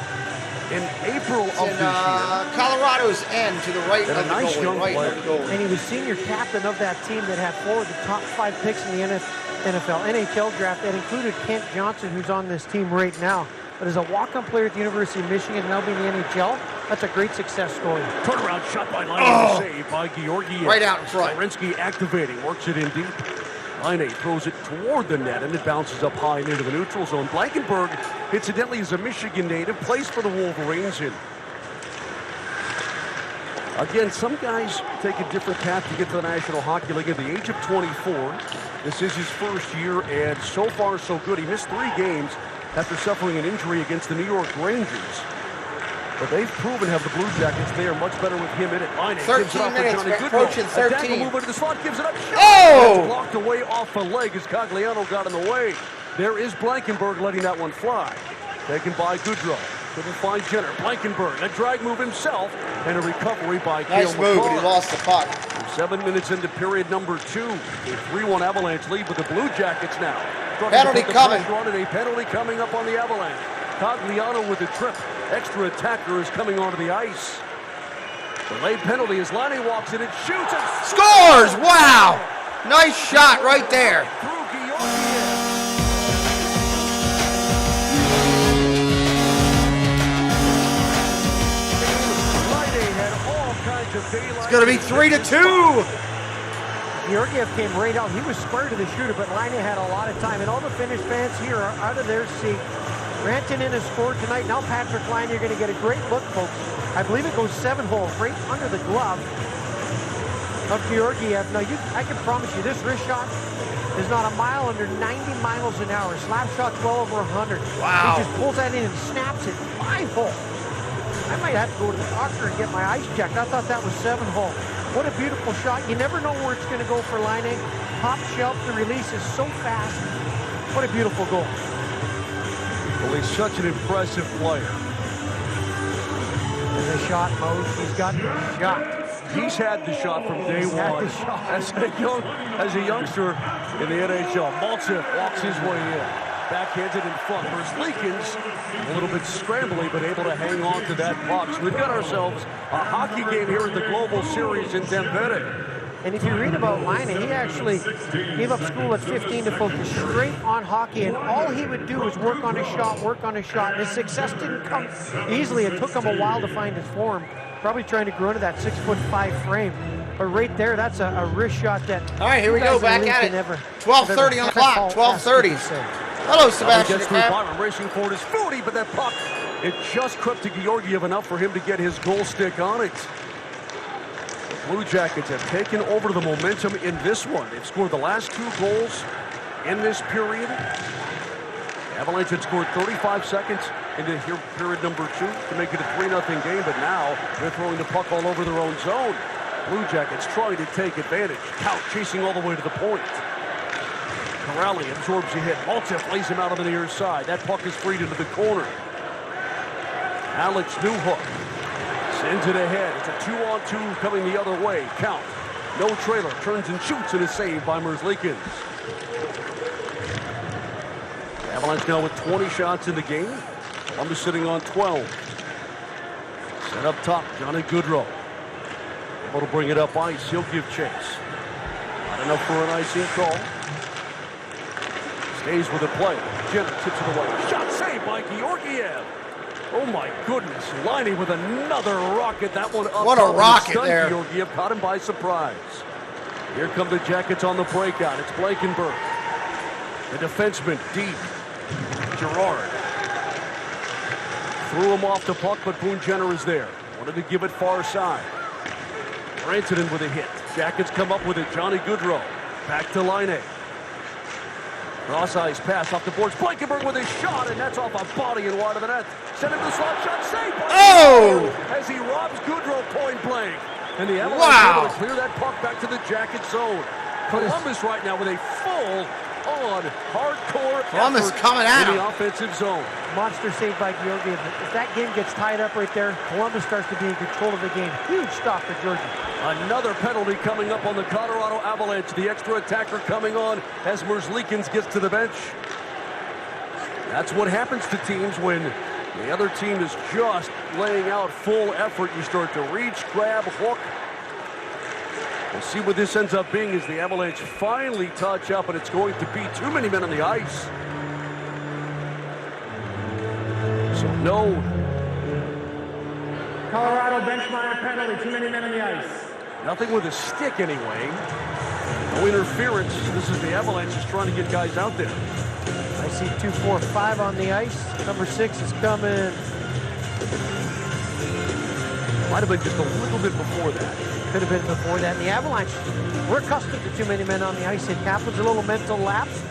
in April of this year.
Colorado's end to the right of the
nice
goal.
young
Right
player.
of the goal.
And he was senior captain of that team that had 4 of the top 5 picks in the NHL draft. That included Kent Johnson, who's on this team right now. But as a walk-on player at the University of Michigan, now being in the NHL, that's a great success story.
Turnaround shot by Laine, saved by Georgiev.
Right out in front.
Werenski activating, works it in deep. Laine throws it toward the net, and it bounces up high and into the neutral zone. Blankenberg, incidentally, is a Michigan native, plays for the Wolverines. And again, some guys take a different path to get to the National Hockey League at the age of 24. This is his first year, and so far so good. He missed 3 games after suffering an injury against the New York Rangers. But they've proven have the Blue Jackets. They are much better with him in it. Laine
13 minutes, approaching 13.
Move into the slot, gives it up. Shot.
Oh!
That's blocked away off the leg as Cogliano got in the way. There is Blankenberg letting that one fly. Taken by Goodrow. Couldn't find Jenner. Blankenberg, a drag move himself, and a recovery by
Nice
Cale
move,
McCarr.
but he lost the puck.
7 minutes into period number 2. A 3-1 Avalanche lead with the Blue Jackets now.
Penalty coming.
A penalty coming up on the Avalanche. Cogliano with the trip. Extra attacker is coming onto the ice. Delayed penalty as Laine walks in and shoots and
Scores! Wow! Nice shot right there. It's going to be 3-2.
Georgiev came right out. He was square to the shooter, but Laine had a lot of time. And all the Finnish fans here are out of their seat. Rantanen has scored tonight. Now Patrick Laine, you're going to get a great look, folks. I believe it goes 7-hole, right under the glove of Georgiev. Now, I can promise you, this wrist shot is not a mile under 90 miles an hour. Slap shot's well over 100.
Wow.
He just pulls that in and snaps it 5-hole. I might have to go to the doctor and get my ice checked. I thought that was 7-hole. What a beautiful shot. You never know where it's going to go for Laine. Top shelf, the release is so fast. What a beautiful goal.
Well, he's such an impressive player.
And the shot, Mose, he's got the shot.
He's had the shot from day one as a youngster in the NHL. Maltsev walks his way in. Backhanded in front. First Leakins, a little bit scrambly, but able to hang on to that puck. So we've got ourselves a hockey game here at the Global Series in Tampa.
And if you read about Laine, he actually gave up school at 15 to focus straight on hockey, and all he would do was work on his shot. And his success didn't come easily. It took him a while to find his form, probably trying to grow into that 6'5" frame. But right there, that's a wrist shot that.
All right, here we go, back at it. 12:30 on the clock, 12:30. Hello, Sebastian.
Gets through Byron, racing forward is Flutie, but that puck, it just crept to Georgiev enough for him to get his goal stick on it. The Blue Jackets have taken over the momentum in this one. They've scored the last 2 goals in this period. The Avalanche had scored 35 seconds into period number 2 to make it a 3-0 game, but now they're throwing the puck all over their own zone. Blue Jackets trying to take advantage. Count chasing all the way to the point. Corrali absorbs a hit. Maltsev lays him out on the near side. That puck is freed into the corner. Alex Newhook sends it ahead. It's a 2-on-2 coming the other way. Count. No trailer. Turns and shoots, and is saved by Merzlikins. Avalanche now with 20 shots in the game. Columbus sitting on 12. Set up top. Johnny Gaudreau able to bring it up ice. He'll give chase. Not enough for an icing call. Stays with the play. Jenner tips it away. Shot saved by Georgiev. Oh my goodness. Liney with another rocket. That one up.
What a rocket there.
Georgiev caught him by surprise. Here come the Jackets on the breakout. It's Blankenberg. The defenseman deep. Gerard. Threw him off the puck, but Boone Jenner is there. Wanted to give it far side. Rantanen with a hit. Jackets come up with it. Johnny Gaudreau. Back to Laine. Cross ice pass off the boards. Blankenberg with a shot, and that's off a body and wide of the net. Send him the slot shot. Saved by as he robs Gaudreau point blank. And the Avalanche able to clear that puck back to the Jacket zone. Columbus right now with a full-on hardcore
Columbus
effort
coming at
in
him.
the offensive zone.
Monster saved by Georgiev. If that game gets tied up right there, Columbus starts to be in control of the game. Huge stop for Georgiev.
Another penalty coming up on the Colorado Avalanche. The extra attacker coming on as Merzlikins gets to the bench. That's what happens to teams when the other team is just laying out full effort. You start to reach, grab, hook. We'll see what this ends up being as the Avalanche finally touch up, and it's going to be too many men on the ice. So no.
Colorado bench minor penalty. Too many men on the ice.
Nothing with a stick anyway. No interference. This is the Avalanche just trying to get guys out there.
I see 2, 4, 5 on the ice. Number 6 is coming.
Might have been just a little bit before that.
Could have been before that. And the Avalanche, we're accustomed to too many men on the ice. It happens, a little mental lapse.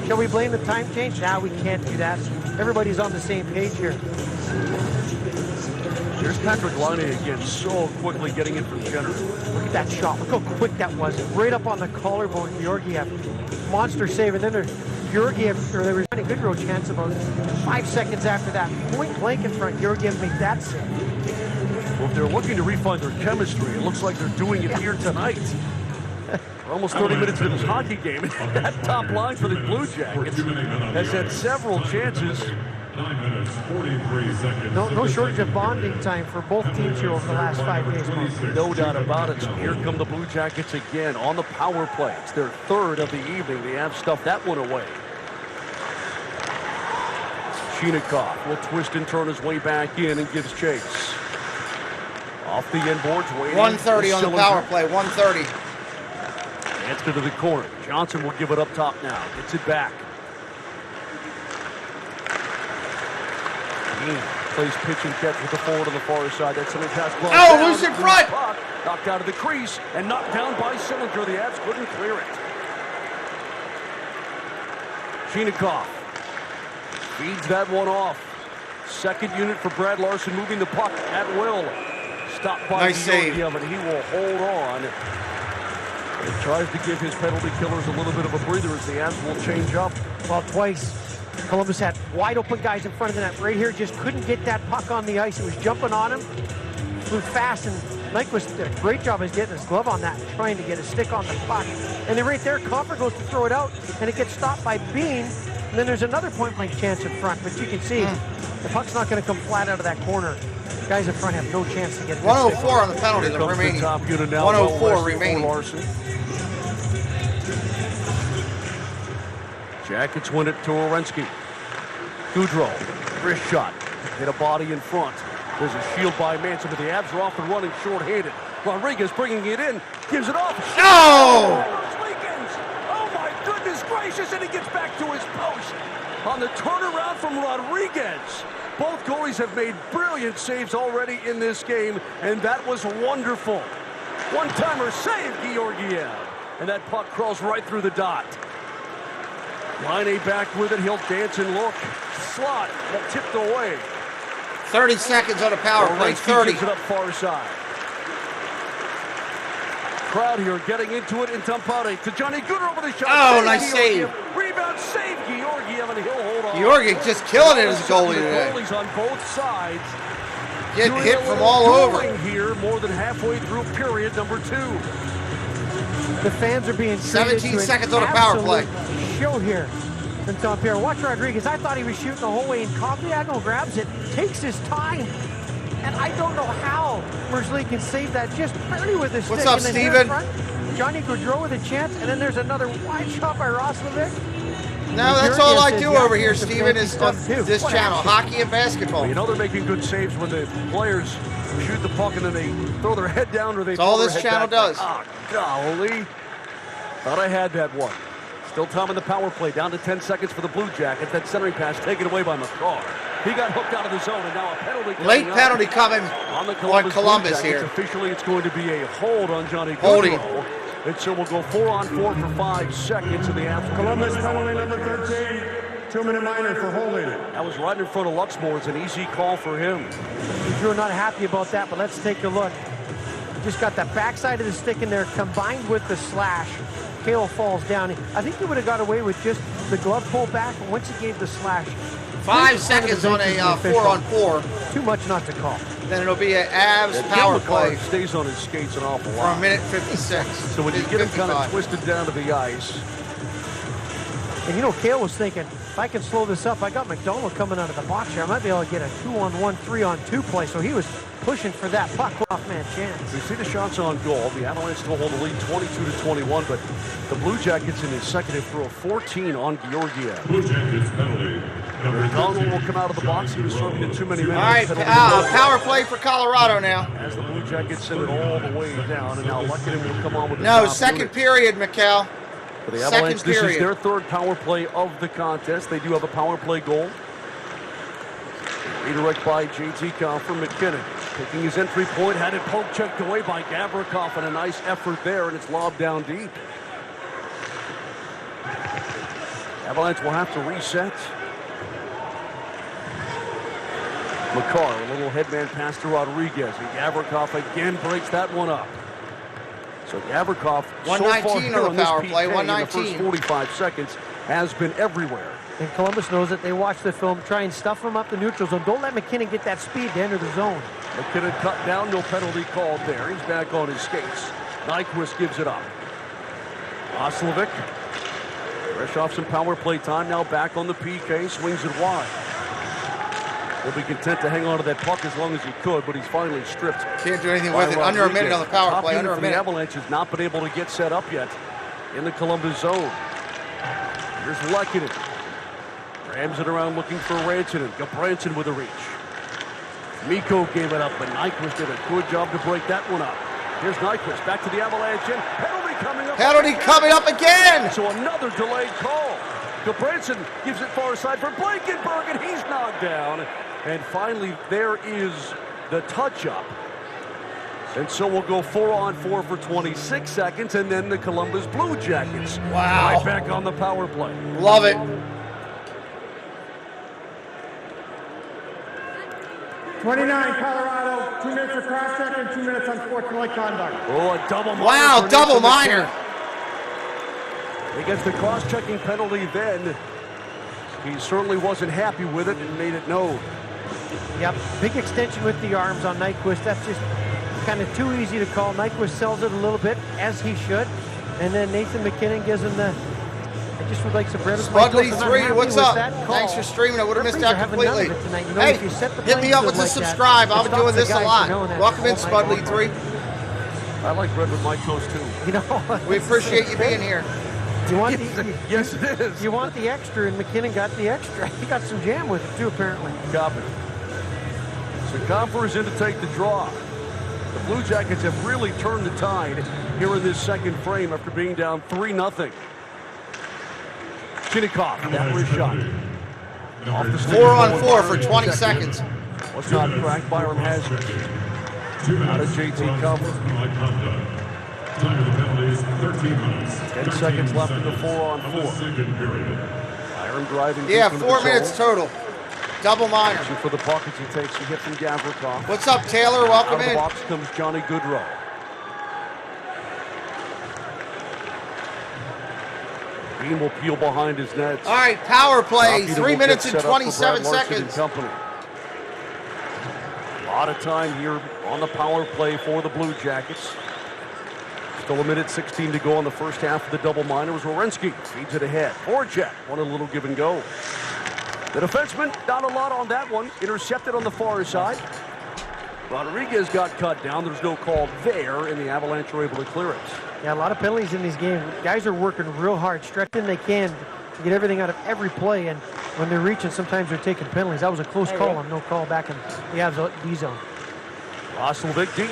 Shall we blame the time change? Nah, we can't do that. Everybody's on the same page here.
There's Patrick Laine again, so quickly getting it from Jenner.
Look at that shot. Look how quick that was. Right up on the collarbone, Georgiev. Monster save. And then there was a Gaudreau chance about 5 seconds after that. Point blank in front, Georgiev made that save.
Well, if they're looking to refine their chemistry, it looks like they're doing it here tonight. We're almost 30 minutes into this hockey game. That top line for the Blue Jackets has had several chances.
9 minutes, 43 seconds.
No shortage of bonding time for both teams here over the last 5 days.
No doubt about it. So here come the Blue Jackets again on the power play. It's their 3rd of the evening. They have stuffed that one away. Chinikov will twist and turn his way back in and gives chase. Off the end boards, waiting.
1:30 on the power play, 1:30.
Gets to the corner. Johnson will give it up top now. Gets it back. Plays pitch and catch with the forward on the far side. That's something pass.
Oh, loose in front!
Knocked out of the crease and knocked down by Sillinger. The Avs couldn't clear it. Chinikov feeds that one off. Second unit for Brad Larson, moving the puck at will. Stopped by
nice save.
And he will hold on. He tries to give his penalty killers a little bit of a breather as the Avs will change up.
Well, twice. Columbus had wide open guys in front of the net. Right here, just couldn't get that puck on the ice. It was jumping on him. Flew fast, and Nyquist did a great job of getting his glove on that and trying to get a stick on the puck. And then right there, Copper goes to throw it out, and it gets stopped by Bean. And then there's another point-blank chance in front. But you can see the puck's not going to come flat out of that corner. The guys in front have no chance to get it.
104 on the penalty. The remaining. 104 remaining.
Jackets win it to Werenski. Gaudreau, wrist shot, hit a body in front. There's a shield by Manson, but the Avs are off and running short-handed. Rodriguez bringing it in, gives it off.
No!
Oh my goodness gracious, and he gets back to his post on the turnaround from Rodriguez. Both goalies have made brilliant saves already in this game, and that was wonderful. One-timer save, Georgiev. And that puck crawls right through the dot. Line back with it, he'll dance and look. Slot, tipped away.
30 seconds on a power play, 30.
It up far side. Crowd here getting into it in Tampa to Johnny Gooder over the shot.
Oh, nice save.
Rebound save, Georgiev, and he'll hold on.
Georgiev just killing it as a goalie today.
Goalies on both sides.
Getting hit from all over.
Here, more than halfway through period number 2.
The fans are being
17 seconds on a power play.
Show here in Tampa. Watch Rodriguez. I thought he was shooting the whole way, and Cogliano grabs it, takes his time. And I don't know how Mersley can save that just barely with his stick.
What's up, Steven?
Johnny Gaudreau with a chance, and then there's another wide shot by Roslovic.
No, that's all I do over here, Steven, is on this channel, hockey and basketball.
Well, you know they're making good saves when the players shoot the puck and then they throw their head down or they
That's all this channel does.
Ah, golly. Thought I had that one. Still time in the power play, down to 10 seconds for the Blue Jackets. That centering pass taken away by McCarr. He got hooked out of the zone, and now a penalty.
Late penalty coming on Columbus here.
Officially, it's going to be a hold on Johnny
Holding.
Gaudreau. And so we'll go 4-on-4 for 5 seconds in the afternoon.
Columbus penalty number 13, 2-minute minor for holding.
That was right in front of Luxmore. It's an easy call for him.
You're not happy about that, but let's take a look. Just got the backside of the stick in there combined with the slash. Cale falls down. I think he would have got away with just the glove pull back once he gave the slash.
5 seconds on a 4-on-4.
Too much not to call.
Then it'll be an Avs power play.
Stays on his skates an awful
For
lot.
a minute 56.
So when you get him kind of twisted down to the ice.
And you know, Cale was thinking, if I can slow this up, I got McDonald coming out of the box here. I might be able to get a 2-on-1, 3-on-2 play. So he was pushing for that puck off man chance.
We see the shots on goal. The Avalanche still hold the lead 22-21, but the Blue Jackets in his second and throw 14 on Georgiev.
Blue Jackets penalty.
Donald will come out of the box. He was serving in too many minutes.
All right, power play for Colorado now.
As the Blue Jackets send it all the way down, and now Lekanen will come on with the
No,
top
second
unit.
period, Mikal.
For the Avalanche, this is their third power play of the contest. They do have a power play goal. Redirect by J.T. from McKinnon. Taking his entry point, had it poke checked away by Gavrikov, and a nice effort there, and it's lobbed down deep. Avalanche will have to reset. McCarr, a little headman pass to Rodriguez, and Gavrikov again breaks that one up. So Gavrikov,
119 on the power play,
119 in the first
119.
45 seconds, has been everywhere.
And Columbus knows it. They watch the film, try and stuff him up the neutral zone. Don't let McKinnon get that speed to enter the zone.
McKinnon cut down, no penalty called there. He's back on his skates. Nyquist gives it up. Roslovic, fresh off some power play time, now back on the PK, swings it wide. He'll be content to hang on to that puck as long as he could, but he's finally stripped.
Can't do anything with it. Under a minute on the power play. Under a minute.
The Avalanche has not been able to get set up yet in the Columbus zone. Here's Lekanen. Rams it around looking for Rantanen. Gabranson with a reach. Mikko gave it up, but Nyquist did a good job to break that one up. Here's Nyquist back to the Avalanche. And penalty coming up.
Penalty coming up again.
So another delayed call. Gabranson gives it far side for Blankenberg, and he's knocked down. And finally, there is the touch-up. And so we'll go 4-on-4 for 26 seconds, and then the Columbus Blue Jackets.
Wow.
Right back on the power play.
Love it.
29, Colorado. 2 minutes for cross-check and 2 minutes on sportsmanlike conduct.
Oh, a double minor.
Wow, double minor.
He gets the cross-checking penalty then. He certainly wasn't happy with it and made it known.
Yep, big extension with the arms on Nyquist. That's just kind of too easy to call. Nyquist sells it a little bit, as he should. And then Nathan McKinnon gives him the, I just would like some bread.
Spudley 3, what's up? Thanks for streaming. I would have missed out completely. Hey, hit me up with a subscribe. I'll be doing this a lot. Welcome in, Spudley 3.
I like bread with my toast, too.
You know,
we appreciate you being here.
You want
yes, it is.
You want the extra, and McKinnon got the extra. He got some jam with it, too, apparently.
Copy. So Comfer is in to take the draw. The Blue Jackets have really turned the tide here in this second frame after being down 3-0. Chinikov, that wrist shot.
4-on-4 for 20 seconds.
Was not cracked. Byram has it. Out of JT cover. 10 seconds left in the 4-on-4. Byram driving.
Yeah, 4 minutes total. Double minor.
For the puck as he takes a hit from Gavrikov.
What's up, Taylor? Welcome
Out of
in.
the box comes Johnny Gaudreau. Bean will peel behind his nets.
All right, power play.
Hockey
3
will
minutes
get
and
set up for
27
Brad Larson and
seconds.
company. A lot of time here on the power play for the Blue Jackets. Still a minute 16 to go in the first half of the double minor as Werenski feeds it ahead. Voracek, one a little give and go. The defenseman, not a lot on that one. Intercepted on the far side. Rodriguez got cut down. There's no call there, and the Avalanche were able to clear it.
Yeah, a lot of penalties in these games. Guys are working real hard, stretching they can to get everything out of every play, and when they're reaching, sometimes they're taking penalties. That was a close call on no call back in the Avs D-zone.
Roslovic deep.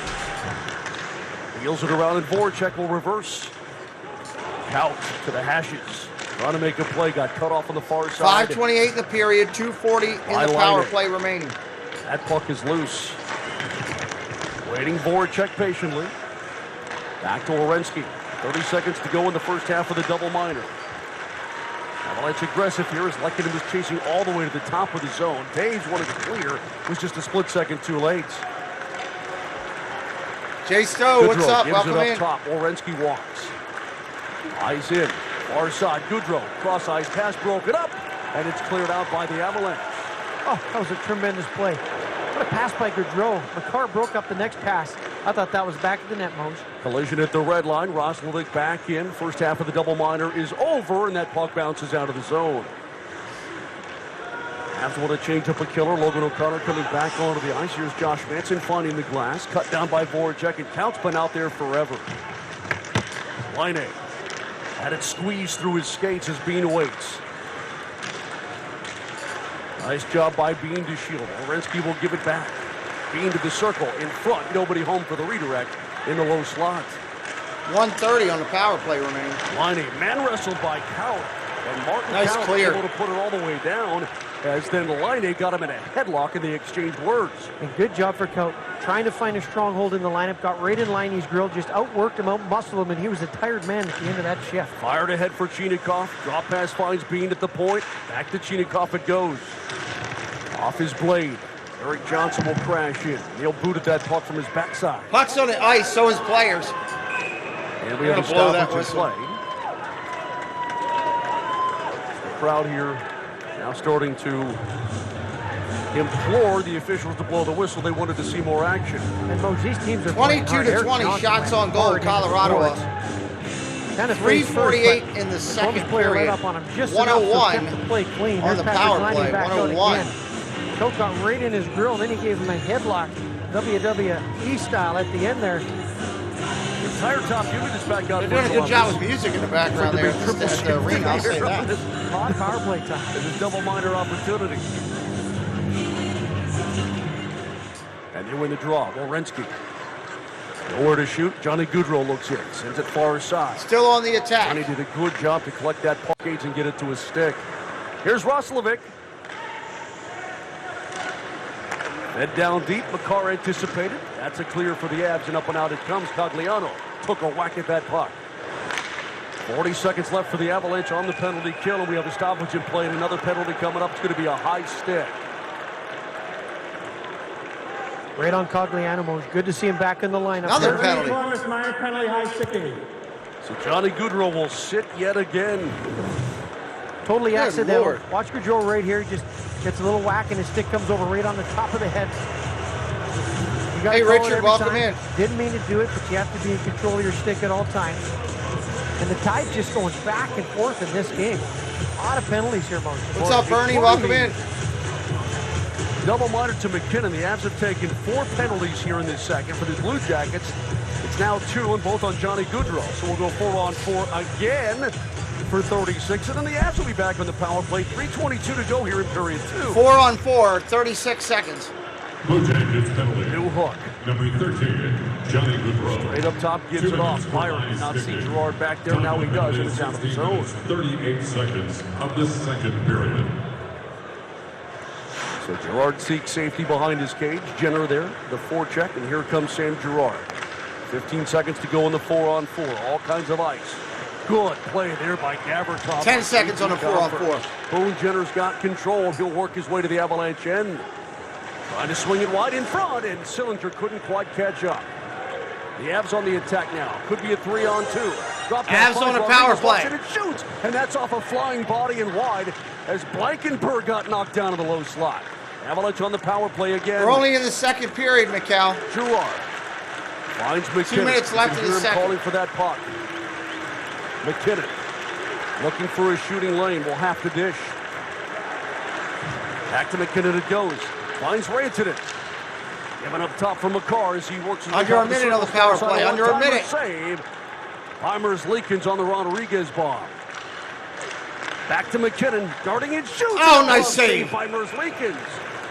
Wheels it around, and Voracek will reverse. Out to the hashes. Trying to make a play, got cut off on the far side.
5:28 in the period, 2:40 in the power play remaining.
That puck is loose. Waiting Voracek patiently. Back to Werenski. 30 seconds to go in the first half of the double minor. Avalanche aggressive here as Lehkonen was chasing all the way to the top of the zone. Taves wanted to clear, was just a split second too late.
Jay Stowe, what's up?
Gives
Welcome
it up
in.
top. Werenski walks. Eyes in. Far side. Goudreau. Cross ice pass broken up. And it's cleared out by the Avalanche.
Oh, that was a tremendous play. What a pass by Gaudreau. McCarr broke up the next pass. I thought that was back of the net, Mose.
Collision at the red line. Roslovic back in. First half of the double minor is over, and that puck bounces out of the zone. Avs want to change up a killer. Logan O'Connor coming back onto the ice. Here's Josh Manson finding the glass. Cut down by Voracek, and Count's been out there forever. Line A. Had it squeezed through his skates as Bean waits. Nice job by Bean to shield. Werenski will give it back. Bean to the circle. In front. Nobody home for the redirect in the low slot.
1:30 on the power play remaining.
Line A. Man wrestled by Coward. And Martin
Nice
Coward
clear.
able to put it all the way down as then Line got him in a headlock and they exchanged words.
And good job for Cout. Trying to find a stronghold in the lineup. Got right in Liney's grill. Just outworked him, outmuscled him, and he was a tired man at the end of that shift.
Fired ahead for Chinikov. Drop pass finds Bean at the point. Back to Chinikov it goes. Off his blade. Eric Johnson will crash in. He'll boot at that puck from his backside.
Puck's on the ice, so his players.
And we have a stoppage in play. The crowd here now starting to implore the officials to blow the whistle. They wanted to see more action.
And Mose, these teams are
22-20 shots on goal, Colorado. 3:48 in the second period.
Right up on him, just
101
enough to keep the play clean.
on the power play. 101.
Coach got right in his grill, and then he gave him a headlock, WWE style at the end there.
The entire top unit is back out.
They're doing a good job with music in the background there at the arena, I'll say that.
Hot power play time.
It's a double minor opportunity. And they win the draw. Werenski. Nowhere to shoot. Johnny Gaudreau looks in. Sends it far side.
Still on the attack.
Johnny did a good job to collect that puck gauge and get it to his stick. Here's Roslovic. Head down deep. McCarr anticipated. That's a clear for the Avs, and up and out it comes. Cogliano took a whack at that puck. 40 seconds left for the Avalanche on the penalty kill, and we have a stoppage in play and another penalty coming up. It's going to be a high stick.
Right on Cogliano, Mose. Good to see him back in the lineup.
Another penalty.
Penalty high sticking.
So Johnny Gaudreau will sit yet again.
Totally
Good
accidental.
Lord.
Watch Gaudreau right here. Just gets a little whack, and his stick comes over right on the top of the head. You gotta
Hey,
call it
Richard,
every
welcome
time.
in.
Didn't mean to do it, but you have to be in control of your stick at all times. And the tide's just going back and forth in this game. A lot of penalties here, Mose.
What's up, Bernie? Welcome in.
Double minor to McKinnon. The Avs have taken 4 penalties here in this second. For the Blue Jackets, it's now 2, and both on Johnny Gaudreau. So we'll go 4-on-4 again for 36. And then the Avs will be back on the power play. 3:22 to go here in period 2.
4-on-4, 36 seconds.
Blue Jackets penalty.
New hook.
Number 13, Johnny Goodrow.
Straight up top, gets it off. Byron did not see Gerard back there. Now he does, and it's out of the zone.
38 seconds of the second period.
So Gerard seeks safety behind his cage. Jenner there, the forecheck, and here comes Sam Gerard. 15 seconds to go in the 4-on-4. All kinds of ice. Good play there by Gavrikov.
10 seconds on the 4-on-4.
Boone Jenner's got control. He'll work his way to the Avalanche end. Trying to swing it wide in front, and Sillinger couldn't quite catch up. The Avs on the attack now. Could be a 3-on-2.
Avs on a power play.
And it shoots, and that's off a flying body and wide as Blankenberg got knocked down in the low slot. Avalanche on the power play again.
We're only in the second period, Mikal.
Gerard finds McKinnon.
2 minutes left in the second.
Calling for that puck. McKinnon looking for a shooting lane. Will have to dish. Back to McKinnon it goes. Finds Rantanen. Giving up top for McCarr as he works his way
under a minute on the power play. Under a minute.
Save. Heimers Leakins on the Rodriguez bomb. Back to McKinnon. Darting and shoots.
Oh, nice save.
Heimers Leakins.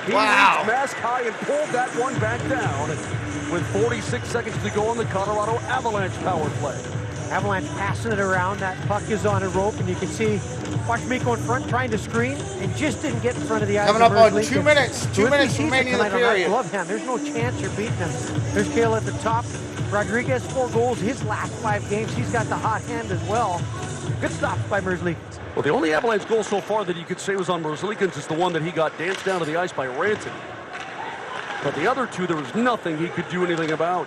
He
wow.
reached mask high and pulled that one back down with 46 seconds to go on the Colorado Avalanche power play.
Avalanche passing it around. That puck is on a rope, and you can see Washmiko in front trying to screen and just didn't get in front of the ice.
Coming up on 2 minutes. 2 minutes remaining in the period.
Glove hand. There's no chance you're beating him. There's Kale at the top. Rodriguez, 4 goals his last 5 games. He's got the hot hand as well. Good stop by Merzlikins.
Well, the only Avalanche goal so far that you could say was on Merzlikins is the one that he got danced down to the ice by Rantanen. But the other 2, there was nothing he could do anything about.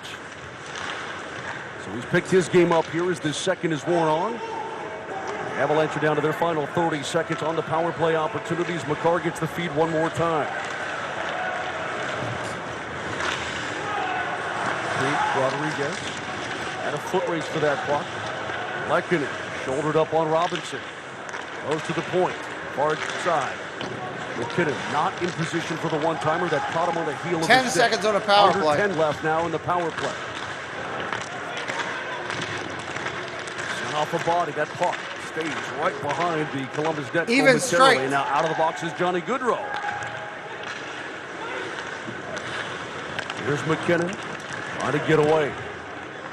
So he's picked his game up here as this second is worn on. Avalanche are down to their final 30 seconds on the power play opportunities. McCarr gets the feed one more time. Rodriguez had a foot race for that puck. Lehkonen shouldered up on Robinson. Goes to the point. Far side. McKinnon not in position for the one-timer that caught him on the heel of the stick.
10 seconds on a power play.
10 left now in the power play. Sent off a body. That puck stays right behind the Columbus net.
Even straight.
Now out of the box is Johnny Goodrow. Here's McKinnon trying to get away.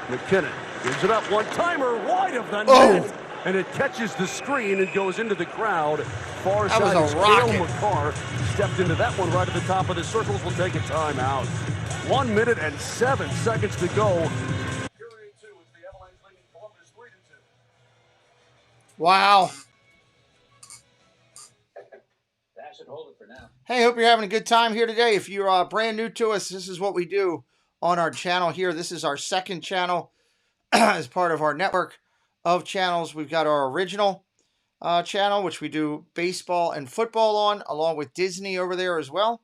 McKinnon gives it up. One-timer wide of the net. And it catches the screen and goes into the crowd. Far
that
side
was a
is Cale McCarr. Stepped into that one right at the top of the circles. Will take a timeout. 1 minute and 7 seconds to go.
Wow.
That should hold it for now.
Hey, hope you're having a good time here today. If you're brand new to us, this is what we do on our channel here. This is our second channel as part of our network of channels. We've got our original channel, which we do baseball and football on, along with Disney over there as well.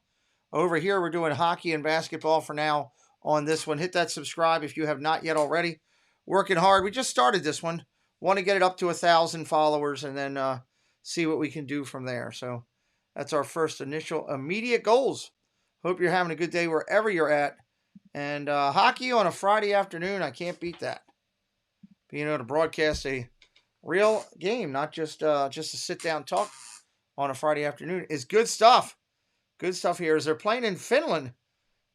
Over here, we're doing hockey and basketball for now on this one. Hit that subscribe if you have not yet already. Working hard. We just started this one. Want to get it up to 1,000 followers and then see what we can do from there. So that's our first initial immediate goals. Hope you're having a good day wherever you're at. And hockey on a Friday afternoon, I can't beat that. Being able to broadcast a real game, not just a sit-down talk on a Friday afternoon, is good stuff. Good stuff here as they're playing in Finland,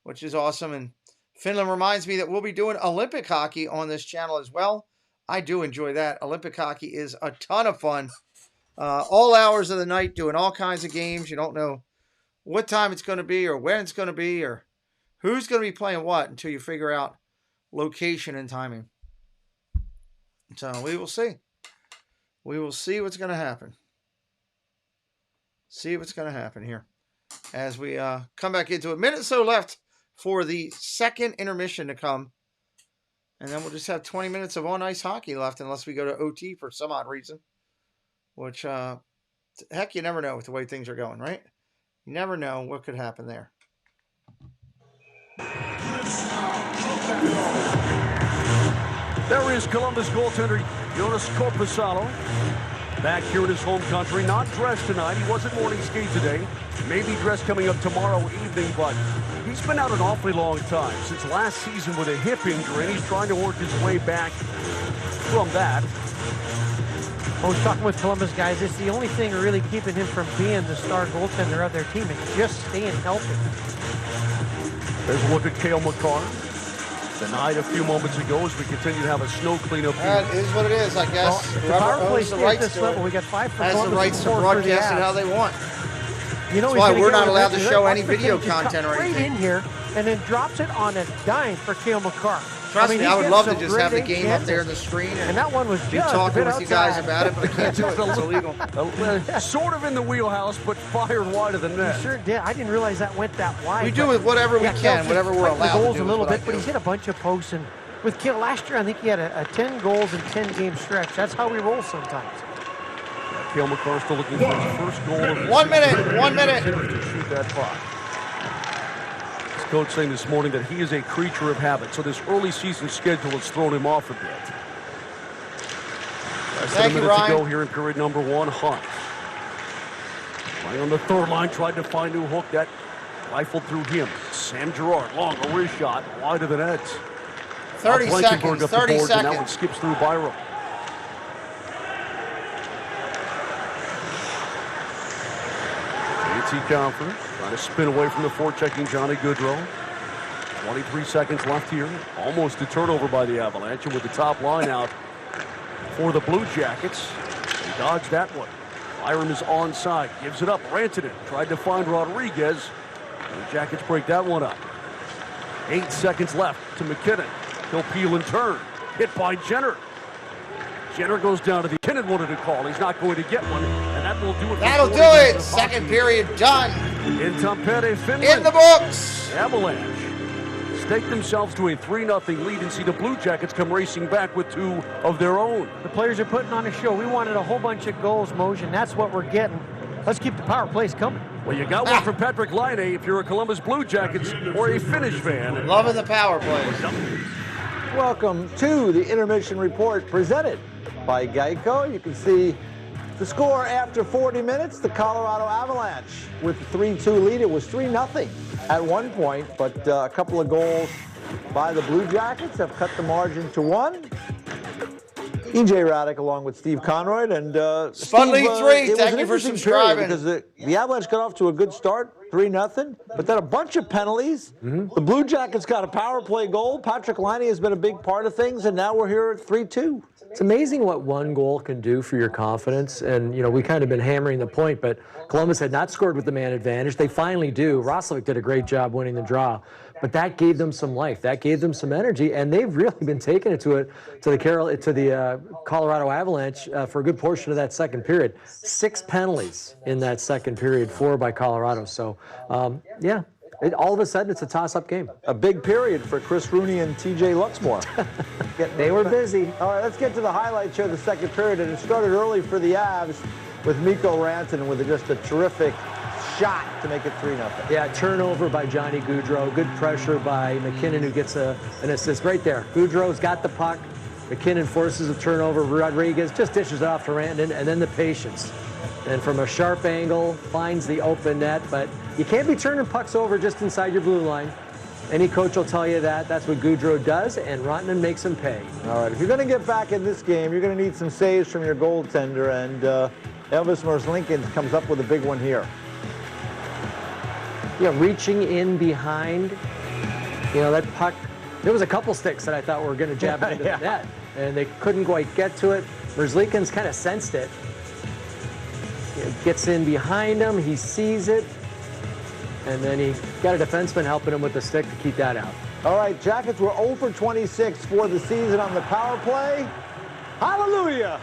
which is awesome. And Finland reminds me that we'll be doing Olympic hockey on this channel as well. I do enjoy that. Olympic hockey is a ton of fun. All hours of the night, doing all kinds of games. You don't know what time it's going to be or when it's going to be or who's going to be playing what until you figure out location and timing. So we will see. We will see what's going to happen. See what's going to happen here as we come back into a minute or so left for the second intermission to come. And then we'll just have 20 minutes of on-ice hockey left unless we go to OT for some odd reason. Which, heck, you never know with the way things are going, right? You never know what could happen there.
There is Columbus goaltender Jonas Korpisalo. Back here in his home country, not dressed tonight. He wasn't morning skate today. Maybe dressed coming up tomorrow evening, but he's been out an awfully long time. Since last season with a hip injury, and he's trying to work his way back from that.
I was talking with Columbus guys. It's the only thing really keeping him from being the star goaltender of their team. It's just staying healthy.
There's a look at Cale Makar. Denied a few moments ago as we continue to have a snow cleanup here.
That is what it is, I guess.
Well,
Whoever owns the rights to
we got 5 for
has the
Columbus
rights
and
to
4 for the
broadcast it
Avs.
how they want.
You know,
That's why
he's
we're
gonna
not
get
allowed to show any
Watch
video
McKinnon just
content
cut
or
right
anything.
in here and then drops it on a dime for Cale Makar.
Trust me,
he's
I would
getting
love to
some
just have the
great
game up there on the
chances.
screen
And that one was
be
just a
talking
bit
with you guys
outside.
about it, but I can't do it. It's illegal.
Sort of in the wheelhouse, but fired wide of the net.
He sure did. I didn't realize that went that wide.
We do with whatever we can, whatever we're allowed to do.
The goals
is
a little
what I
bit, but
do.
he's hit a bunch of posts. And with Cale last year, I think he had a 10 goals in 10 game stretch. That's how we roll sometimes.
Cale Makar still looking for his first goal of the
1 minute,
season.
1 minute.
To shoot that puck. His coach saying this morning that he is a creature of habit, so this early season schedule has thrown him off a bit. Less than a minute to go here in period number 1. Hunt. Playing on the third line, tried to find a hook that rifled through him. Sam Girard, long, a wrist shot, wide of the net.
30
Blankenburg
seconds,
up the
30
boards, and that one
seconds.
skips through Byram. JT Confer trying to spin away from the forechecking Johnny Goodrow. 23 seconds left here. Almost a turnover by the Avalanche, and with the top line out for the Blue Jackets. He dodged that one. Byram is onside, gives it up. Rantanen tried to find Rodriguez. The Jackets break that one up. 8 seconds left to McKinnon. He'll peel and turn. Hit by Jenner. Jenner goes down to the McKinnon wanted to call. He's not going to get one, and that will do it.
That'll do it. Second period done.
In Tampere, Finland.
In the books.
Avalanche stake themselves to a 3-0 lead and see the Blue Jackets come racing back with 2 of their own.
The players are putting on a show. We wanted a whole bunch of goals, Motion. That's what we're getting. Let's keep the power plays coming.
Well, you got one from Patrick Laine if you're a Columbus Blue Jackets or a Finnish fan.
Loving the power plays.
Welcome to the Intermission Report presented by Geico. You can see the score after 40 minutes. The Colorado Avalanche with the 3-2 lead. It was 3-0 at one point, but a couple of goals by the Blue Jackets have cut the margin to 1. E.J. Raddick along with Steve Conroy and
Spud League 3,
it was
thank
an
you for
interesting
subscribing.
period because the Avalanche got off to a good start, 3-0, but then a bunch of penalties. The Blue Jackets got a power play goal. Patrick Laine has been a big part of things, and now we're here at 3-2.
It's amazing what one goal can do for your confidence. And, you know, we kind of been hammering the point, but Columbus had not scored with the man advantage. They finally do. Roslovic did a great job winning the draw. But that gave them some life. That gave them some energy, and they've really been taking it to the Colorado Avalanche for a good portion of that second period. 6 penalties in that second period, 4 by Colorado. So, yeah, all of a sudden it's a toss-up game.
A big period for Chris Rooney and T.J. Luxmore.
They were busy.
All right, let's get to the highlight show of the second period, and it started early for the Avs with Mikko Rantanen with just a terrific shot to make it 3-0.
Yeah, turnover by Johnny Goodrow. Good pressure by McKinnon, who gets an assist right there. Goodrow's got the puck. McKinnon forces a turnover. Rodriguez just dishes it off to Rantanen, and then the patience. And from a sharp angle, finds the open net. But you can't be turning pucks over just inside your blue line. Any coach will tell you that. That's what Goodrow does, and Rantanen makes him pay.
All right, if you're going to get back in this game, you're going to need some saves from your goaltender, and Elvis Merzlikins comes up with a big one here.
Yeah, reaching in behind, you know, that puck, there was a couple sticks that I thought were going to jab it into the net, and they couldn't quite get to it. Merzlikins kind of sensed it. Gets in behind him, he sees it, and then he got a defenseman helping him with the stick to keep that out.
All right, Jackets were 0 for 26 for the season on the power play. Hallelujah!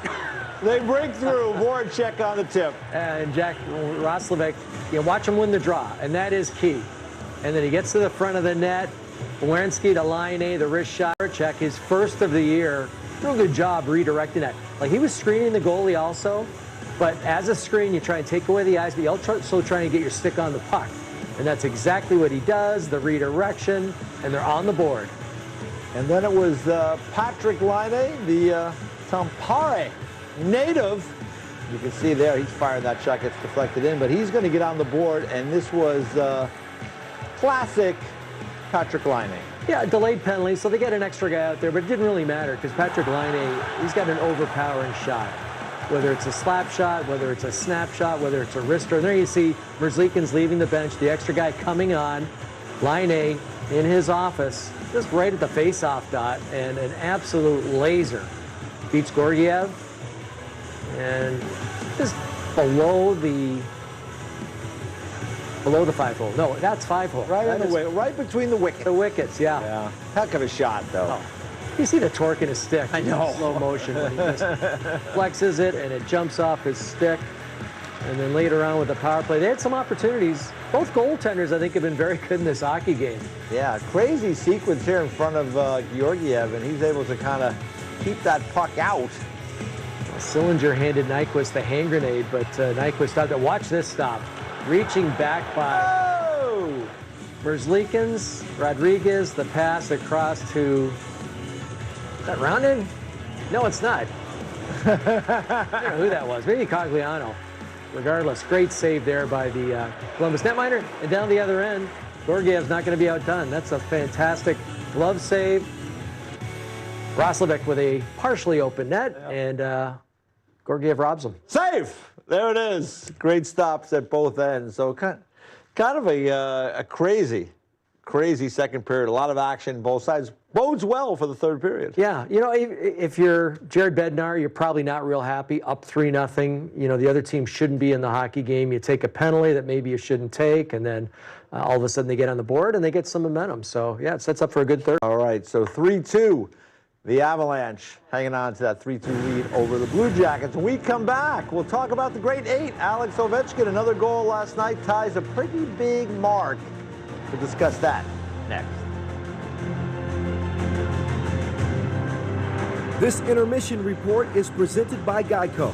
They break through. Voracek on the tip.
And Jack Roslovic, you watch him win the draw, and that is key. And then he gets to the front of the net. Werenski to Laine, the wrist shot. Voracek, his first of the year, real good job redirecting that. Like, he was screening the goalie also, but as a screen, you try and take away the eyes, but you're also trying to get your stick on the puck. And that's exactly what he does, the redirection, and they're on the board.
And then it was Patrick Laine, the Tampere native. You can see there, he's firing that shot, gets deflected in, but he's going to get on the board, and this was classic Patrick Laine.
Yeah, delayed penalty, so they get an extra guy out there, but it didn't really matter because Patrick Laine, he's got an overpowering shot. Whether it's a slap shot, whether it's a snap shot, whether it's a wrister. And there you see Merzlikins leaving the bench, the extra guy coming on. Laine in his office, just right at the face-off dot, and an absolute laser beats Georgiev, and just below the 5-hole. No, that's 5-hole.
Right between the wickets.
The wickets, yeah.
Yeah. Heck of a shot, though.
Oh. You see the torque in his stick.
I know.
In slow motion when he just flexes it and it jumps off his stick. And then later on with the power play, they had some opportunities. Both goaltenders, I think, have been very good in this hockey game.
Yeah, crazy sequence here in front of Georgiev, and he's able to kind of keep that puck out.
Sillinger handed Nyquist the hand grenade, but Nyquist thought that, watch this stop. Reaching back by Merzlikins, Rodriguez, the pass across to, is that Roundin? No, it's not. I don't know who that was, maybe Cogliano. Regardless, great save there by the Columbus netminder, and down the other end, Georgiev's not going to be outdone. That's a fantastic glove save. Roslovic with a partially open net, and Georgiev robs him.
Save! There it is. Great stops at both ends. So kind of a crazy second period. A lot of action both sides. Bodes well for the third period.
Yeah, you know, if you're Jared Bednar, you're probably not real happy. Up 3-0. You know, the other team shouldn't be in the hockey game. You take a penalty that maybe you shouldn't take, and then all of a sudden they get on the board and they get some momentum. So, yeah, it sets up for a good third.
All right, so 3-2. The Avalanche hanging on to that 3-2 lead over the Blue Jackets. When we come back, we'll talk about the great 8. Alex Ovechkin, another goal last night, ties a pretty big mark. We'll discuss that next.
This intermission report is presented by Geico.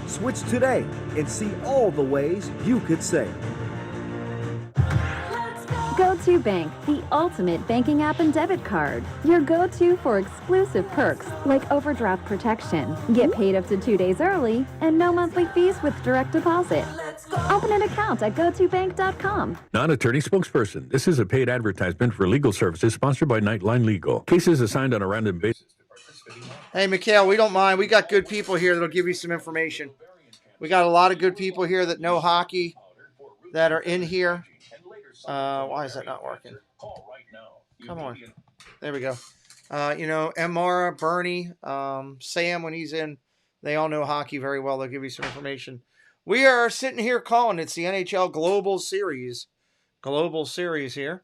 Switch today and see all the ways you could save.
Go-To Bank, the ultimate banking app and debit card. Your go-to for exclusive perks like overdraft protection. Get paid up to 2 days early and no monthly fees with direct deposit. Open an account at gotobank.com.
Non-attorney spokesperson. This is a paid advertisement for legal services sponsored by Nightline Legal. Cases assigned on a random basis.
Hey, Mikhail, we don't mind. We got good people here that'll give you some information. We got a lot of good people here that know hockey that are in here. Why is that not working? Come on. There we go. You know, Mara, Bernie, Sam, when he's in, they all know hockey very well. They'll give you some information. We are sitting here calling. It's the NHL Global Series. Global Series here.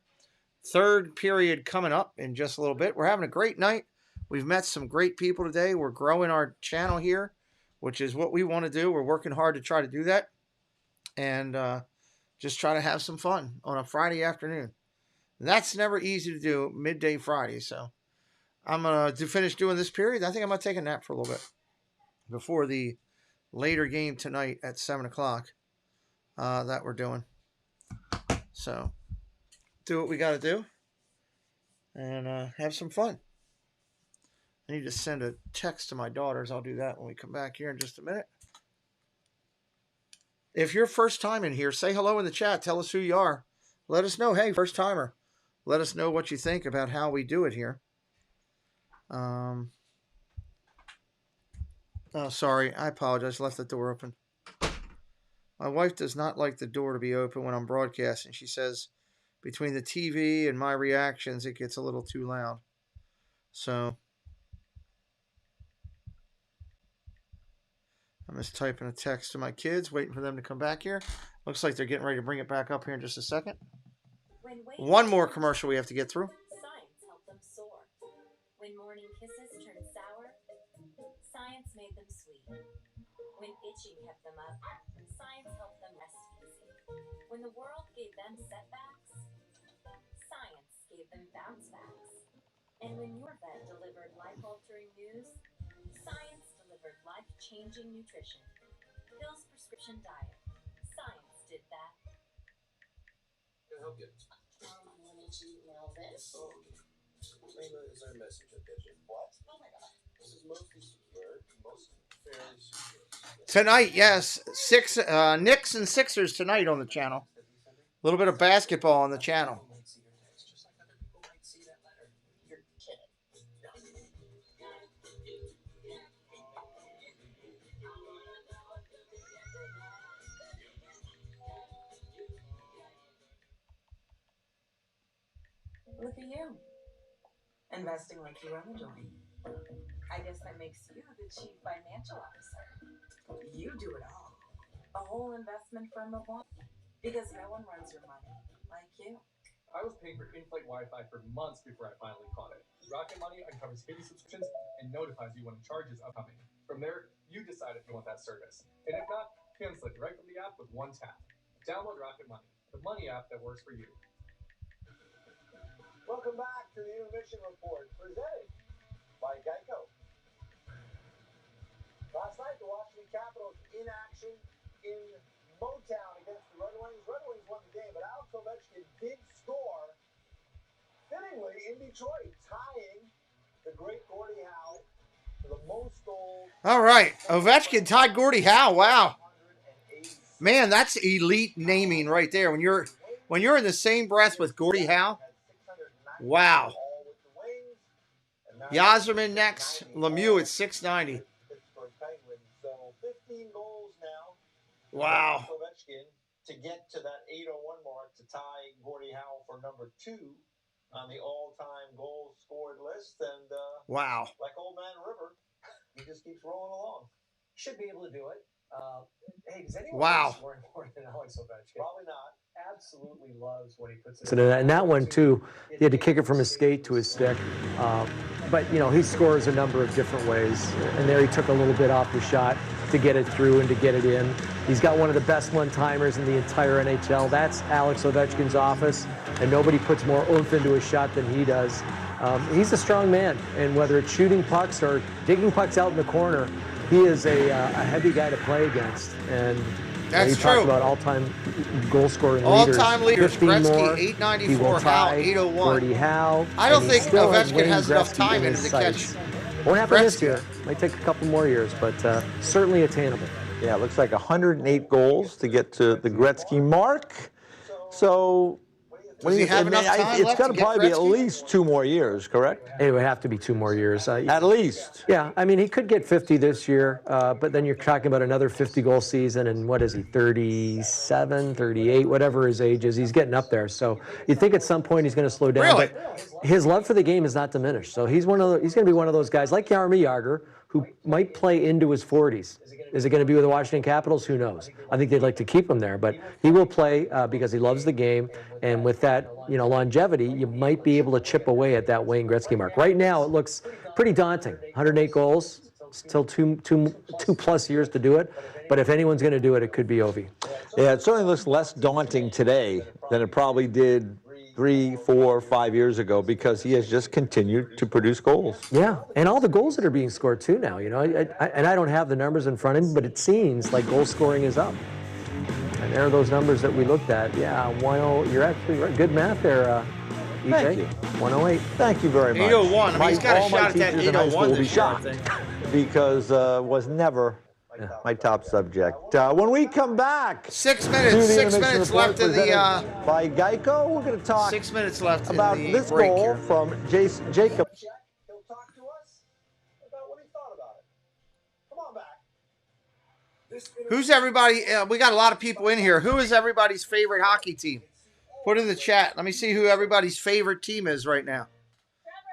Third period coming up in just a little bit. We're having a great night. We've met some great people today. We're growing our channel here, which is what we want to do. We're working hard to try to do that. And just try to have some fun on a Friday afternoon. That's never easy to do midday Friday. So I'm going to finish doing this period. I think I'm going to take a nap for a little bit before the later game tonight at 7 o'clock that we're doing. So do what we got to do and have some fun. I need to send a text to my daughters. I'll do that when we come back here in just a minute. If you're first time in here, say hello in the chat. Tell us who you are. Let us know, hey, first timer. Let us know what you think about how we do it here. Oh, sorry. I apologize. Left the door open. My wife does not like the door to be open when I'm broadcasting. She says between the TV and my reactions, it gets a little too loud. So I'm just typing a text to my kids, waiting for them to come back here. Looks like they're getting ready to bring it back up here in just a second. One more commercial we have to get through.
Science helped them soar. When morning kisses turned sour, science made them sweet. When itching kept them up, science helped them rest easy. When the world gave them setbacks, science gave them bounce backs. And when your vet delivered life-altering news, science delivered life-changing nutrition. Bill's prescription diet. Science did that.
Can I help you?
Wanted to email this.
Lena, is our message a pigeon? What?
Oh my god.
This is mostly secure, mostly fairly secure.
Tonight, yes. Knicks and Sixers tonight on the channel. A little bit of basketball on the channel.
With the
you. Investing like you run the joint. I guess that makes you the chief financial officer. You do it all. A whole investment firm of one. Because no one runs your money like you.
I was paying for in-flight Wi-Fi for months before I finally caught it. Rocket Money uncovers hidden subscriptions and notifies you when a charge is upcoming. From there, you decide if you want that service. And if not, cancel it right from the app with one tap. Download Rocket Money, the money app that works for you.
Welcome back to the Intermission Report, presented by Geico. Last night, the Washington Capitals in action in Motown against the Red Wings. Red Wings won the game, but Alex Ovechkin did score, fittingly, in Detroit, tying the great Gordie Howe for the most goals.
All right. Ovechkin tied Gordie Howe. Wow. Man, that's elite naming right there. When you're in the same breath with Gordie Howe. Wow. Yzerman next. Lemieux at 690.
So 15 goals now.
Wow.
Ovechkin to get to that 801 mark to tie Gordie Howe for number 2 on the all-time goals scored list. And
wow.
Like Old Man River, he just keeps rolling along.
Should be able to do it. Hey, does anyone
wow.
score more than Alex Ovechkin?
Probably not.
Absolutely loves when he puts it.
And that one too, he had to kick it from his skate to his stick. But you know, he scores a number of different ways. And there he took a little bit off the shot to get it through and to get it in. He's got one of the best one-timers in the entire NHL. That's Alex Ovechkin's office, and nobody puts more oomph into a shot than he does. He's a strong man, and whether it's shooting pucks or digging pucks out in the corner, he is a heavy guy to play against. And
that's
you
true.
Talked about all-time goal-scoring leaders.
All-time leaders.
15
Gretzky,
more.
894. Howe, 801.
Gordie Howe.
I don't think Ovechkin
has
has enough time in him to catch.
Won't happen this year. Might take a couple more years, but certainly attainable.
Yeah, it looks like 108 goals to get to the Gretzky mark. So,
does he have enough time
it's going to probably be at least 2 more years, correct?
It would have to be 2 more years.
At least.
Yeah, I mean, he could get 50 this year, but then you're talking about another 50-goal season, and what is he, 37, 38, whatever his age is. He's getting up there. So you think at some point he's going to slow down.
Really?
But his love for the game is not diminished. So he's going to be one of those guys like Jaromir Jagr, who might play into his 40s. Is it going to be with the Washington Capitals? Who knows? I think they'd like to keep him there, but he will play because he loves the game, and with that, you know, longevity, you might be able to chip away at that Wayne Gretzky mark. Right now, it looks pretty daunting. 108 goals, still two plus years to do it, but if anyone's going to do it, it could be Ovi.
Yeah, it certainly looks less daunting today than it probably did 3, 4, 5 years ago, because he has just continued to produce goals.
Yeah, and all the goals that are being scored too now, you know, and I don't have the numbers in front of me, but it seems like goal scoring is up. And there are those numbers that we looked at. Yeah, 10. You're actually right. Good math there, EJ.
Thank you.
108.
Thank you very much.
801. I mean, he's got a shot at that 801 this year, I think.
Because was never my top subject. When we come back,
6 minutes. 6 minutes left in the.
By Geico, we're going to talk
6 minutes left
about
in the
this
break
goal
here.
from Jacob.
He'll talk to us about what he thought about it. Come on back.
Who's everybody? We got a lot of people in here. Who is everybody's favorite hockey team? Put in the chat. Let me see who everybody's favorite team is right now.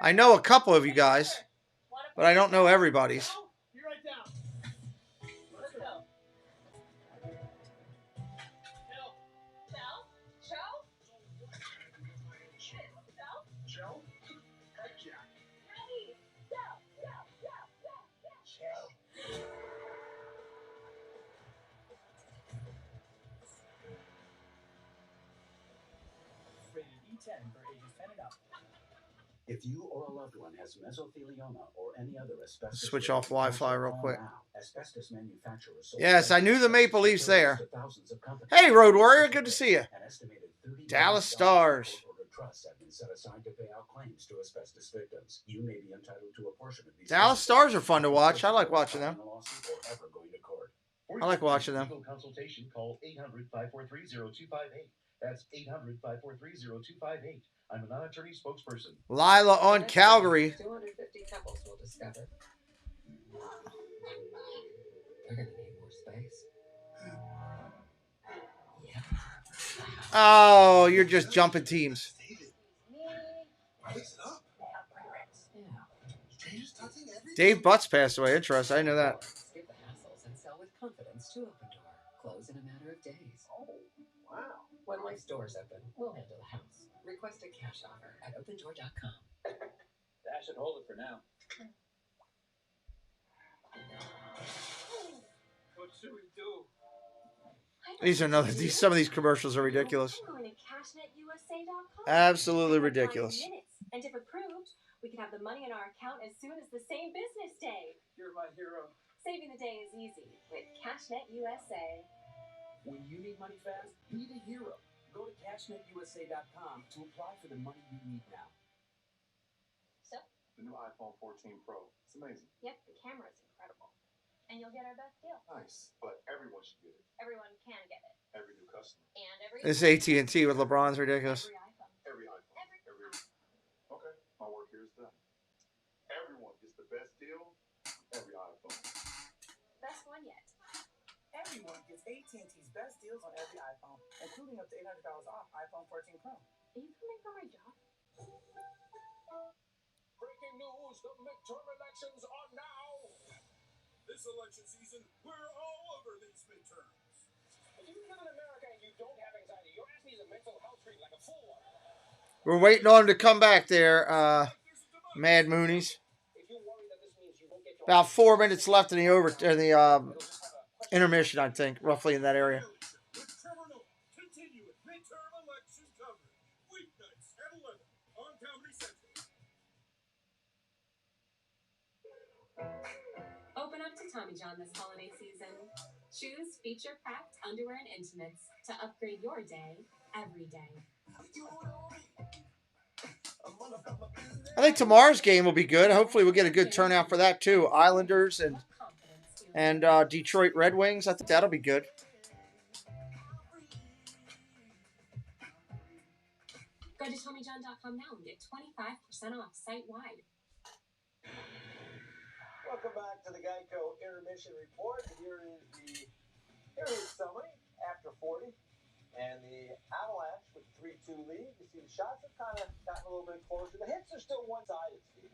I know a couple of you guys, but I don't know everybody's.
If you or a loved one has mesothelioma or any other asbestos,
Switch off Wi-Fi real quick.
Asbestos manufacturers.
Yes, I knew the Maple Leafs there. Hey, Road Warrior, good to see you. Dallas Stars.
Trusts have been set aside to pay out claims to asbestos victims. You may be entitled to a portion of these.
Dallas Stars are fun to watch. I like watching them. I like watching them.
Consultation, call 800-543-0258. That's 800-543-0258. I'm a non-attorney spokesperson.
Lila on Calgary.
250 couples will discover. They're going to need more space.
Oh, you're just jumping teams. Dave Butts passed away. Interesting. I didn't know that.
Skip the hassles and sell with confidence to Open Door. Close in a matter of days.
Oh, wow.
When life's doors open, we'll handle the house. Request a cash offer at opendoor.com.
That should hold it for now. What should we do?
Some of these commercials are ridiculous.
I'm going to cashnetUSA.com.
Absolutely ridiculous.
And if approved, we can have the money in our account as soon as the same business day.
You're my hero.
Saving the day is easy with CashNet USA.
When you need money fast, you need a hero. Go to CashNetUSA.com to apply for the money you need now.
So?
The new iPhone 14 Pro. It's amazing.
Yep, the camera is incredible. And you'll get our best deal.
Nice, but everyone should get it.
Everyone can get it.
Every new customer.
And every...
This AT&T with LeBron's ridiculous.
Every iPhone. Okay, my work here is done. Everyone gets the best deal. Every iPhone.
Best one yet.
Everyone gets AT&T's best deals on every iPhone, including up to $800 off iPhone 14 Pro.
Are you coming for my job?
Breaking news, the midterm elections are now. This election season, we're all over these midterms. If you live in America and you don't have anxiety, your ass needs a mental health treat like a fool.
We're waiting on him to come back there, Mad Moonies. About 4 minutes left in the intermission, I think, roughly in that area.
Open up to Tommy John this holiday season. Choose feature-packed underwear and intimates to upgrade your day every day.
I think tomorrow's game will be good. Hopefully we'll get a good turnout for that too. Islanders and Detroit Red Wings. I think that'll be good.
Go to TommyJohn.com now and get 25% off site-wide.
Welcome back to the Geico Intermission Report. Here is summary after 40. And the Avalanche with a 3-2 lead. You see the shots have kind of gotten a little bit closer. The hits are still one-sided, Steve.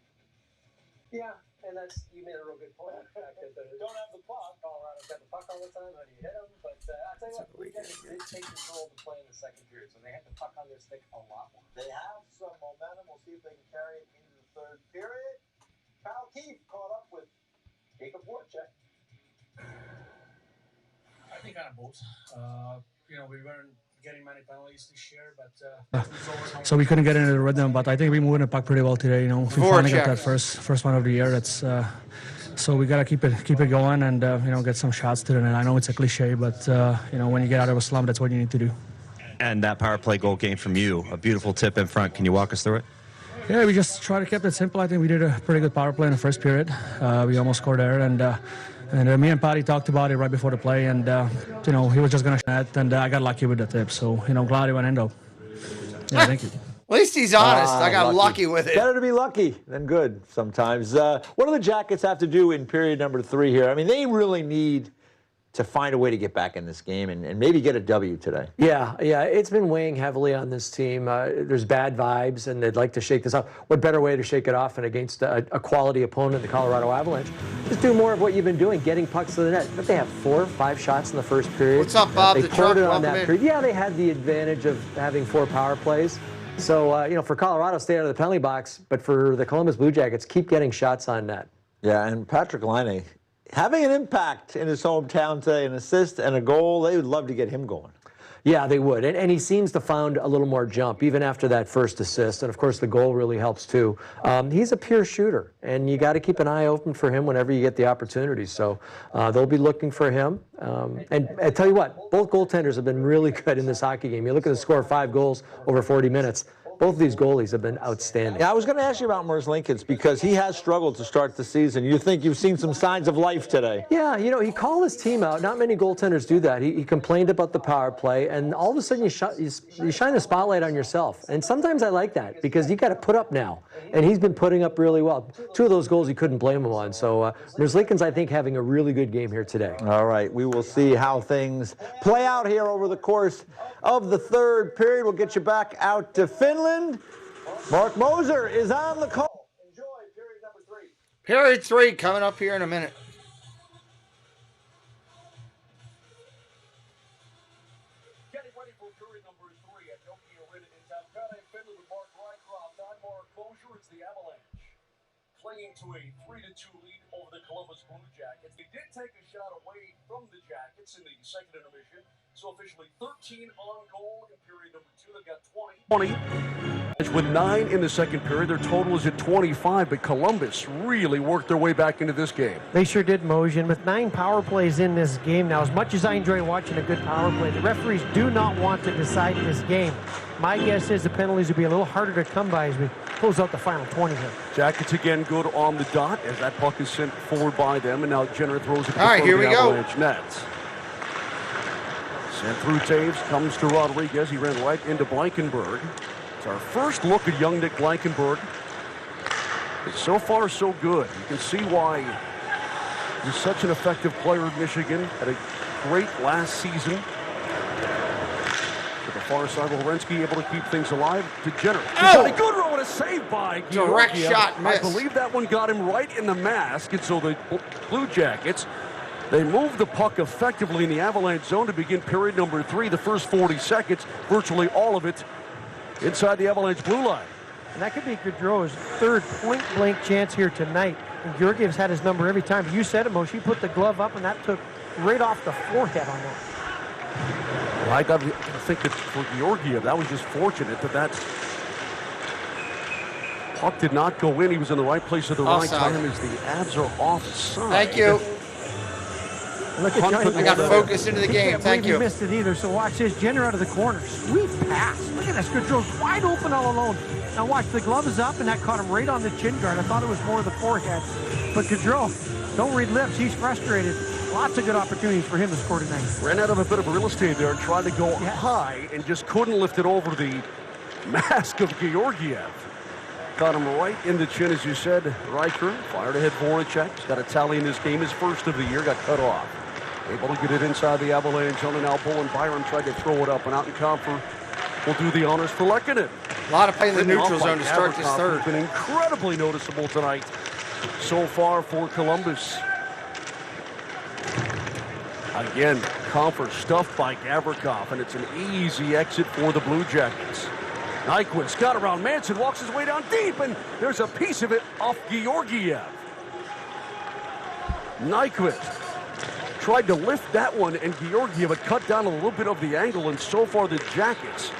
Yeah, and you made a real good point.
Don't have the puck.
Colorado's got the puck all the time. How do you hit them? But I'll tell you what, we did take control of the play in the second period, so they had the puck on their stick a lot more.
They have some momentum. We'll see if they can carry it into the third period. Kyle Keefe caught up with Jacob Voracek.
I think on both. We weren't getting many penalties this year, but
so we couldn't get into the rhythm. But I think we moved the puck pretty well today. We finally got that first one of the year. That's so we gotta keep it going and get some shots to the net. I know it's a cliche, but when you get out of a slump, that's what you need to do.
And that power play goal came from you. A beautiful tip in front. Can you walk us through it?
Yeah, we just try to keep it simple. I think we did a pretty good power play in the first period. We almost scored there, and me and Patty talked about it right before the play, and he was just gonna shoot, and I got lucky with the tip. So glad it went in though. Yeah, thank you.
At least he's honest. I got lucky with it.
Better to be lucky than good sometimes. What do the Jackets have to do in period number 3 here? I mean, they really need to find a way to get back in this game and maybe get a W today.
Yeah, it's been weighing heavily on this team. There's bad vibes, and they'd like to shake this off. What better way to shake it off than against a quality opponent, the Colorado Avalanche? Just do more of what you've been doing, getting pucks to the net. But they have 4 or 5 shots in the first period.
What's up, Bob?
They poured it on that period. Yeah, they had the advantage of having 4 power plays. So, for Colorado, stay out of the penalty box. But for the Columbus Blue Jackets, keep getting shots on net.
Yeah, and Patrick Laine having an impact in his hometown today, an assist and a goal. They would love to get him going.
Yeah, they would. And he seems to find a little more jump, even after that first assist. And, of course, the goal really helps, too. He's a pure shooter, and you got to keep an eye open for him whenever you get the opportunity. So they'll be looking for him. And I tell you what, both goaltenders have been really good in this hockey game. You look at the score of 5 goals over 40 minutes. Both of these goalies have been outstanding.
Yeah, I was going to ask you about Merce Linkins because he has struggled to start the season. You think you've seen some signs of life today?
Yeah, he called his team out. Not many goaltenders do that. He complained about the power play, and all of a sudden you shine the spotlight on yourself. And sometimes I like that because you got to put up now. And he's been putting up really well. 2 of those goals you couldn't blame him on. So Merce Linkins, I think, having a really good game here today.
All right, we will see how things play out here over the course of the third period. We'll get you back out to Finland. Mark Moser is on the call.
Enjoy period number 3.
Period 3 coming up here in a minute.
Getting ready for period number 3 at Nokia Arena in Tampa, Finland with Mark Rycroft. On Mark Closure, it's the Avalanche. Clinging to a 3-2 lead over the Columbus Blue Jackets. They did take a shot away from the Jackets in the second intermission. So officially 13 on goal in period number 2. They've got 20. With 9 in the second period, their total is at 25, but Columbus really worked their way back into this game.
They sure did, Mojan. With 9 power plays in this game now, as much as I enjoy watching a good power play, the referees do not want to decide in this game. My guess is the penalties will be a little harder to come by as we close out the final 20 here.
Jackets again good on the dot as that puck is sent forward by them, and now Jenner throws it to the Avalanche nets. Sent through Taves, comes to Rodriguez. He ran right into Blankenberg. It's our first look at young Nick Blankenberg. It's so far so good. You can see why he's such an effective player in Michigan. Had a great last season. To the far side, Werenski able to keep things alive to Jenner.
Oh!
A good roll and a save by
Direct
Georgiev.
shot miss.
I believe that one got him right in the mask, and so the Blue Jackets, they moved the puck effectively in the Avalanche zone to begin period number 3. The first 40 seconds, virtually all of it inside the Avalanche blue line.
And that could be Gaudreau's third point-blank chance here tonight. And Georgiev's had his number every time. You said it, Moshe. He put the glove up, and that took right off the forehead on that.
Well, I got to think that for Georgiev, that was just fortunate that puck did not go in. He was in the right place at the right time as the Avs are offside.
Thank you.
Look at Johnny.
I got focused into the game. Thank you.
He missed it either. So watch this. Jenner out of the corner. Sweet pass. Look at this. Gaudreau's wide open all alone. Now watch. The glove is up, and that caught him right on the chin guard. I thought it was more the forehead. But Gaudreau, don't read lips. He's frustrated. Lots of good opportunities for him to score tonight.
Ran out of a bit of real estate there and tried to go high and just couldn't lift it over the mask of Georgiev. Caught him right in the chin, as you said. Riker fired ahead Voracek. He's got a tally in this game. His first of the year got cut off. Able to get it inside the Avalanche on an elbow, and Byram tried to throw it up, and out in Comfort will do the honors for Lehkonen.
A lot of play in the neutral zone to start this third.
Has been incredibly noticeable tonight so far for Columbus. Again, Comfort stuffed by Gavrikov, and it's an easy exit for the Blue Jackets. Nyquist got around Manson, walks his way down deep, and there's a piece of it off Georgiev. Nyquist tried to lift that one, and Georgiev had cut down a little bit of the angle, and so far the Jackets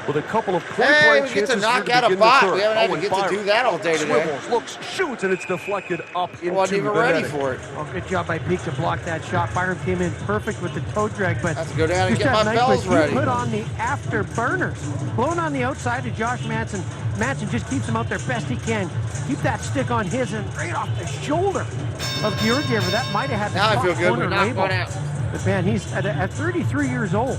with a couple of point-blank chances.
We get to knock out a bot. We haven't had to get to do that all day today.
Swivels, looks, shoots, and it's deflected up into the net.
Wasn't even ready for it.
Oh, good job by Peak to block that shot. Byram came in perfect with the toe drag, but
let's go down and get my bells ready.
He put on the afterburners. Blown on the outside to Josh Manson. Manson just keeps him out there best he can. Keep that stick on his and right off the shoulder of Georgiev. That might have had the
now I feel good.
We're
not going out.
But man, he's at 33 years old.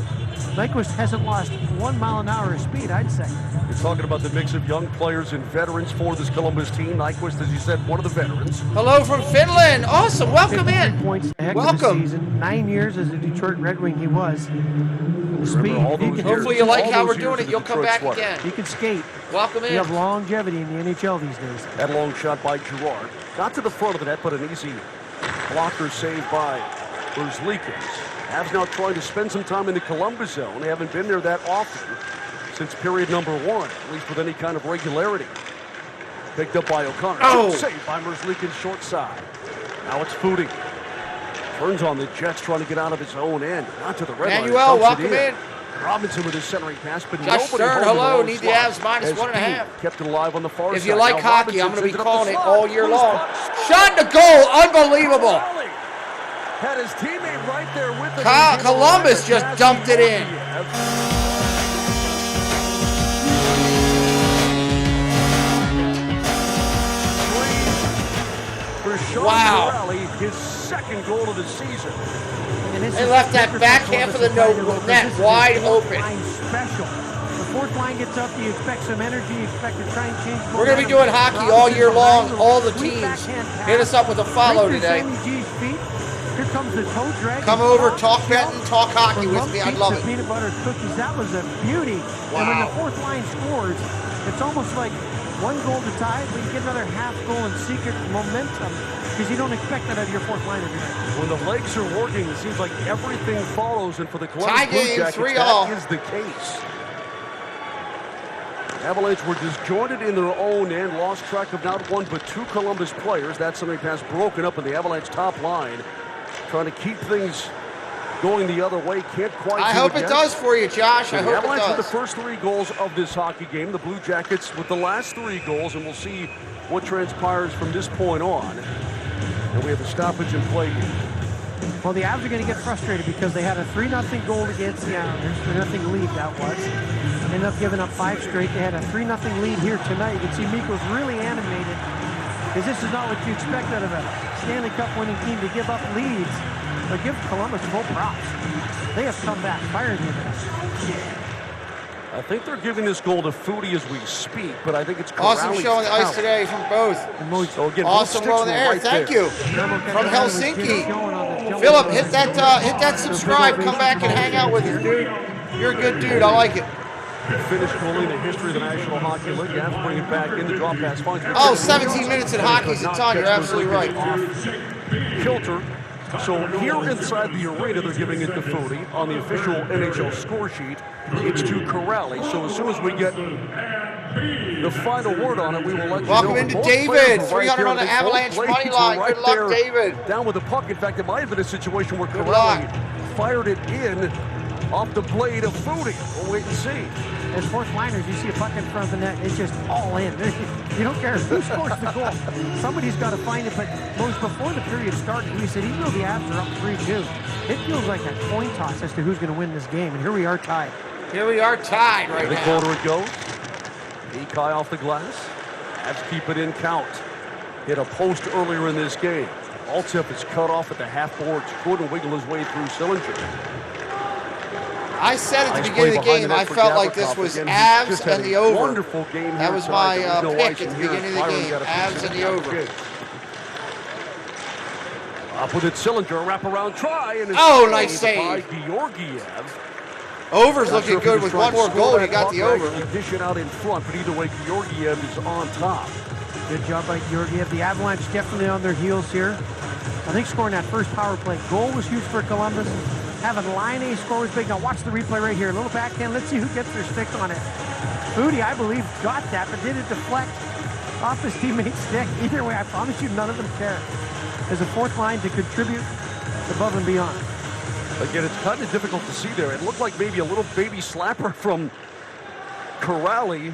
Nyquist hasn't lost 1 mile an hour of speed, I'd say.
You're talking about the mix of young players and veterans for this Columbus team. Nyquist, as you said, one of the veterans.
Hello from Finland. Awesome. Welcome in.
Points welcome. Season. 9 years as a Detroit Red Wing he was. Speed.
Hopefully you like how we're doing it. You'll come back again.
He can skate.
Welcome in.
You have longevity in the NHL these days.
That long shot by Girard. Got to the front of the net, but an easy blocker save by Verzlikins. Avs now trying to spend some time in the Columbus zone. They haven't been there that often since period number 1, at least with any kind of regularity. Picked up by O'Connor.
Oh!
Saved by Verzlikins short side. Now it's Footing. Turns on the Jets trying to get out of his own end. Not to the red line.
Manuel, welcome in.
Robinson with his centering pass, but
Josh Stern, hello. Need the Avs minus 1.5.
Kept it alive on the far side.
If you like hockey, I'm going to be calling it all year long. Shot to goal. Unbelievable.
Had his teammate right there with him.
Columbus just dumped it in.
Wow. His second goal of the season.
They left that back half of the net wide open.
Special. The fourth line gets up, you expect some energy, you expect to try and change.
We're going to be doing hockey all year long, all the teams. Hit us up with a follow today.
Here comes the toe drag.
Come over, talk betting, talk hockey with me. I'd love it.
Peanut butter cookies. That was a beauty.
Wow.
And when the fourth line scores, it's almost like one goal to tie, but you get another half goal in secret momentum because you don't expect that out of your fourth liner tonight.
When the legs are working, it seems like everything follows, and for the Columbus
tie
Blue
game,
Jackets,
3-all.
that is the case. Avalanche were disjointed in their own end, lost track of not one but two Columbus players. That's something that's broken up in the Avalanche top line, trying to keep things going the other way. Can't quite.
I hope it does for you, Josh. I hope it
Avalanche
does.
with the first 3 goals of this hockey game. The Blue Jackets with the last 3 goals, and we'll see what transpires from this point on. And we have a stoppage in play here.
Well, the Avs are going to get frustrated because they had a 3-0 goal against the Islanders, 3-0 lead that was. Ended up giving up 5 straight. They had a 3-0 lead here tonight. You can see Mikko's really animated because this is not what you expect out of a Stanley Cup winning team to give up leads. But give Columbus full props. They have come back, firing the Avs.
I think they're giving this goal to Foodie as we speak, but I think it's Corrali's
awesome show on the ice today from both.
So again,
awesome roll in the air.
right
Thank
there.
you. From Helsinki. Philip, hit that subscribe. Come back and hang out with us, dude. You're a good dude. I like it.
Finnish goalie in the history of the National Hockey League. You have to bring it back in the drop pass.
Oh, 17 minutes in hockey's a ton. You're absolutely right.
Kilter. So here inside the arena, they're giving it to Foodie. On the official NHL score sheet, it's to Corrali. So as soon as we get the final word on it, we will let you know.
Welcome into David. 300 on the Avalanche money line. Good luck, David.
Down with the puck. In fact, it might have been a situation where Corali fired it in off the blade of Foodie. We'll wait and see.
As fourth liners, you see a puck in front of the net, it's just all in. You don't care who scores the goal. Somebody's got to find it, but most before the period started, we said even though the Avs are up 3-2, it feels like a coin toss as to who's going to win this game, and here we are tied.
Here we are tied right
the
now.
The corner it goes. Ekai off the glass. Avs keep it in count. Hit a post earlier in this game. Altip is cut off at the half boards. Couldn't wiggle his way through Sillinger.
I said at the beginning of the game, I felt like this was Avs and the over.
Wonderful game.
That was my pick at the beginning of the game, Avs and the over.
Up with it, Sillinger, wraparound try. And
nice save.
By Georgiev.
Over's looking good with one more goal. He got the over.
Dish it out in front, but either way, Georgiev is on top.
Good job by Georgiev. The Avalanche definitely on their heels here. I think scoring that first power play goal was huge for Columbus. Having Line score was big. Now watch the replay right here. A little backhand. Let's see who gets their stick on it. Foodie, I believe, got that, but did it deflect off his teammate's stick. Either way, I promise you, none of them care. There's a fourth line to contribute above and beyond.
Again, it's kind of difficult to see there. It looked like maybe a little baby slapper from Corali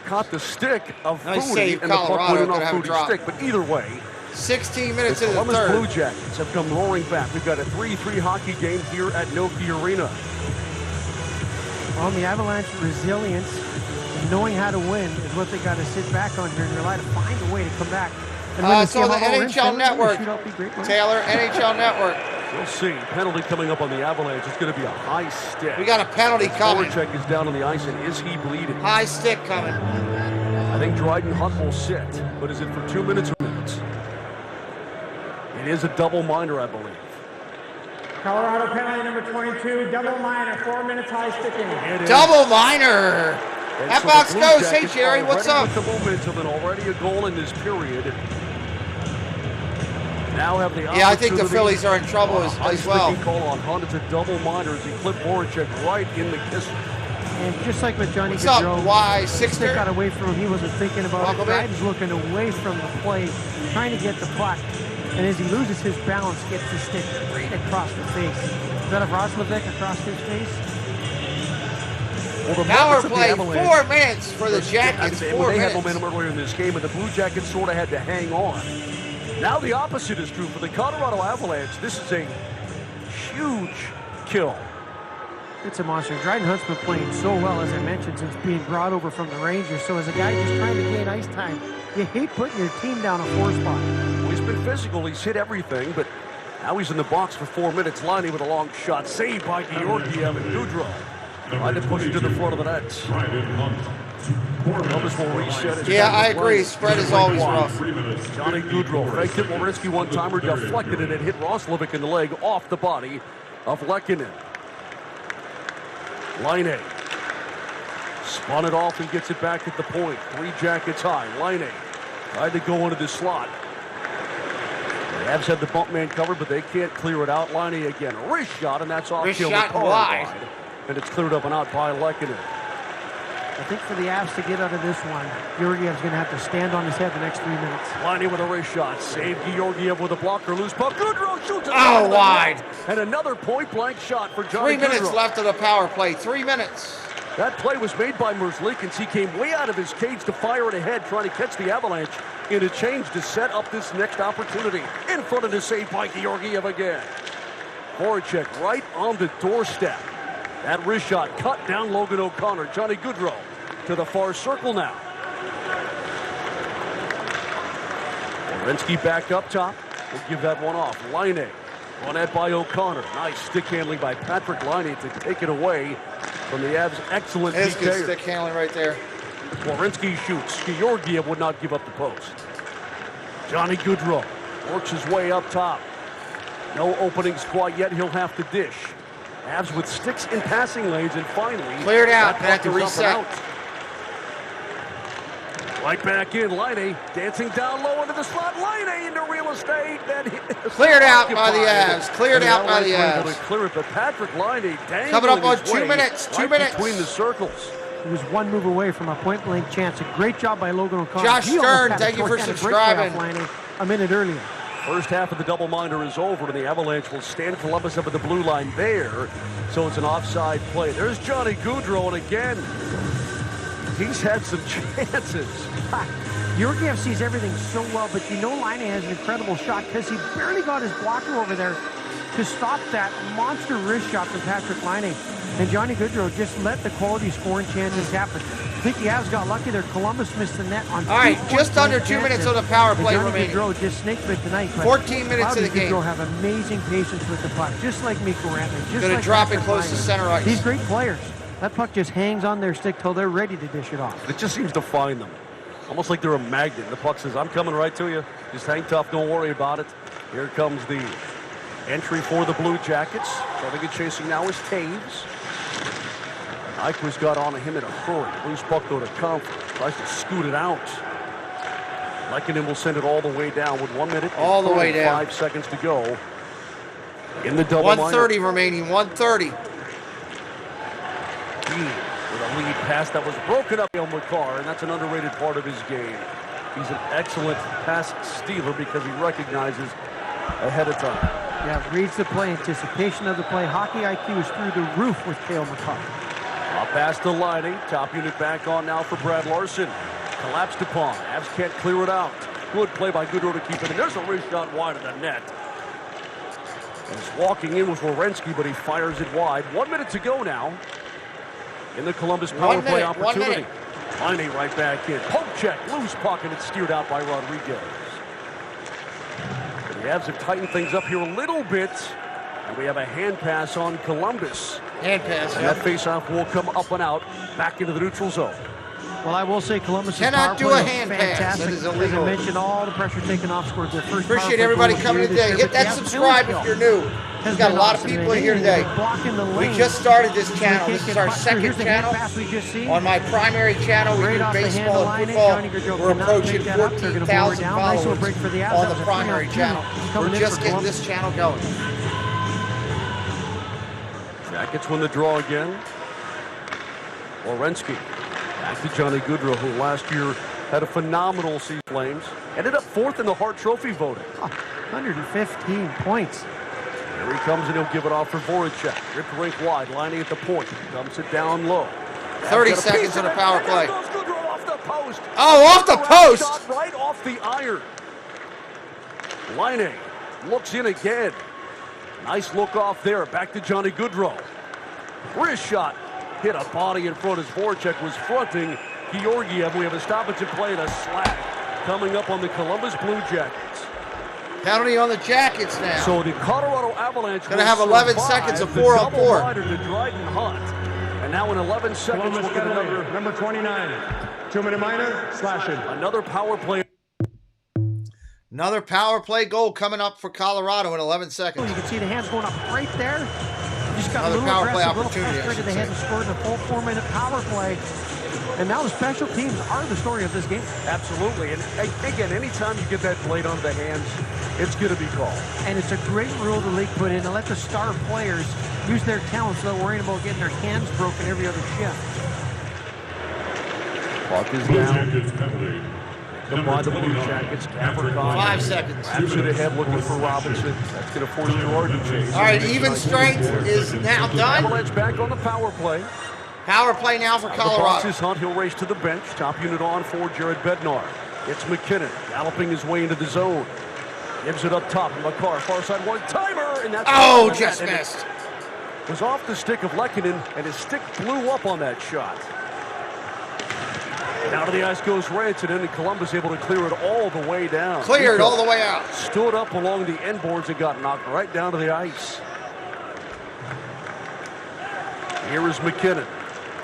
caught the stick of Foodie, and the puck went off Foodie's stick. But either way,
16 minutes in the
Columbus
third.
Blue Jackets have come roaring back. We've got a 3-3 hockey game here at Nokia Arena.
On the Avalanche, resilience and knowing how to win is what they got to sit back on here and rely to find a way to come back.
It's on the NHL Network, Taylor, NHL Network.
We'll see. Penalty coming up on the Avalanche. It's going to be a high stick.
We got a penalty coming.
Voracek is down on the ice, and is he bleeding?
High stick coming.
I think Dryden Hunt will sit, but is it for 2 minutes or minutes? It is a double minor, I believe.
Colorado penalty number 22, double minor, 4 minutes high sticking.
Double minor. That box goes. Hey, Jerry, what's up?
With the momentum and already a goal in this period. Now have the
I think the Phillies are in trouble as well.
Call on Hunt. It's a double minor as he clipped Voracek right in the kisser.
And just like with Johnny
What's
Gaudreau,
up, Y6er?
got away from him. He wasn't thinking about it. Dryden's looking away from the play, trying to get the puck. And as he loses his balance, gets the stick right across the face. Is that a Roslovic across his face?
Well,
now we're playing 4 minutes for the Jackets. 4 minutes.
They had momentum earlier in this game, and the Blue Jackets sort of had to hang on. Now the opposite is true for the Colorado Avalanche. This is a huge kill.
It's a monster. Dryden Hunt's been playing so well, as I mentioned, since being brought over from the Rangers. So as a guy just trying to gain ice time, you hate putting your team down a 4 spot.
Well, he's been physical. He's hit everything, but now he's in the box for 4 minutes. Liney with a long shot. Saved by Georgiev and Gaudreau. Trying to push it to the front of the net. Columbus will reset.
I agree. Spread is always rough.
Johnny Gaudreau faked it. Wawrinski one-timer, deflected it, and hit Roslovic in the leg off the body of Lehkonen. Line A. Spun it off and gets it back at the point. Three Jackets high. Laine tried to go into the slot. The Avs had the bump man covered, but they can't clear it out. Laine again. Wrist shot, and that's off.
Wrist shot wide.
And it's cleared up and out by Lehkonen.
I think for the Avs to get out of this one, Georgiev's going to have to stand on his head the next 3 minutes.
Laine with a wrist shot. Save Georgiev with a blocker. Loose puck. Goodrow shoots it.
Oh, wide.
And another point-blank shot for Johnny
3 minutes
Goodrow.
left of the power play. 3 minutes.
That play was made by Merzlikins. He came way out of his cage to fire it ahead, trying to catch the Avalanche in a change to set up this next opportunity. In front of the save by Georgiev again. Voracek right on the doorstep. That wrist shot cut down Logan O'Connor. Johnny Goodrow to the far circle now. Werenski back up top. We'll give that one off. Laine on that by O'Connor. Nice stick handling by Patrick Laine to take it away from the Avs' excellent
It's
PK.
good stick handling right there.
Werenski shoots. Georgiev would not give up the post. Johnny Goodrow works his way up top. No openings quite yet. He'll have to dish. Avs with sticks in passing lanes, and finally
cleared out.
that
Had to
puck is up and
reset.
out. Right back in. Laine dancing down low into the slot. Laine into real estate. That
Cleared out by the Avs. Cleared out by the
Able to
Avs.
clear it, but Patrick Laine dangling
Coming up on
his
2
way
minutes. 2
right
minutes.
between the circles.
He was one move away from a point-blank chance. A great job by Logan O'Connor.
Josh
He almost
Stern,
had a
thank you for
shorthanded breakaway off
subscribing.
Laine a minute earlier.
First half of the double-minder is over, and the Avalanche will stand Columbus up at the blue line there. So it's an offside play. There's Johnny Goodrow, and again, he's had some chances.
Georgiev sees everything so well, but you know Laine has an incredible shot because he barely got his blocker over there to stop that monster wrist shot from Patrick Laine. And Johnny Goodrow just let the quality scoring chances happen. I think the Avs got lucky there. Columbus missed the net on
All right, just under 2 minutes of the power play
Johnny
remaining.
Goodrow just snake bit tonight.
14 minutes of the game.
Goodrow have amazing patience with the puck, just like Mikko Rantanen. Just
Gonna
like
drop it
Patrick
close to
Laine.
center ice.
These great players. That puck just hangs on their stick till they're ready to dish it off.
It just seems to find them. Almost like they're a magnet. The puck says, I'm coming right to you. Just hang tough. Don't worry about it. Here comes the entry for the Blue Jackets. Starting it chasing now is Taves. Nyquist got on him in a hurry. Loose puck though to Comfort. Tries to scoot it out. Lehkonen will send it all the way down with 1 minute
All the way down.
5 seconds to go. In the double
1:30 remaining. 1:30.
With a lead pass that was broken up by McCarr, and that's an underrated part of his game. He's an excellent pass stealer because he recognizes ahead of time.
Yeah, reads the play, anticipation of the play. Hockey IQ is through the roof with Cale McCarr.
A pass to Laine. Top unit back on now for Brad Larson. Collapsed upon. Avs can't clear it out. Good play by Goodrow to keep it in. There's a wrist shot wide of the net. And it's walking in with Werenski, but he fires it wide. 1 minute to go now in the Columbus power play opportunity. Laine right back in. Poke check. Loose puck, and it's steered out by Rodriguez. The Avs have tightened things up here a little bit. And we have a hand pass on Columbus.
Hand pass,
And that faceoff will come up and out, back into the neutral zone.
Well, I will say Columbus
Cannot do a hand pass.
fantastic.
That is
As
illegal.
I mentioned, all the pressure taken off, scored their first.
Appreciate
power play
everybody
goal
coming
of the
today.
year
Hit
this year,
that
but
subscribe
Philly
if you're new.
has
We've got a
been
lot of
awesome,
people
and
here
they
today.
were blocking the
We
lane.
just started this
So
channel.
they
This
can
is our
get-
second
here's the hand
channel.
pass we just seen.
On my primary channel, we
Right
do
off the hand
baseball
of
and
Laine.
football.
Johnny Goodrow
We're
cannot
approaching
make that up. They're gonna bore
14,000
down. Nice little
followers
break for the Avs.
on
That
the
was a
primary
3-on-2.
channel.
Coming
We're
in
just
for
getting
Columbus.
this channel going.
Jackets win the draw again. Werenski back to Johnny Goodrow, who last year had a phenomenal season. Flames ended up 4th in the Hart Trophy voting.
115 points.
Here he comes, and he'll give it off for Voracek. Ripped rink wide, Laine at the point. Dumps it down low.
30
Avs got a
seconds
piece
on
of
the
it,
power
and there
play.
goes Goodrow off the post.
Oh, off the post!
Shot right off the iron. Laine looks in again. Nice look off there. Back to Johnny Goodrow. Wrist shot. Hit a body in front as Voracek was fronting Georgiev. We have a stoppage in play and a slack coming up on the Columbus Blue Jackets.
Penalty on the Jackets now.
So the Colorado Avalanche
Gonna have 11 seconds of 4-on-4.
To Dryden Hunt. And now in 11 seconds,
Columbus
we'll get another
number 29. 2-minute minor, slashing.
Another power play.
Another power play goal coming up for Colorado in 11 seconds.
You can see the hands going up right there. Just got
Another
a little
power play
aggressive, a little
opportunity, I
faster to
should
the head
say.
and scored in a full 4-minute power play. And now the special teams are the story of this game.
Absolutely. And again, anytime you get that blade on the hands, it's going to be called.
And it's a great rule the league put in to let the star players use their talent so they're worrying about getting their hands broken every other shift.
Puck is down. Come on, the Blue Jackets.
5 seconds.
Grabs it ahead, looking for Robinson. That's going to force Gerard to chase.
All right, even strength is now done.
Avalanche back on the power play.
Power play now for Colorado.
The boxes hunt. He'll race to the bench. Top unit on for Jared Bednar. It's McKinnon galloping his way into the zone. Gives it up top. McCarr, far side one-timer. And that's
just missed.
It was off the stick of Lehkonen, and his stick blew up on that shot. Down to the ice goes Rantanen, and Columbus able to clear it all the way down.
Cleared all the way out.
Stood up along the end boards and got knocked right down to the ice. Here is McKinnon.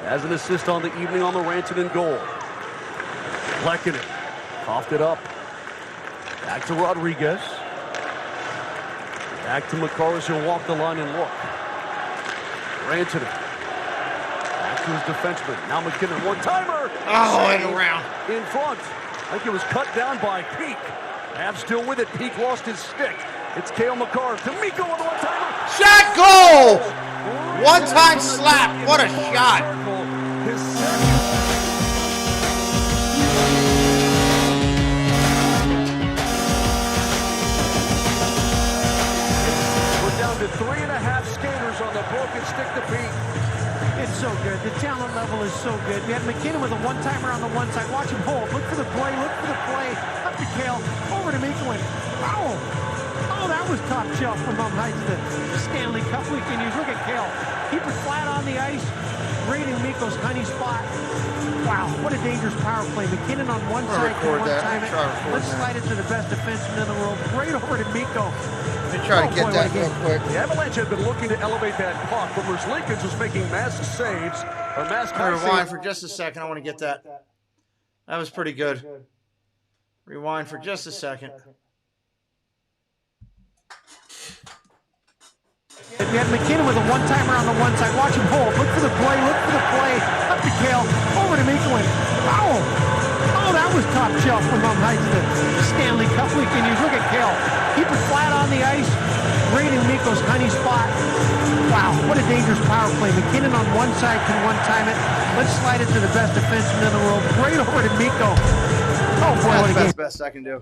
Has an assist on the evening on the Rantanen goal. Lehkonen coughed it up. Back to Rodriguez. Back to McCarr as he'll walk the line and look. Rantanen. Back to his defenseman. Now McKinnon, one-timer.
Oh, and around.
In front. I think it was cut down by Peak. Avs still with it. Peak lost his stick. It's Cale Makar to Mikko on the one-timer.
Shot goal! One-time slap. What a shot.
His second. We're down to 3.5 skaters on the broken stick to Peak.
It's so good. The talent level is so good. We had McKinnon with a one-timer on the one side. Watch him hold. Look for the play. Look for the play. Up to Cale. Over to Mikko. Foul. Oh, that was top shelf from Heights. The Stanley Cup we can use. Look at Cale. Keep it flat on the ice. Right in Mikko's tiny spot. Wow, what a dangerous power play. McKinnon on one side can one-time it. Let's slide it to the best defenseman in the world. Right over to Mikko.
Let me try to get that real quick.
The Avalanche had been looking to elevate that puck, but Merzlikins was making mass saves.
Rewind for just a second. I want to get that. That was pretty good. Rewind for just a second.
We had McKinnon with a one-timer on the one side. Watch him hold. Look for the play. Look for the play. Up to Cale. Over to Mikko. Foul. Oh, that was top shelf from Heights. The Stanley Cup we can use. Look at Cale. Keep it flat on the ice. Right in Mikko's tiny spot. Wow, what a dangerous power play. McKinnon on one side can one-time it. Let's slide it to the best defenseman in the world. Right over to Mikko. Oh, boy, what a game.
That's the best I can do.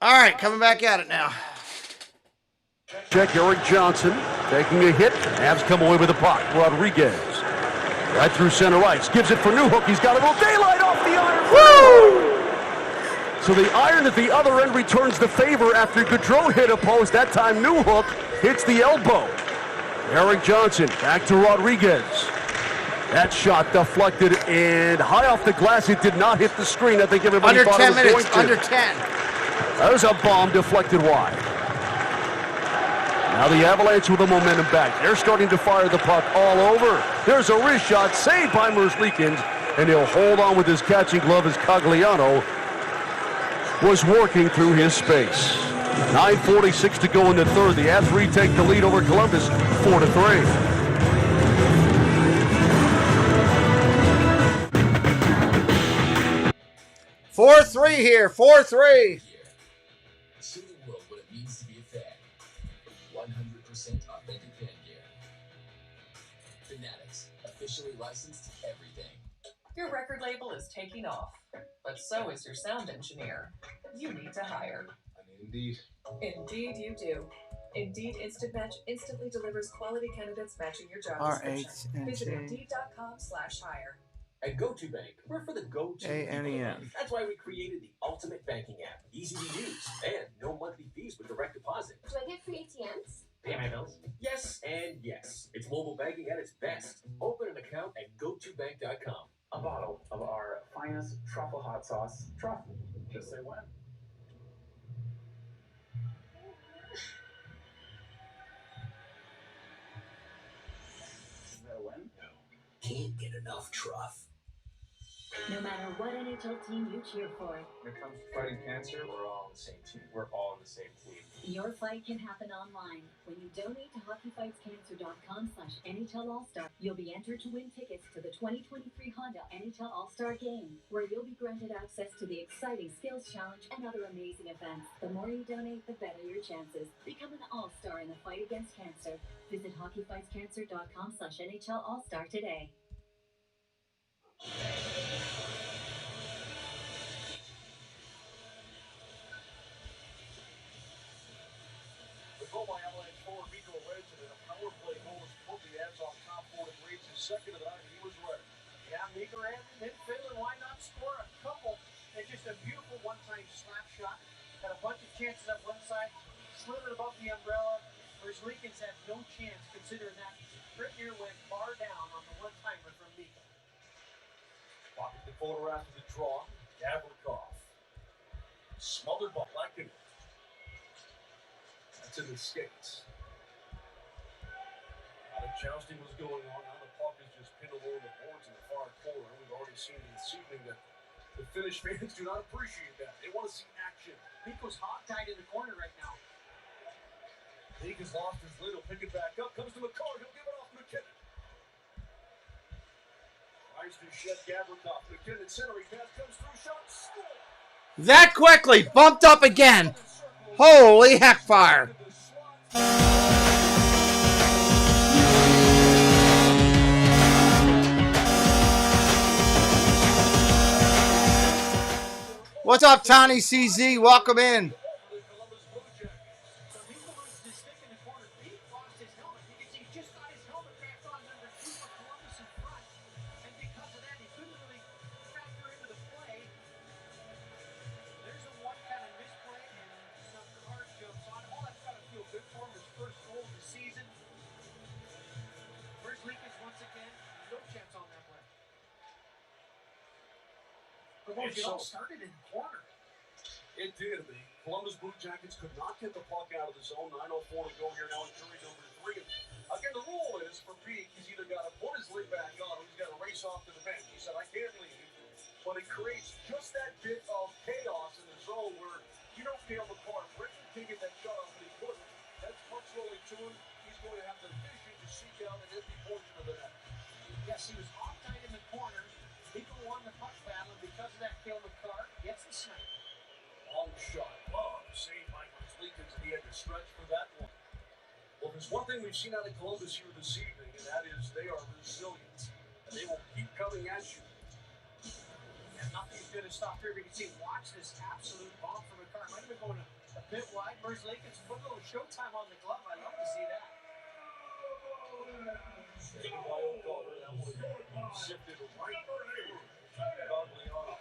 All right, coming back at it now.
Check Eric Johnson taking a hit. Avs come away with the puck. Rodriguez right through center ice. Gives it for Newhook. He's got a little daylight off the iron. Woo! So the iron at the other end returns the favor after Gaudreau hit a post. That time Newhook hits the elbow. Eric Johnson back to Rodriguez. That shot deflected and high off the glass. It did not hit the screen. I think everybody
under
thought
10
it was
minutes.
going to.
Under 10.
That was a bomb deflected wide. Now the Avalanche with the momentum back. They're starting to fire the puck all over. There's a wrist shot saved by Merzlikins, and he'll hold on with his catching glove as Cogliano was working through his space. 9:46 to go in the third. The Avs retake the lead over Columbus, 4-3.
Four 3 here. 4-3.
Show the world what it means to be a fan. 100% authentic fan gear. Fanatics, officially licensed everything.
Your record label is taking off, but so is your sound engineer. You need to hire.
Indeed.
Indeed you do. Indeed Instant Match instantly delivers quality candidates matching your job description. Visit Indeed.com/hire.
At GoToBank, we're for the go-to.
ANEN.
That's why we created the ultimate banking app. Easy to use and no monthly fees with direct deposit.
Do I get free ATMs?
Pay my bills? Yes and yes. It's mobile banking at its best. Open an account at GoToBank.com.
A bottle of our finest truffle hot sauce. Truffle. Just say when. Is that a win?
Can't get enough truff.
No matter what NHL team you cheer for,
When it comes to fighting cancer, we're all on the same team. We're all on the same team.
your fight can happen online. When you donate to hockeyfightscancer.com/NHL All-Star, you'll be entered to win tickets to the 2023 Honda NHL All-Star Game, where you'll be granted access to the exciting Skills Challenge and other amazing events. The more you donate, the better your chances. Become an all-star in the fight against cancer. Visit hockeyfightscancer.com/NHL All-Star today.
The goal by Avalanche forward Mikko Redson and a power play goal has put the Avs on top 4 to 3. It's his second of the night. He was ready.
Yeah, Mikko ran in Finland. Why not score a couple? And just a beautiful one-time slap shot. Had a bunch of chances at one side. Slithered above the umbrella. Whereas Lincoln's had no chance considering that Brittner went bar down on the one-timer from Mikko.
Pocket the photograph of the draw. Gavrikov. Smothered by Blacken. That's in the skates. A lot of jousting was going on. Now the puck is just pinned along the boards in the far corner. We've already seen this evening that the Finnish fans do not appreciate that. They want to see action.
Mikko's hog-tied in the corner right now.
League has lost his lid. He'll pick it back up. Comes to McCarr. He'll give it off to McKinnon. Tries to shed Gavrikov. McKinnon centering pass comes through. Shot. Score.
That quickly bumped up again. Holy heckfire. What's up, Tony CZ? Welcome in.
It all started in the corner.
It did. The Columbus Blue Jackets could not get the puck out of the zone. 9:04 to go here now in period number 3. Again, the rule is for Peak, he's either got to put his leg back on or he's got to race off to the bench. He said, I can't leave. But it creates just that bit of chaos in the zone where you don't feel the car. Britain can get that shot off, but he couldn't. That's puck's rolling to him. He's going to have to vision to seek out an empty portion of the net.
Yes, he was hog-tied in the corner. People won the puck battle, and because of that, Cale McCarr gets the snipe.
Long shot. Oh, saved by Lincoln. He had to stretch for that one. Well, there's one thing we've seen out of Columbus here this evening, and that is they are resilient. And they will keep coming at you.
And nothing's going to stop here. You can see, watch this absolute bomb from McCarr. Might have been going a bit wide. Where's Lincoln's put a little showtime on the glove. I love to see that.
Taken by O'Connor. That one sifted right through Gagliano.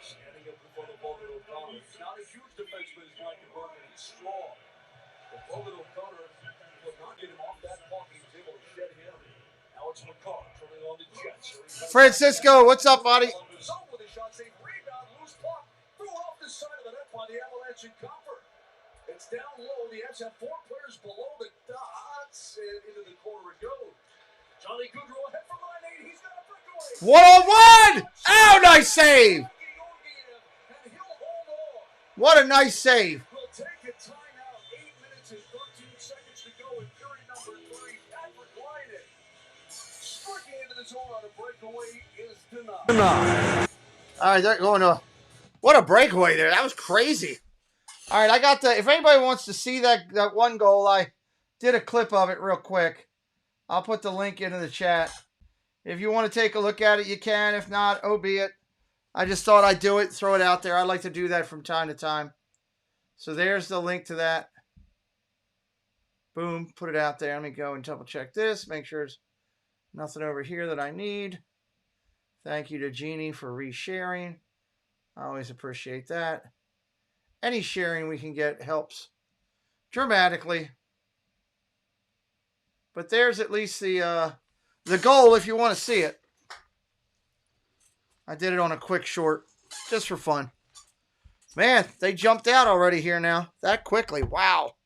Standing up in front of Logan O'Connor. He's not a huge defenseman as Blankenberg, but he's strong. But Logan O'Connor could not get him off that puck. He was able to shed him. Now it's McCarr turning on the Jets.
Francisco, what's up, buddy?
With a shot, save, rebound, loose puck. Threw off the side of the net by the Avalanche in comfort. It's down low. The Avs have 4 players below the dots. And into the corner it goes. Johnny Gaudreau ahead for line 8. He's got a breakaway.
1-on-1! Oh, nice save! What a nice save.
We'll take a timeout. 8 minutes and 13 seconds to go in period number 3. Patrick Laine streaking into the zone on a breakaway is denied.
All right, they're going to... What a breakaway there. That was crazy. All right, I got the... If anybody wants to see that one goal, I did a clip of it real quick. I'll put the link into the chat. If you want to take a look at it, you can. If not, oh be it. I just thought I'd do it, throw it out there. I like to do that from time to time. So there's the link to that. Boom, put it out there. Let me go and double check this. Make sure there's nothing over here that I need. Thank you to Jeannie for resharing. I always appreciate that. Any sharing we can get helps dramatically. But there's at least the goal if you want to see it. I did it on a quick short just for fun. Man, they jumped out already here now. That quickly. Wow.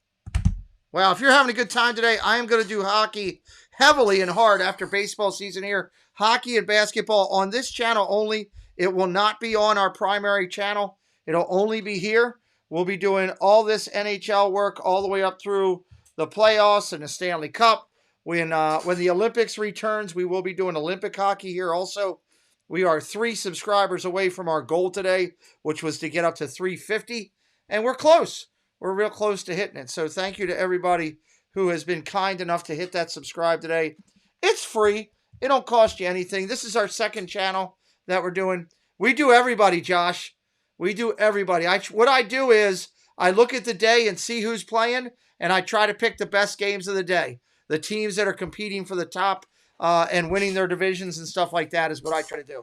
Well, if you're having a good time today, I am going to do hockey heavily and hard after baseball season here. Hockey and basketball on this channel only. It will not be on our primary channel. It'll only be here. We'll be doing all this NHL work all the way up through the playoffs and the Stanley Cup. When the Olympics returns, we will be doing Olympic hockey here also. We are 3 subscribers away from our goal today, which was to get up to 350. And we're close. We're real close to hitting it. So thank you to everybody who has been kind enough to hit that subscribe today. It's free. It don't cost you anything. This is our second channel that we're doing. We do everybody, Josh. We do everybody. What I do is I look at the day and see who's playing, and I try to pick the best games of the day. The teams that are competing for the top and winning their divisions and stuff like that is what I try to do.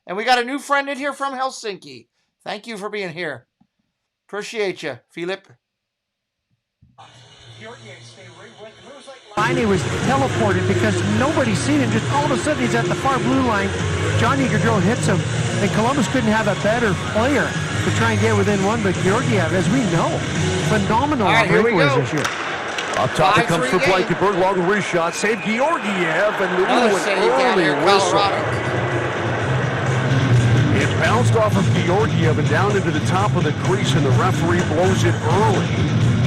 And we got a new friend in here from Helsinki. Thank you for being here. Appreciate you, Philip.
Laine was teleported because nobody's seen him. Just all of a sudden he's at the far blue line. Johnny Gaudreau hits him, and Columbus couldn't have a better player to try and get within one. But Georgiev, as we know, phenomenal breakaways this year.
Up top it comes for Blankenburg. Long wrist shot. Save Georgiev, and an early whistle. It bounced off of Georgiev and down into the top of the crease, and the referee blows it early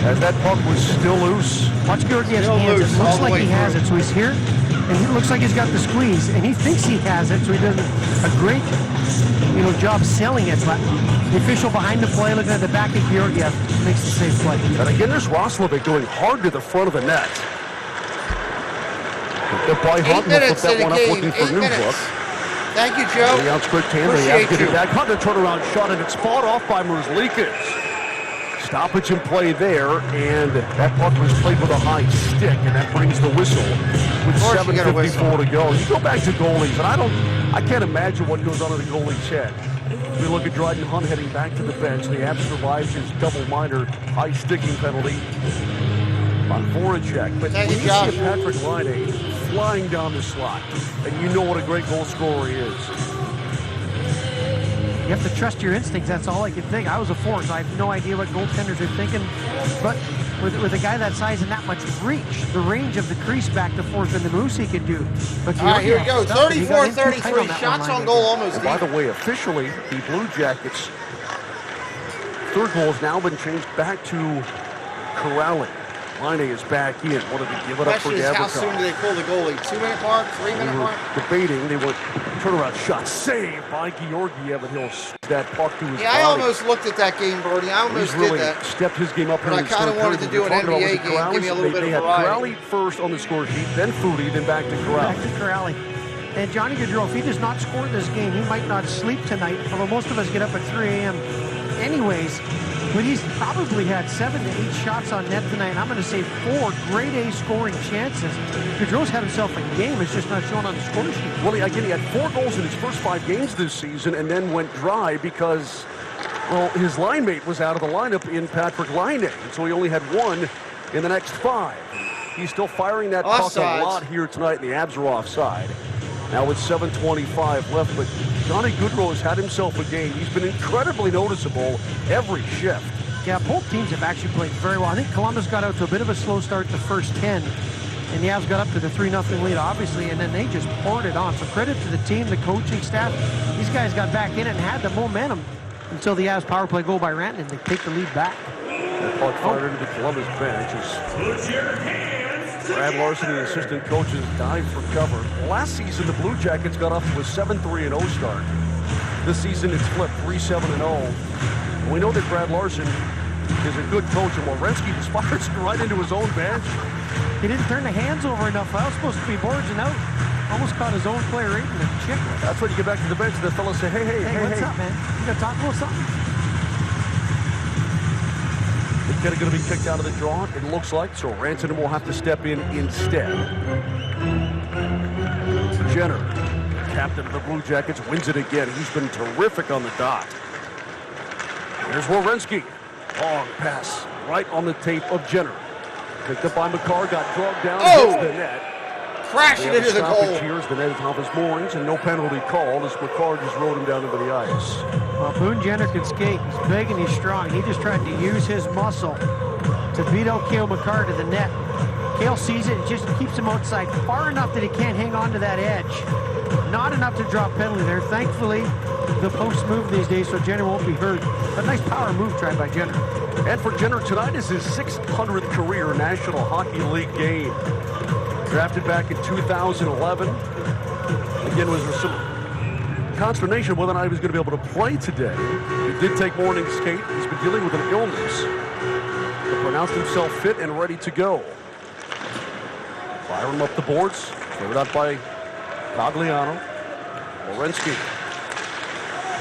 as that puck was still loose.
Watch Georgiev's hands. It looks like he has it, so he's here, and it looks like he's got the squeeze, and he thinks he has it, so he does a great job selling it. But the official behind the play, looking at the back of Georgiev, makes the safe play.
And again, there's Roslovic going hard to the front of the net. The play Hunt will put that one up looking for Newhook.
Thank you, Joe.
The outskirt Taylor, they have to get it back. Hunt a turnaround shot, and it's fought off by Merzlikins. Stoppage in play there, and that puck was played with a high stick, and that brings the whistle with 7:54 to go. You go back to goalies, and I can't imagine what goes on in the goalie's head. We look at Dryden Hunt heading back to the bench. The Avs survives his double minor high sticking penalty on Voracek. But when you see Patrick Laine flying down the slot, and you know what a great goal scorer he is.
You have to trust your instincts. That's all I can think. I was a force. I have no idea what goaltenders are thinking. But with a guy that size and that much reach, the range of the crease back to forth and the moves he can do. But
all right, here we go. 34-33. Shots on goal almost.
And by the way, officially, the Blue Jackets' third goal has now been changed back to Corrali. Laine is back in. Wanted to give it up for Gavrikov.
How soon do they pull the goalie? 2-minute mark? 3-minute mark?
Debating. They went turnaround shot. Saved by Georgiev, and he'll that puck to his body.
I almost looked at that game, Brody. I almost
really
did that.
Stepped his game up.
But I kind of wanted to do an NBA game. Give me a little bit of variety. They had
Corrali first on the score sheet, then Foudy, then back to Corrali.
Back to Corrali. And Johnny Gaudreau, if he does not score this game, he might not sleep tonight. Although most of us get up at 3 a.m. anyways. But he's probably had 7 to 8 shots on net tonight. And I'm going to say 4 grade A scoring chances. Gaudreau's had himself a game. It's just not shown on the score sheet.
Well, again, he had 4 goals in his first 5 games this season and then went dry because, well, his line mate was out of the lineup in Patrick Laine. And so he only had 1 in the next 5. He's still firing that puck a lot here tonight, and the Avs are offside. Now with 7:25 left, but Johnny Gaudreau has had himself a game. He's been incredibly noticeable every shift.
Yeah, both teams have actually played very well. I think Columbus got out to a bit of a slow start the first 10, and the Avs got up to the 3-0 lead, obviously, and then they just poured it on. So credit to the team, the coaching staff. These guys got back in it and had the momentum until the Avs power play goal by Rantanen. They take the lead back.
That puck fired into the Columbus bench. Brad Larson, the assistant coaches, dive for cover. Last season, the Blue Jackets got off to a 7-3-0 start. This season, it's flipped 3-7-0. We know that Brad Larson is a good coach, and Werenski just fires right into his own bench.
He didn't turn the hands over enough. I was supposed to be boards out. Almost caught his own player right in the chick.
That's when you get back to the bench, and the fellow say, hey,
what's up, man? You got to talk about something?
Going to be kicked out of the draw, it looks like, so Rantanen will have to step in instead. Jenner, captain of the Blue Jackets, wins it again. He's been terrific on the dot. Here's Werenski. Long pass right on the tape of Jenner. Picked up by McCarr, got dragged down, hits the net.
Crashing into the goal.
Cheers, the net is off his moorings, and no penalty called as McCarr just rode him down into the ice.
Well, Boone Jenner can skate. He's big and he's strong. He just tried to use his muscle to beat out Cale Makar to the net. Cale sees it and just keeps him outside far enough that he can't hang on to that edge. Not enough to drop penalty there. Thankfully, the posts move these days, so Jenner won't be hurt. But nice power move tried by Jenner.
And for Jenner, tonight is his 600th career National Hockey League game. Drafted back in 2011. Again, was some consternation whether or not he was going to be able to play today. He did take morning skate. He's been dealing with an illness, but pronounced himself fit and ready to go. Fire him up the boards. Cleared out by Gagliano. Werenski.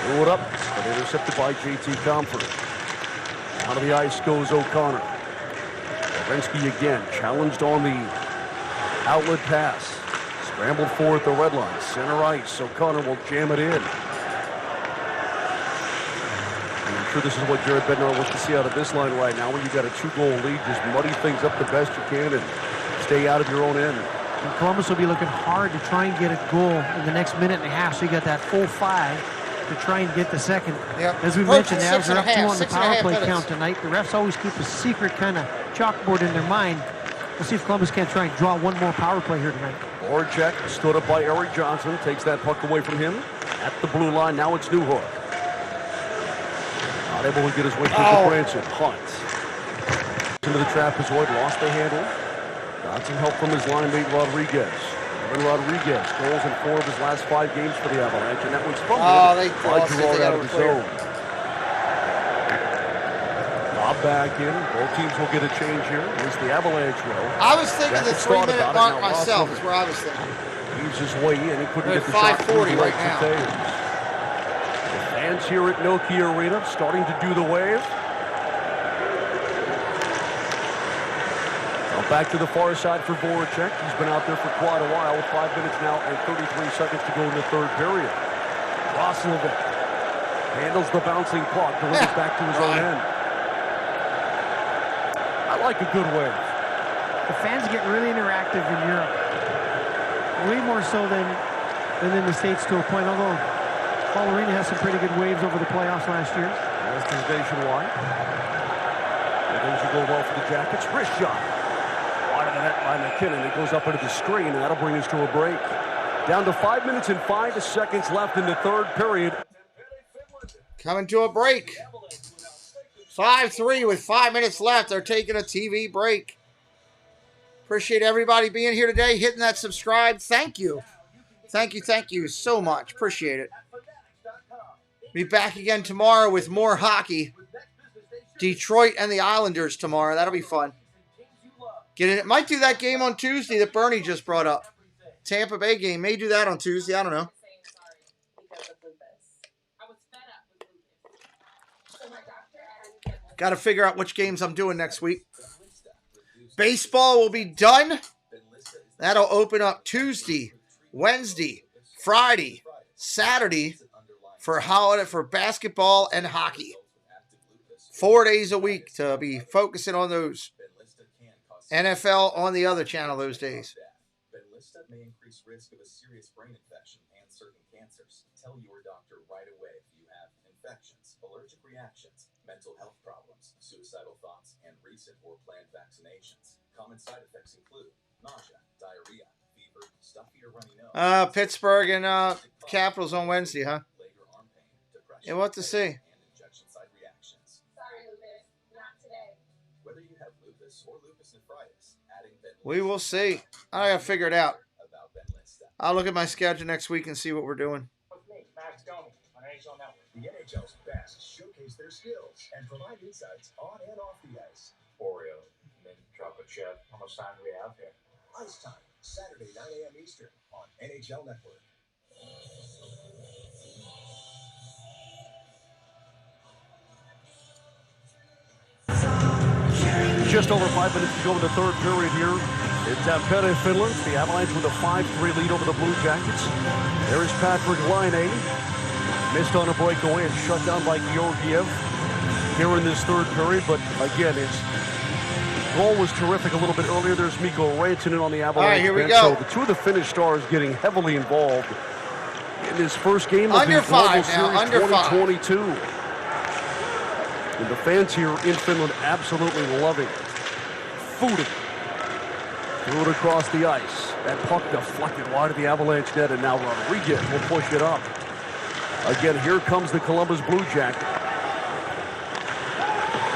Threw it up, but intercepted by JT Comfort. Out of the ice goes O'Connor. Werenski again, challenged on the outlet pass. Scrambled for at the red line. Center ice. O'Connor will jam it in. And I'm sure this is what Jared Bednar wants to see out of this line right now, when you got a 2-goal lead. Just muddy things up the best you can and stay out of your own end.
And Columbus will be looking hard to try and get a goal in the next minute and a half, so you got that full 5 to try and get the second.
Yep.
As we mentioned, the Avs are up 2 on the
6
power
and a half
play
minutes.
count tonight. The refs always keep a secret kind of chalkboard in their mind. We'll see if Columbus can't try and draw one more power play here tonight.
Voracek stood up by Eric Johnson, takes that puck away from him at the blue line. Now it's Newhook. Not able to get his way through the Branson. Hunt into the trapezoid, lost the handle. Got some help from his line mate Rodriguez. Evan Rodriguez, goals in 4 of his last 5 games for the Avalanche, and that one's from by Gerard out of the zone. Bob back in. Both teams will get a change here. Here's the Avalanche row.
I was thinking the 3-minute mark myself is where I was thinking.
He's his way in. He couldn't get the
5:40
shot
right now.
The fans here at Nokia Arena starting to do the wave. Now back to the far side for Voracek. He's been out there for quite a while with 5 minutes now and 33 seconds to go in the third period. Roslovic handles the bouncing puck, delivers back to his own end. I like a good wave.
The fans get really interactive in Europe. Way more so than in the States to a point, although Paul Arena has some pretty good waves over the playoffs last year.
That's the nationwide. Things will go well for the Jackets. Wrist shot. Wide of the net by McKinnon. It goes up into the screen, and that'll bring us to a break. Down to 5 minutes and 5 seconds left in the third period.
Coming to a break. 5-3 with 5 minutes left. They're taking a TV break. Appreciate everybody being here today, hitting that subscribe. Thank you. Thank you so much. Appreciate it. Be back again tomorrow with more hockey. Detroit and the Islanders tomorrow. That'll be fun. Get in. Might do that game on Tuesday that Bernie just brought up. Tampa Bay game. May do that on Tuesday. I don't know. Got to figure out which games I'm doing next week. Baseball will be done. That'll open up Tuesday, Wednesday, Friday, Saturday for holiday for basketball and hockey. 4 days a week to be focusing on those. NFL on the other channel those days.
Benlysta may increase risk of a serious brain infection and certain cancers. Tell your doctor right away if you have infections, allergic reactions, mental health problems, suicidal thoughts, and recent or planned vaccinations. Common side effects include nausea, diarrhea, fever, stuffy or runny nose.
Pittsburgh and Capitals on Wednesday, huh? Yeah, what to see?
Injection site reactions. Sorry, lupus, not today. Whether you have lupus or lupus nephritis, adding Benlysta.
We will see. I gotta figure it out. I'll look at my schedule next week and see what we're doing.
Max Domi on NHL Network. The NHL's best showcase their skills and provide insights on and off the ice.
Oreo, mint chocolate chip. How much time do we have here?
Ice Time, Saturday, 9 a.m. Eastern on NHL Network.
Just over 5 minutes to go in the third period here in Tampere, Finland. The Avalanche with a 5-3 lead over the Blue Jackets. There is Patrick Laine. Missed on a breakaway and shut down by Georgiev here in this third period. But again, his goal was terrific a little bit earlier. There's Mikko Rantanen on the Avalanche.
All right, here we
bench.
go.
So the two of the Finnish stars getting heavily involved in his first game of
Under
the Global
5 now,
Series
under 5.
2022. And the fans here in Finland absolutely loving it. Foodie. Threw it across the ice. That puck deflected wide of the Avalanche net, and now Rodriguez will push it up. Again, here comes the Columbus Blue Jacket.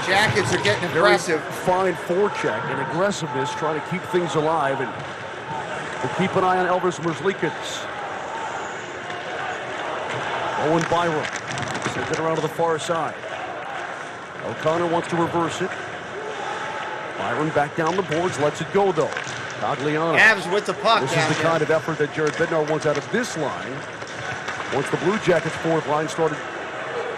Jackets are getting aggressive.
Very fine forecheck and aggressiveness, trying to keep things alive, and we'll keep an eye on Elvis Merzlikins. Owen Byram sends it around to the far side. O'Connor wants to reverse it. Byron back down the boards, lets it go though. Tagliano.
Avs with the puck.
This is the kind of effort that Jared Bednar wants out of this line. Once the Blue Jackets' fourth line started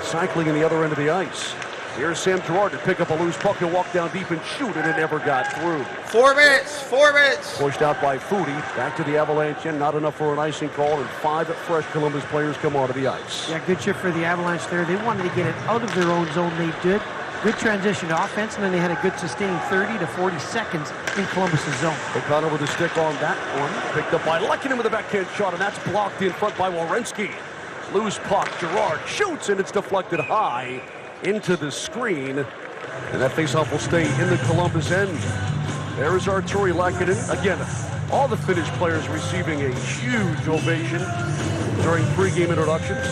cycling in the other end of the ice. Here's Sam Girard to pick up a loose puck. He'll walk down deep and shoot, and it never got through.
4 minutes. 4 minutes.
Pushed out by Foodie. Back to the Avalanche, and not enough for an icing call, and 5 fresh Columbus players come onto the ice.
Yeah, good shift for the Avalanche there. They wanted to get it out of their own zone. They did. Good transition to offense, and then they had a good sustained 30 to 40 seconds in Columbus' zone.
O'Connor with a stick on that one. Picked up by Lehkonen with a backhand shot, and that's blocked in front by Werenski. Loose puck. Girard shoots, and it's deflected high into the screen. And that faceoff will stay in the Columbus end. There is Artturi Lehkonen. Again, all the Finnish players receiving a huge ovation during pregame introductions.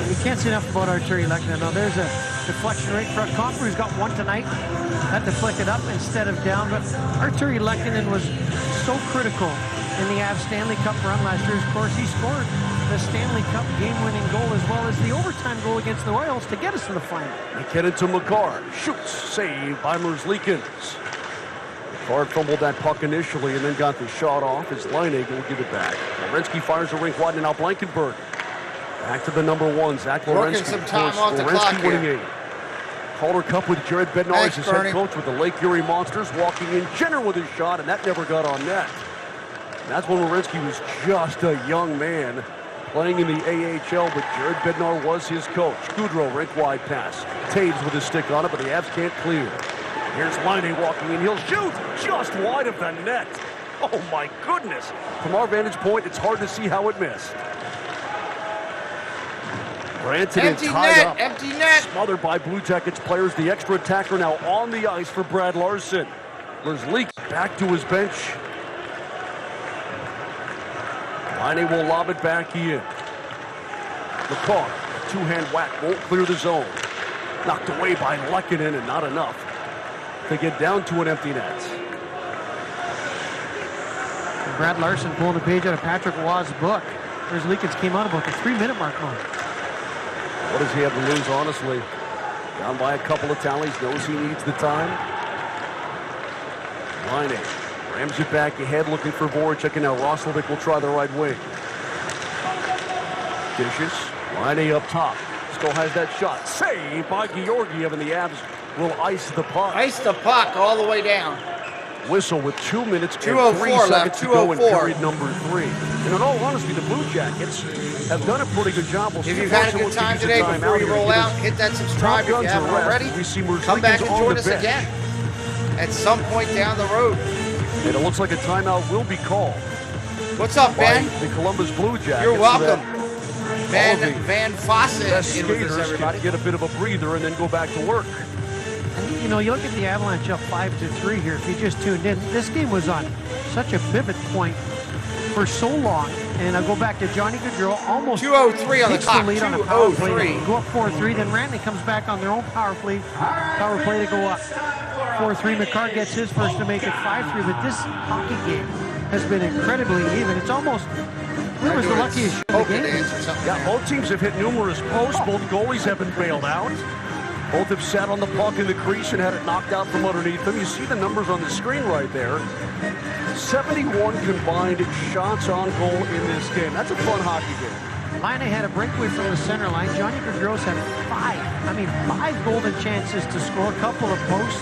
You can't say enough about Artturi Lehkonen. Now there's a deflection right front. Comfrey's got one tonight. That deflected up instead of down. But Artturi Lehkonen was so critical in the Avs Stanley Cup run last year. Of course, he scored the Stanley Cup game-winning goal as well as the overtime goal against the Royals to get us to the final.
McKinnon to McCarr. Shoots. Saved by Merzlikins. McCarr fumbled that puck initially and then got the shot off as Laine will give it back. Werenski fires a rink wide, and now Blankenberg. Back to the number 1, Zach Werenski.
Working some time off the clock here.
Calder Cup with Jared Bednar as his head coach with the Lake Erie Monsters, walking in Jenner with his shot, and that never got on net. And that's when Werenski was just a young man playing in the AHL, but Jared Bednar was his coach. Goudreau, rink wide pass. Taves with his stick on it, but the Avs can't clear. Here's Laine walking in. He'll shoot just wide of the net. Oh my goodness. From our vantage point, it's hard to see how it missed. Rantanen tied up.
Empty net.
Smothered by Blue Jackets players. The extra attacker now on the ice for Brad Larson. Merzlikins back to his bench. Laine will lob it back in. McCarr, two-hand whack, won't clear the zone. Knocked away by Lehkonen, and not enough to get down to an empty net.
And Brad Larson pulled a page out of Patrick Waugh's book. Merzlikins came out about the 3-minute mark.
What does he have to lose, honestly? Down by a couple of tallies, knows he needs the time. Laine rams it back ahead, looking for Voracek, and now Roslovic will try the right wing. Dishes. Laine up top. Still has that shot. Saved by Georgiev, and the Avs will ice the puck.
Ice the puck all the way down.
Whistle with 2 minutes and 3
2:04
seconds to go in
2:04.
period number 3. And in all honesty, the Blue Jackets have done a pretty good job.
If you've had a good time today, before you roll out, hit that subscribe if you haven't already. Come back and join us again at some point down the road.
And it looks like a timeout will be called.
What's up, Ben?
The Columbus Blue Jackets.
You're welcome. Van Fossett in with us, everybody.
Get a bit of a breather and then go back to work.
And, you know, you look at the Avalanche up 5-3 here. If you just tuned in, this game was on such a pivot point for so long. And I'll go back to Johnny Gaudreau, almost
2:03 on the clock.
lead on a power play. Go up 4-3, then Rantanen comes back on their own power play to go up 4-3. McCarr gets his first to make it 5-3. But this hockey game has been incredibly even. It's almost Whoever's the luckiest shot in the game.
Yeah, both teams have hit numerous posts. Both goalies have been bailed out. Both have sat on the puck in the crease and had it knocked out from underneath them. You see the numbers on the screen right there. 71 combined shots on goal in this game. That's a fun hockey game.
Laine had a breakaway from the center line. Johnny Gaudreau's had five golden chances to score, a couple of posts.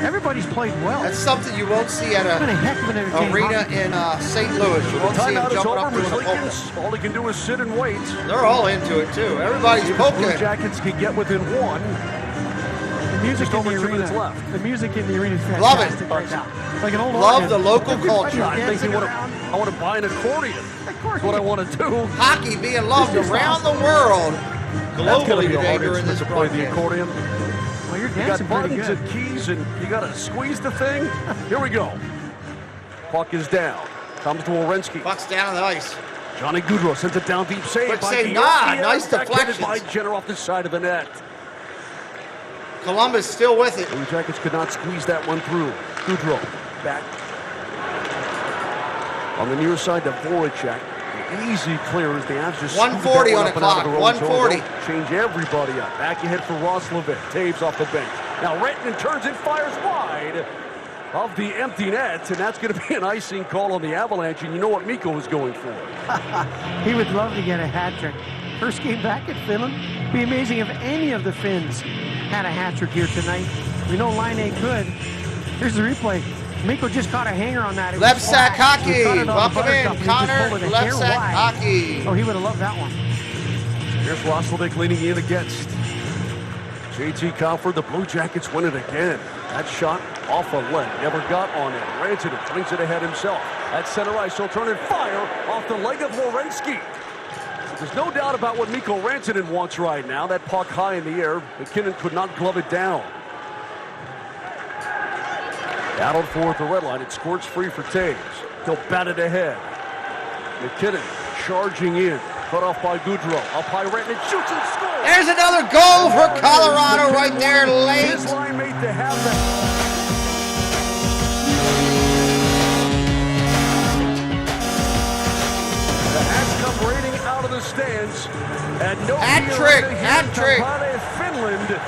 Everybody's played well.
That's something you won't see at
a heck of an
arena in St. Louis. You won't see him jumping up to the pulpit.
All he can do is sit and wait.
They're all into it, too. Everybody's poking.
The Blue Jackets can get within one.
The music in the arena. The music in the arena is fantastic.
Love it.
Right now. Like an old
Love the local culture.
I think I want to buy an accordion. That's what I want to do.
Hockey being loved around the world.
That's going to be a hard
today
instrument to play the accordion.
Well, you're
You got
dancing pretty
buttons
good.
and keys, and you got to squeeze the thing. Here we go. Puck is down. Comes to Werenski.
Puck's down on the ice.
Johnny Gaudreau sends it down deep. Save
Quick
by
save.
Georgiev.
Nice
Backhanded
deflections.
by Jenner off the side of the net.
Columbus still with it.
Blue Jackets could not squeeze that one through. Gaudreau back on the near side to Voracek. An easy clear as the Avs just
140 on the clock. 140.
Change everybody up. Back ahead for Ross Levitt. Taves off the bench. Now Renton turns and fires wide of the empty net, and that's going to be an icing call on the Avalanche, and you know what Mikko is going for.
He would love to get a hat trick. First game back at Finland. Be amazing if any of the Finns had a hat trick here tonight. We know Laine could. Here's the replay. Mikko just caught a hanger on that. It
Left
was
sack
flat.
hockey.
He caught it on the
Welcome in,
buttercup, and he just
Connor.
pulled it a
Left
hair
sack
wide.
hockey.
Oh, he would have loved that one.
Here's Roslovic leaning in against JT Crawford. The Blue Jackets win it again. That shot off a leg. Never got on it. Rantanen flings it ahead himself. At center ice, he'll turn and fire off the leg of Werenski. There's no doubt about what Mikko Rantanen wants right now. That puck high in the air. McKinnon could not glove it down. Battled for at the red line. It squirts free for Taves. He'll bat it ahead. McKinnon charging in. Cut off by Gaudreau. Up high, Rantanen shoots and scores.
There's another goal for Colorado right there late.
His line mate to have that. The Hats come raining out of the stands. And no
Hat trick, hat trick.
Finland,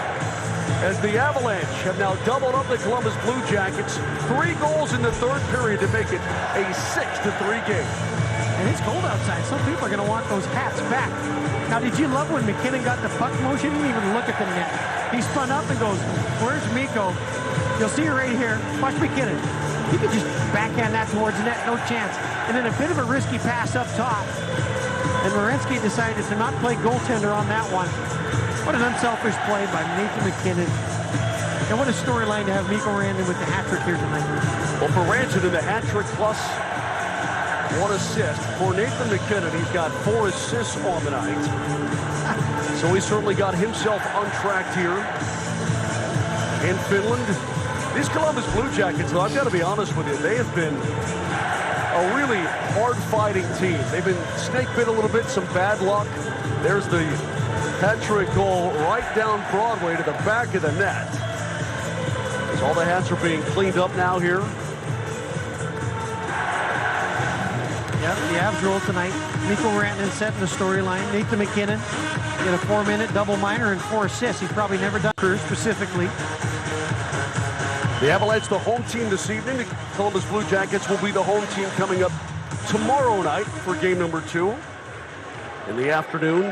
as the Avalanche have now doubled up the Columbus Blue Jackets. 3 goals in the third period to make it a 6-3 game.
And it's cold outside. Some people are going to want those hats back. Now, did you love when McKinnon got the puck motion? He didn't even look at the net. He spun up and goes, where's Mikko? You'll see it right here. Watch McKinnon. He could just backhand that towards the net, no chance. And then a bit of a risky pass up top. And Werenski decided to not play goaltender on that one. What an unselfish play by Nathan McKinnon. And what a storyline to have Mikko Rantanen with the hat trick here tonight.
Well, for Rantanen, the hat trick plus 1 assist. For Nathan McKinnon, he's got 4 assists on the night. So he certainly got himself untracked here in Finland. These Columbus Blue Jackets, though, I've got to be honest with you, they have been a really hard-fighting team. They've been snake-bit a little bit, some bad luck. There's the hat trick goal right down Broadway to the back of the net. As all the hats are being cleaned up now here.
Yep, the Avs roll tonight. Mikko Rantanen setting the storyline. Nathan McKinnon get a 4-minute double minor and 4 assists. He's probably never done specifically.
The Avalanche, the home team this evening. The Columbus Blue Jackets will be the home team coming up tomorrow night for game number 2 in the afternoon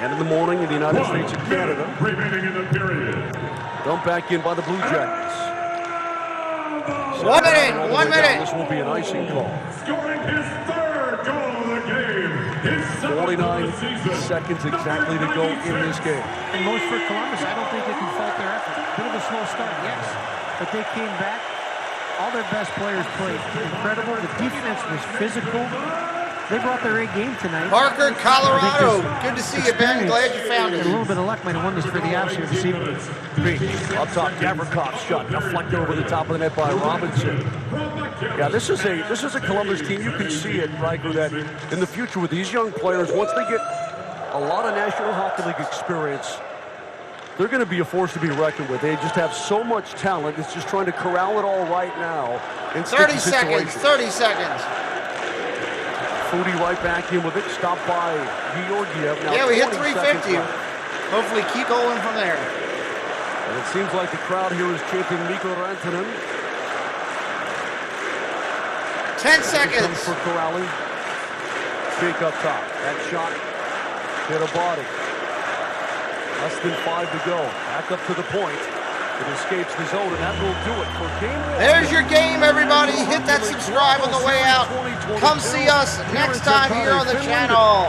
and in the morning in the United States and Canada.
Remaining in the period.
Dumped back in by the Blue Jackets.
1 minute, 1 minute.
This will be an icing call.
Scoring his 3rd goal of the game. His
49 seconds exactly to go in this game.
And most for Columbus, I don't think they can fault their effort. Bit of a slow start, yes. But they came back. All their best players played incredible. The defense was physical. They brought their A game tonight.
Parker, Colorado. Good to see you, Ben. Glad you found
And
it.
a little bit of luck might have won this for the Avs here this evening.
Up top, Gavrikoff's shot deflected over the top of the net by Robinson. Yeah, this is a Columbus team. You can see it, Riker, that in the future with these young players, once they get a lot of National Hockey League experience, they're going to be a force to be reckoned with. They just have so much talent. It's just trying to corral it all right now. In
30 seconds, 30 seconds.
Foodie right back in with it, stopped by Georgiev. Now
Yeah, we hit
20
350. Hopefully keep going from there.
And it seems like the crowd here is chanting Mikko Rantanen.
10 seconds.
For Corrali. Fake up top. That shot hit a body. Less than 5 to go. Back up to the point. It escapes the zone, and that will do it for game 1.
There's your game, everybody. Hit that subscribe on the way out. Come see us next time here on the channel.